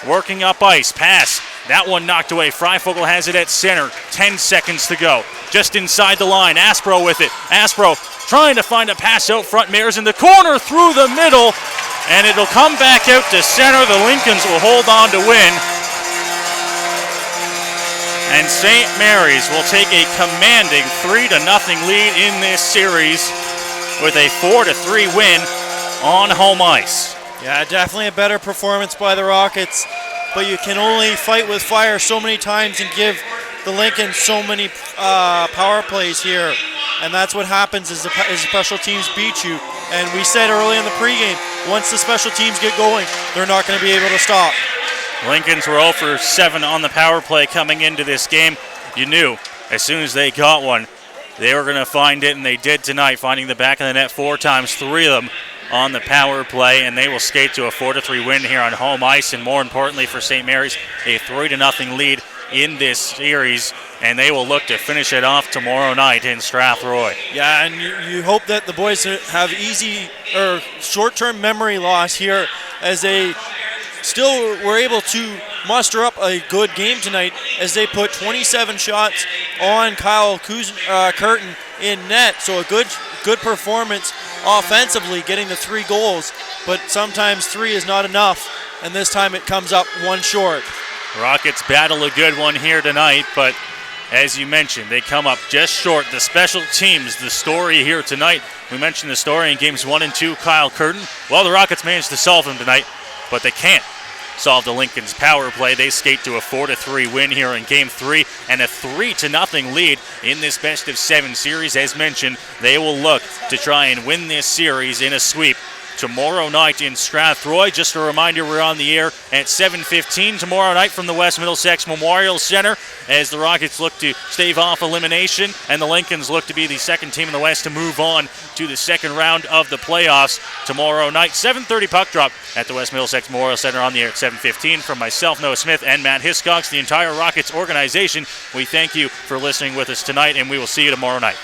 Working up ice. Pass. That one knocked away. Freifogel has it at center. 10 seconds to go. Just inside the line. Aspro with it. Aspro trying to find a pass out front. Mares in the corner through the middle. And it'll come back out to center. The Lincolns will hold on to win. And St. Mary's will take a commanding 3-0 lead in this series with a 4-3 win on home ice. Yeah, definitely a better performance by the Rockets, but you can only fight with fire so many times and give the Lincolns so many power plays here. And that's what happens as the special teams beat you. And we said early in the pregame, once the special teams get going, they're not going to be able to stop. Lincolns were 0 for 7 on the power play coming into this game. You knew as soon as they got one, they were going to find it, and they did tonight, finding the back of the net 4 times, 3 of them on the power play, and they will skate to a 4-3 win here on home ice, and more importantly for St. Mary's, a 3-0 lead in this series, and they will look to finish it off tomorrow night in Strathroy. Yeah, and you hope that the boys have short-term memory loss here, as they still were able to muster up a good game tonight, as they put 27 shots on Kyle Curtin in net. So a good performance offensively, getting the 3 goals, but sometimes 3 is not enough, and this time it comes up 1 short. Rockets battle a good one here tonight, but as you mentioned, they come up just short. The special teams, the story here tonight. We mentioned the story in games 1 and 2, Kyle Curtin. Well, the Rockets managed to solve him tonight, but they can't solve the Lincoln's power play. They skate to a 4-3 win here in game 3 and a 3-0 lead in this best-of-7 series. As mentioned, they will look to try and win this series in a sweep tomorrow night in Strathroy. Just a reminder, we're on the air at 7:15 tomorrow night from the West Middlesex Memorial Center as the Rockets look to stave off elimination and the Lincolns look to be the second team in the West to move on to the second round of the playoffs tomorrow night. 7:30 puck drop at the West Middlesex Memorial Center on the air at 7:15. From myself, Noah Smith, and Matt Hiscox, the entire Rockets organization, we thank you for listening with us tonight, and we will see you tomorrow night.